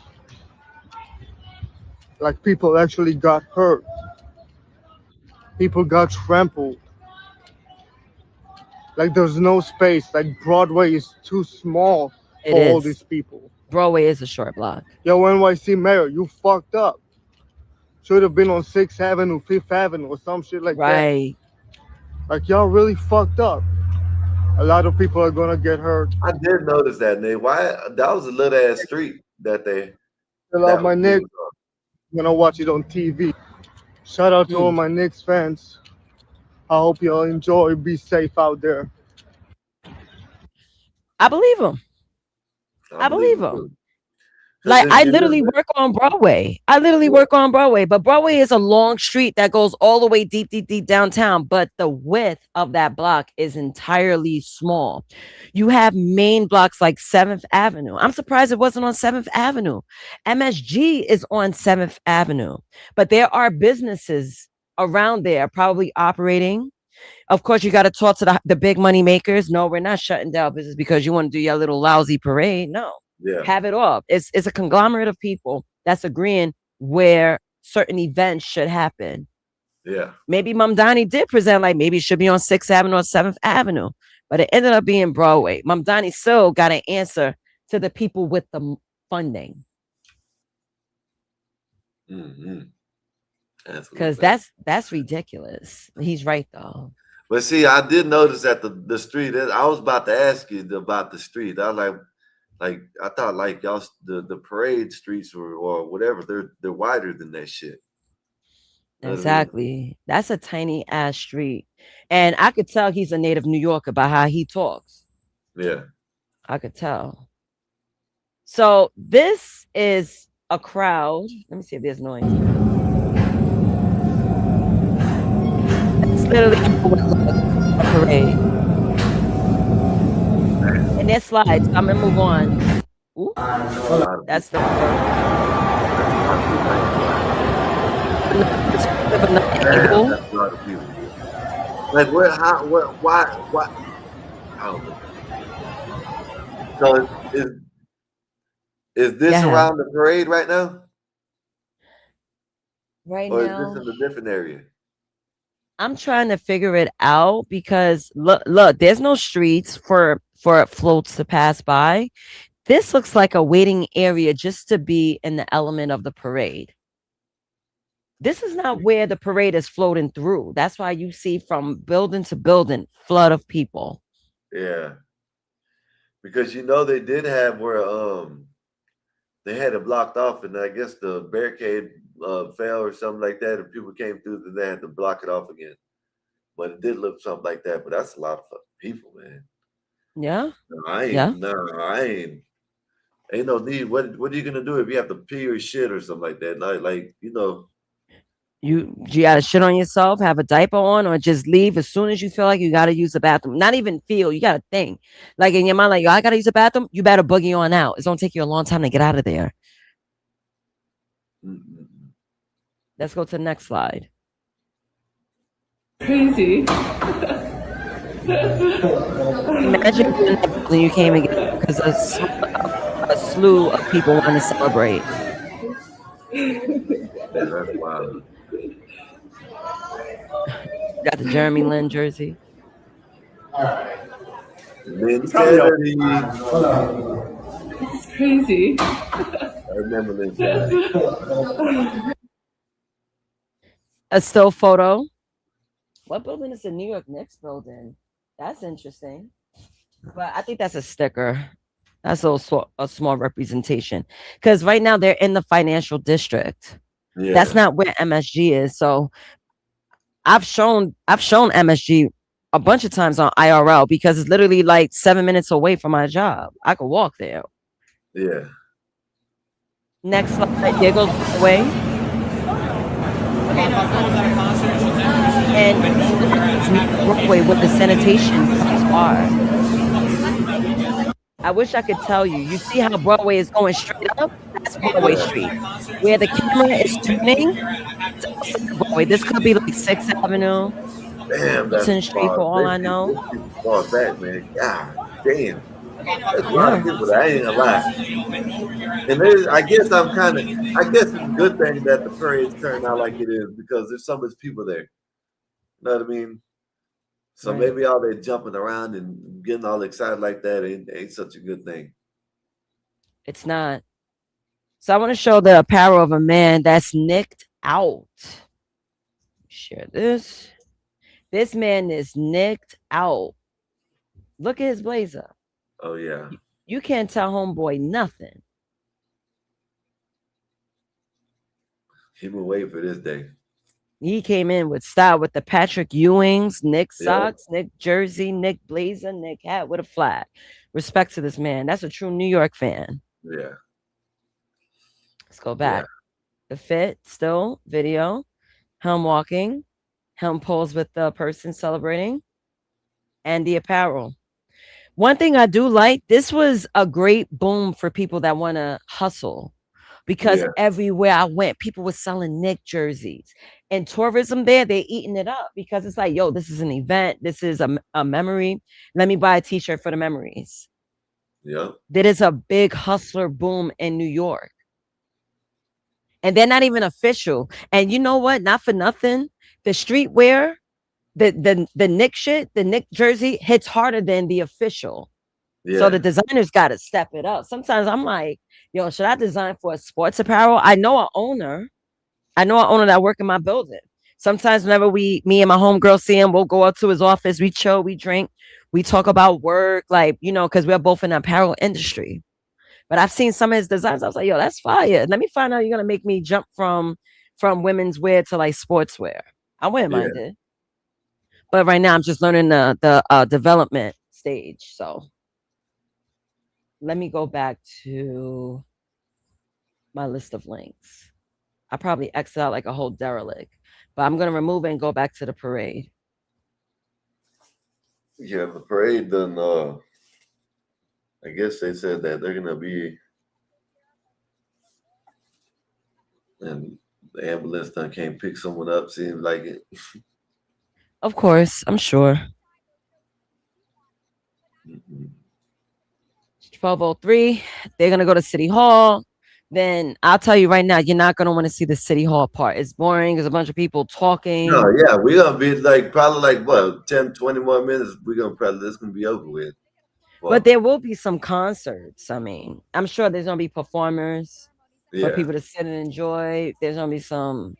Like, people actually got hurt. People got trampled. Like, there's no space. Like, Broadway is too small for all these people. Broadway is a short block. Yo, NYC mayor, you fucked up. Should have been on 6th Avenue, 5th Avenue, or some shit like that. Right. Like, y'all really fucked up. A lot of people are gonna get hurt. I did notice that, Nate. Why? That was a little ass street that they. I love my Knicks. I'm gonna watch it on TV. Shout out to all my Knicks fans. I hope y'all enjoy. Be safe out there. I believe him. I believe him. Like, I literally work on Broadway. But Broadway is a long street that goes all the way deep downtown. But the width of that block is entirely small. You have main blocks like 7th Avenue. I'm surprised it wasn't on 7th Avenue. MSG is on 7th Avenue. But there are businesses around there probably operating. Of course, you got to talk to the big money makers. No, we're not shutting down business because you want to do your little lousy parade. No. Yeah. Have it all. It's a conglomerate of people that's agreeing where certain events should happen. Yeah. Maybe Mamdani did present like maybe it should be on 6th Avenue or 7th Avenue, but it ended up being Broadway. Mamdani still got an answer to the people with the funding. Because that's ridiculous. He's right though. But see, I did notice that the street. I was about to ask you about the street. I like I thought like y'all the parade streets or whatever, they're wider than that shit. Exactly. I mean? That's a tiny ass street. And I could tell he's a native New Yorker by how he talks. Yeah. I could tell. So this is a crowd. Let me see if there's noise. It's literally a parade. And there's slides. I'm gonna move on. Ooh, that's the like where? How? Why? I don't know. So is this around the parade right now? Or is this in a different area? I'm trying to figure it out because look, there's no streets for floats to pass by. This looks like a waiting area just to be in the element of the parade. This is not where the parade is floating through. That's why you see from building to building, flood of people. Yeah. Because they did have where they had it blocked off, and I guess the barricade fell or something like that, and people came through, then they had to block it off again. But it did look something like that. But that's a lot of fucking people, man. Yeah. I ain't. Ain't no need. What are you gonna do if you have to pee or shit or something like that? You gotta shit on yourself, have a diaper on, or just leave as soon as you feel like you gotta use the bathroom. Not even feel, you gotta think. Like in your mind, like, yo, I gotta use the bathroom, you better boogie on out. It's gonna take you a long time to get out of there. Let's go to the next slide. Crazy. Imagine being in that building you came and get because a slew of people want to celebrate. That's wild. Got the Jeremy Lin jersey. Mentality. It's crazy. I remember mentality. A still photo. What building is the New York Knicks building? That's interesting. But I think that's a sticker. That's a small representation. Because right now they're in the financial district. Yeah. That's not where MSG is. So I've shown MSG a bunch of times on IRL because it's literally like 7 minutes away from my job. I could walk there. Yeah. Next slide. There goes away. And Broadway with the sanitation are. I wish I could tell you. You see how Broadway is going straight up? That's Broadway Street. Where the camera is turning, Broadway. This could be like 6th Avenue. Damn, that's Street for all I know. Far back, man. God damn. There's a lot of people that I ain't gonna lie. And I guess it's a good thing that the parade's turned out like it is because there's so much people there. You know what I mean? So maybe all that jumping around and getting all excited like that ain't such a good thing. It's not. So I want to show the apparel of a man that's nicked out. Share this. This man is nicked out. Look at his blazer. Oh, yeah. You can't tell homeboy nothing. He been waiting for this day. He came in with style with the Patrick Ewings, Nick socks, Nick jersey, Nick blazer, Nick hat with a flag. Respect to this man. That's a true New York fan. Yeah. Let's go back. The fit, still, video, him walking, him pose with the person celebrating, and the apparel. One thing I do like, this was a great boom for people that want to hustle. Because everywhere I went, people were selling Nick jerseys. And tourism there, they're eating it up because it's like, yo, this is an event. This is a memory. Let me buy a t-shirt for the memories. Yeah. There is a big hustler boom in New York. And they're not even official. And you know what? Not for nothing. The streetwear, the Nick shit, the Nick jersey hits harder than the official. Yeah. So the designers got to step it up. Sometimes I'm like, yo, should I design for a sports apparel? I know an owner that work in my building. Sometimes whenever me and my homegirl see him, we'll go up to his office, we chill, we drink, we talk about work, like, because we're both in the apparel industry. But I've seen some of his designs. I was like, yo, that's fire. Let me find out you're going to make me jump from women's wear to like sportswear. I wouldn't mind it. But right now I'm just learning the development stage. So let me go back to my list of links. I probably X out like a whole derelict, but I'm going to remove it and go back to the parade. Yeah, the parade done, I guess they said that they're going to be, and the ambulance done can't pick someone up, seems like it. Of course, I'm sure. 12:03, they're going to go to City Hall. Then I'll tell you right now, you're not going to want to see the City Hall part. It's boring. There's a bunch of people talking. No, yeah, we're going to be probably 10, 20 more minutes. This going to be over with. Well, but there will be some concerts. I mean, I'm sure there's going to be performers for people to sit and enjoy. There's going to be some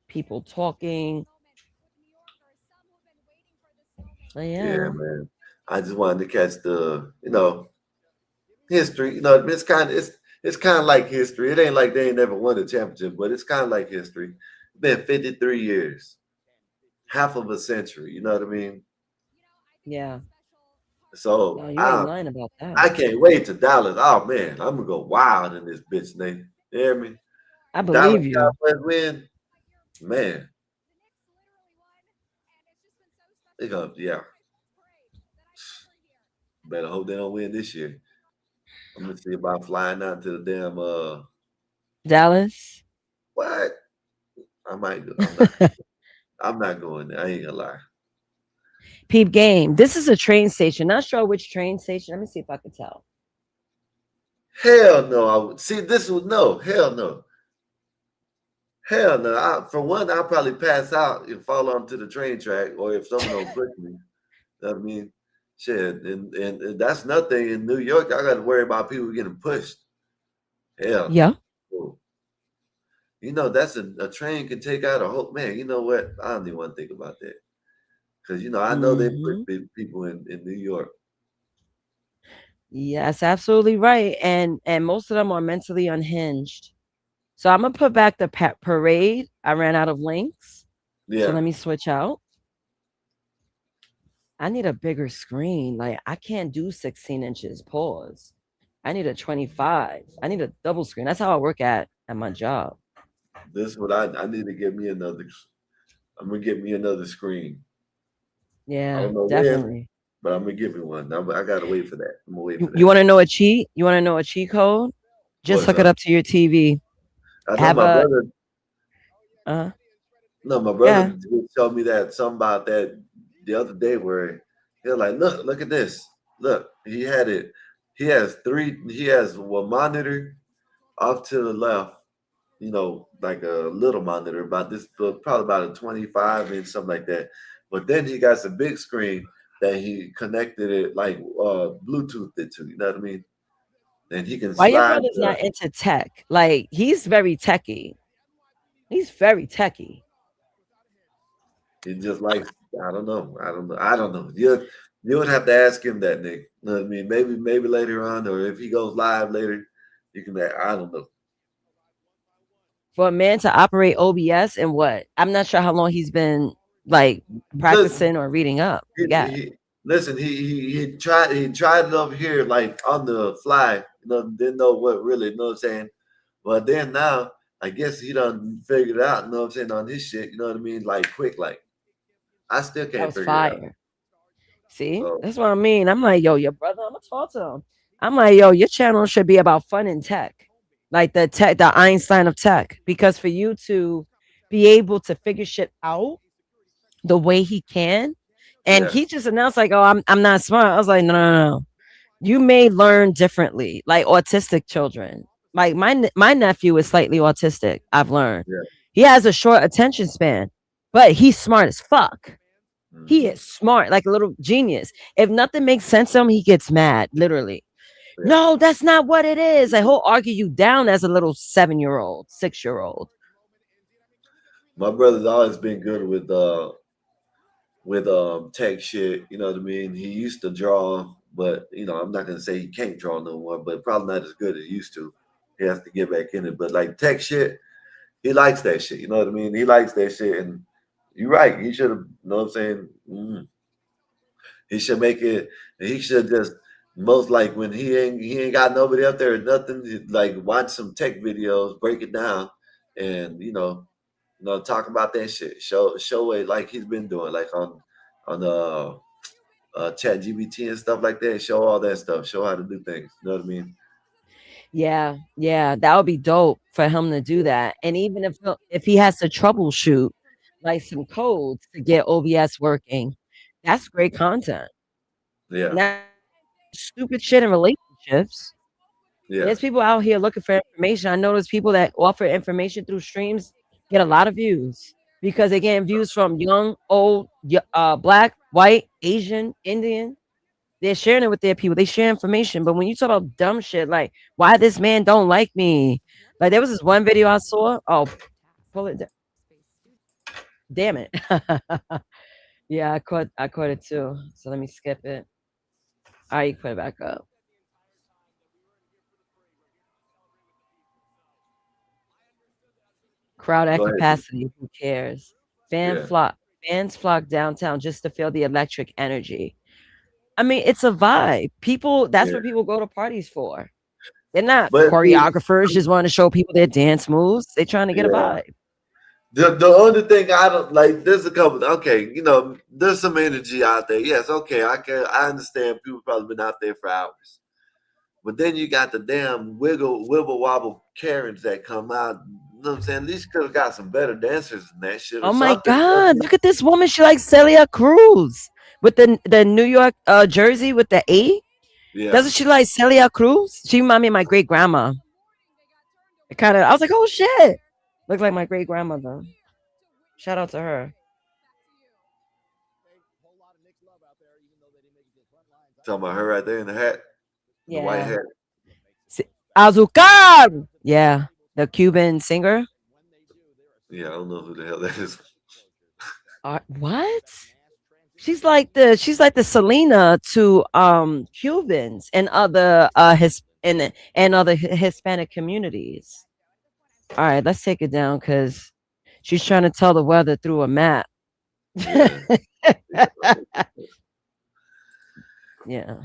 people talking. Yeah, man. I just wanted to catch the, history. You know, it's kind of like history. It ain't like they ain't never won a championship, but it's kind of like history. It's been 53 years, half of a century. You know what I mean? Yeah. So No, you ain't lying about that. I can't wait to Dallas. Oh man, I'm gonna go wild in this bitch, Nate. You hear me? I Dallas believe you. Cowboys win, man. They go, yeah. Better hope they don't win this year. I'm gonna see about flying out to the damn Dallas. what? I might go. I'm not. I'm not going there. I ain't gonna lie. Peep game. This is a train station. Not sure which train station. Let me see if I can tell. Hell no. I would see this was no. Hell no. Hell no. For one, I'll probably pass out and fall onto the train track, or if someone don't push me. You know what I mean? Shit, and that's nothing in New York. I got to worry about people getting pushed. Hell Yeah. no. You know, that's a train can take out a whole man. You know what? I don't even want to think about that. Because, you know, I know they push people in New York. Yes, absolutely right. And most of them are mentally unhinged. So I'm gonna put back the parade. I ran out of links. So let Yeah. me switch out. I need a bigger screen. Like I can't do 16 inches. Pause. I need a 25. I need a double screen. That's how I work at my job. This is what I need to get me another. I'm gonna get me another screen. I Yeah, don't know when, definitely. but I'm gonna give me one. I gotta wait for that. I'm gonna wait You, for you that. want to know a cheat? You want to know a cheat code? Just What's hook it up? up to your TV. I know Have my a brother. uh No, my yeah. brother just told me that something about that the other day where they're like, look at this. Look, he had it. He has three. He has one monitor off to the left. You know, like a little monitor, about this, probably about a 25 inch, something like that. But then he got some big screen that he connected it like Bluetooth it to. You know what I mean? And he can Why your slide brother's the. not into tech? Like he's very techy. He's very techy. He just likes. I don't know. I don't know. I don't know. You would have to ask him that, Nick. You know what I mean? Maybe later on, or if he goes live later, you can. I don't know. For a man to operate OBS and what? I'm not sure how long he's been like Listen, practicing or reading up. Yeah. listen. He tried it over here like on the fly. You know, didn't know what really. You know what I'm saying? But then now, I guess he done figured it out. You know what I'm saying on his shit. You know what I mean? Like quick, like I still That can't was figure it out. fire. See? So That's what I mean. I'm like, yo, your brother, I'm gonna talk to him. I'm like, yo, your channel should be about fun and tech. Like the Einstein of tech. Because for you to be able to figure shit out the way he can, and yeah, he just announced, like, oh, I'm not smart. I was like, no. You may learn differently, like autistic children. Like my nephew is slightly autistic. I've learned yeah. he has a short attention span, but he's smart as fuck. He Mm-hmm. is smart, like a little genius. If nothing makes sense to him, he gets mad, literally. Yeah. No, that's not what it is. Like he'll argue you down as a little 7-year-old, 6-year-old. My brother's always been good with tech shit. You know what I mean? He used to draw, but you know, I'm not gonna say he can't draw no more, but probably not as good as he used to. He has to get back in it. But like tech shit, he likes that shit. You know what I mean? He likes that shit, and you're right. He should have. You know what I'm saying? He should make it. He should just most like when he ain't got nobody up there or nothing. Like watch some tech videos, break it down, and talk about that shit. Show it like he's been doing, like on the Chat GBT and stuff like that. Show all that stuff. Show how to do things. You know what I mean? Yeah, that would be dope for him to do that. And even if he has to troubleshoot like some codes to get OBS working, that's great content. Yeah, Now, stupid shit in relationships. yeah. There's people out here looking for information. I know there's people that offer information through streams get a lot of views because they get views from young, old, black, white, Asian, Indian. They're sharing it with their people. They share information. But when you talk about dumb shit like why this man don't like me, like there was this one video I saw. Oh, pull it down. Damn it. Yeah, I caught it too. So let me skip it. All right, you put it back up. Crowd at Go ahead. capacity. Who cares? Fans flock downtown just to feel the electric energy. I mean, it's a vibe. People, that's what people go to parties for. They're not choreographers, just want to show people their dance moves. They're trying to get a vibe. The only thing I don't like, there's a couple. Okay, you know, there's some energy out there. Yes, okay, I understand. People probably been out there for hours, but then you got the damn wibble wobble Karens that come out. You know what I'm saying? At least could have got some better dancers than that shit. Oh my God! Look at this woman. She likes Celia Cruz with the New York jersey with the A. Yeah. Doesn't she like Celia Cruz? She remind me of my great grandma. I was like, oh shit. Look like my great grandmother. Shout out to her. Talking about her right there in the hat, the white hat. Azúcar. Yeah, the Cuban singer. Yeah, I don't know who the hell that is. What? She's like the Selena to Cubans and other other Hispanic communities. All right, let's take it down because she's trying to tell the weather through a map. Yeah.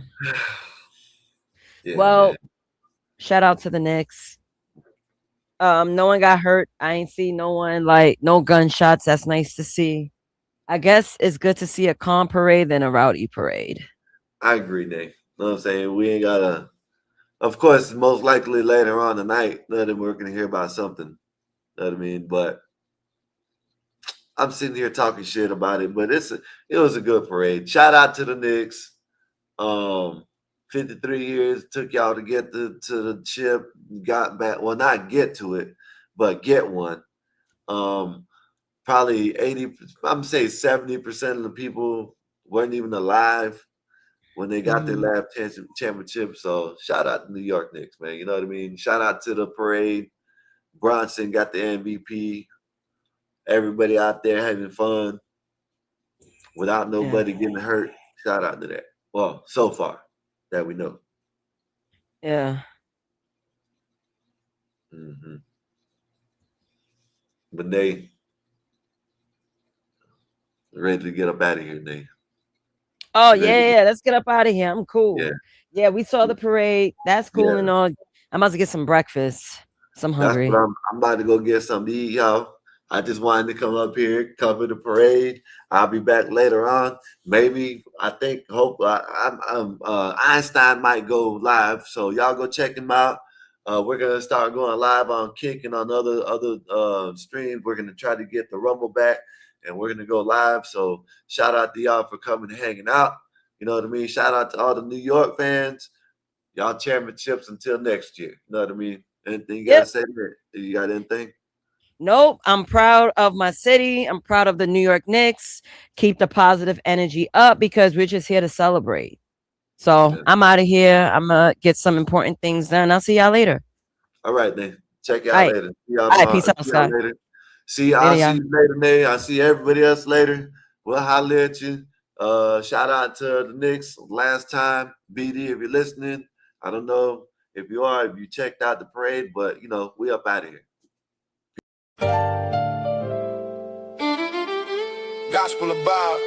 Well, man. Shout out to the Knicks. No one got hurt. I ain't see no one, like, no gunshots. That's nice to see. I guess it's good to see a calm parade than a rowdy parade. I agree, Nick. You know what I'm saying? We ain't gotta. Of course, most likely later on tonight, we're gonna hear about something. You know what I mean? But I'm sitting here talking shit about it. But it was a good parade. Shout out to the Knicks. 53 years took y'all to get to the chip. Got back. Well, not get to it, but get one. Probably 80. I'm saying 70% of the people weren't even alive when they got their last championship. So shout out to New York Knicks, man. You know what I mean? Shout out to the parade. Bronson got the MVP. Everybody out there having fun without nobody getting hurt. Shout out to that. Well, so far that we know. Yeah. Mm-hmm. But they ready to get up out of here, Nate. Oh, yeah. Let's get up out of here. I'm cool. Yeah, we saw the parade. That's cool and all. I'm about to get some breakfast. I'm hungry. That's what I'm about to go get something to eat, y'all. I just wanted to come up here, cover the parade. I'll be back later on. Maybe Einstein might go live, so y'all go check him out. We're gonna start going live on Kick and on other streams. We're gonna try to get the Rumble back, and we're gonna go live. So shout out to y'all for coming and hanging out. You know what I mean? Shout out to all the New York fans. Y'all championships until next year. You know what I mean? Anything you gotta say there? You got anything? Nope. I'm proud of my city. I'm proud of the New York Knicks. Keep the positive energy up because we're just here to celebrate. So I'm out of here. I'm going to get some important things done. I'll see y'all later. All right, then. Check y'all later. See y'all all right, peace out, Scott. Later. I'll see you later, Nate. I'll see everybody else later. We'll holler at you. Shout out to the Knicks last time. BD, if you're listening, I don't know if you are, if you checked out the parade, but, you know, we up out of here. Gospel about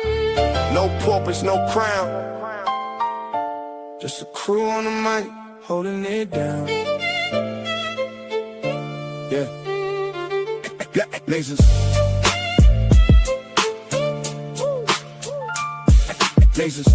no purpose, no crown. Just a crew on the mic, holding it down. Yeah. Lasers. Lasers.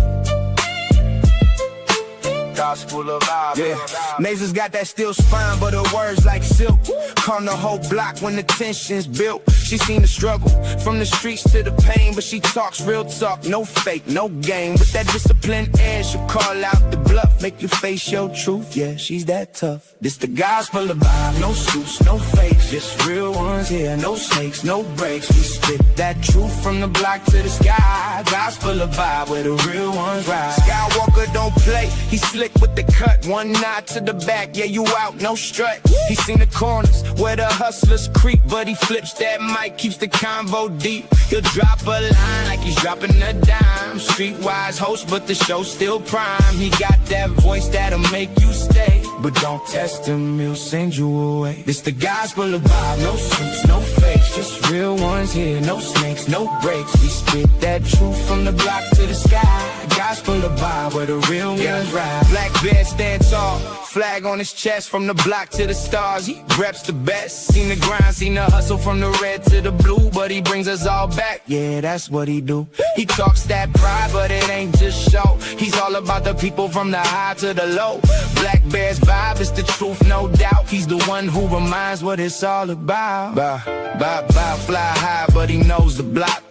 Gospel of vibe. Yeah, Nasers got that steel spine, but her words like silk. Calm the whole block when the tension's built. She seen the struggle from the streets to the pain, but she talks real talk, no fake, no game. With that disciplined air, she'll call out the bluff, make you face your truth. Yeah, she's that tough. This the gospel of vibe, no suits, no fakes, just real ones here, no snakes, no breaks. We spit that truth from the block to the sky. Gospel of vibe, where the real ones ride. Skywalker don't play, he slick with the cut, one nod to the back, yeah, you out, no strut. He seen the corners where the hustlers creep, but he flips that mic mic, keeps the convo deep. He'll drop a line like he's dropping a dime. Streetwise host, but the show's still prime. He got that voice that'll make you stay. But don't test him, he'll send you away. It's the gospel of Bob, no suits, no fakes, just real ones here, no snakes, no breaks. We spit that truth from the block to the sky. Gospel of Bob, where the real ones ride. Black bear stand tall, flag on his chest, from the block to the stars. He reps the best. Seen the grind, seen the hustle from the red to the blue, but he brings us all back. Yeah, that's what he do. He talks that pride, but it ain't just show. He's all about the people from the high to the low. Black Bear's vibe is the truth, no doubt. He's the one who reminds what it's all about. Fly high, but he knows the block.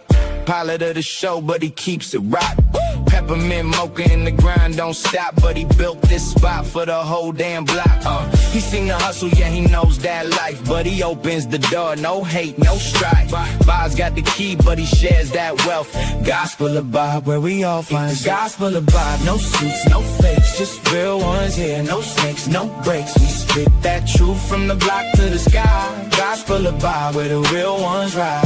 Pilot of the show, but he keeps it rock. Peppermint mocha in the grind, don't stop. But he built this spot for the whole damn block. He seen the hustle, yeah, he knows that life. But he opens the door, no hate, no strife. Bob's got the key, but he shares that wealth. Gospel of Bob, where we all find the gospel of Bob. No suits, no fakes, just real ones here. No snakes, no breaks. We spit that truth from the block to the sky. Gospel of Bob, where the real ones ride.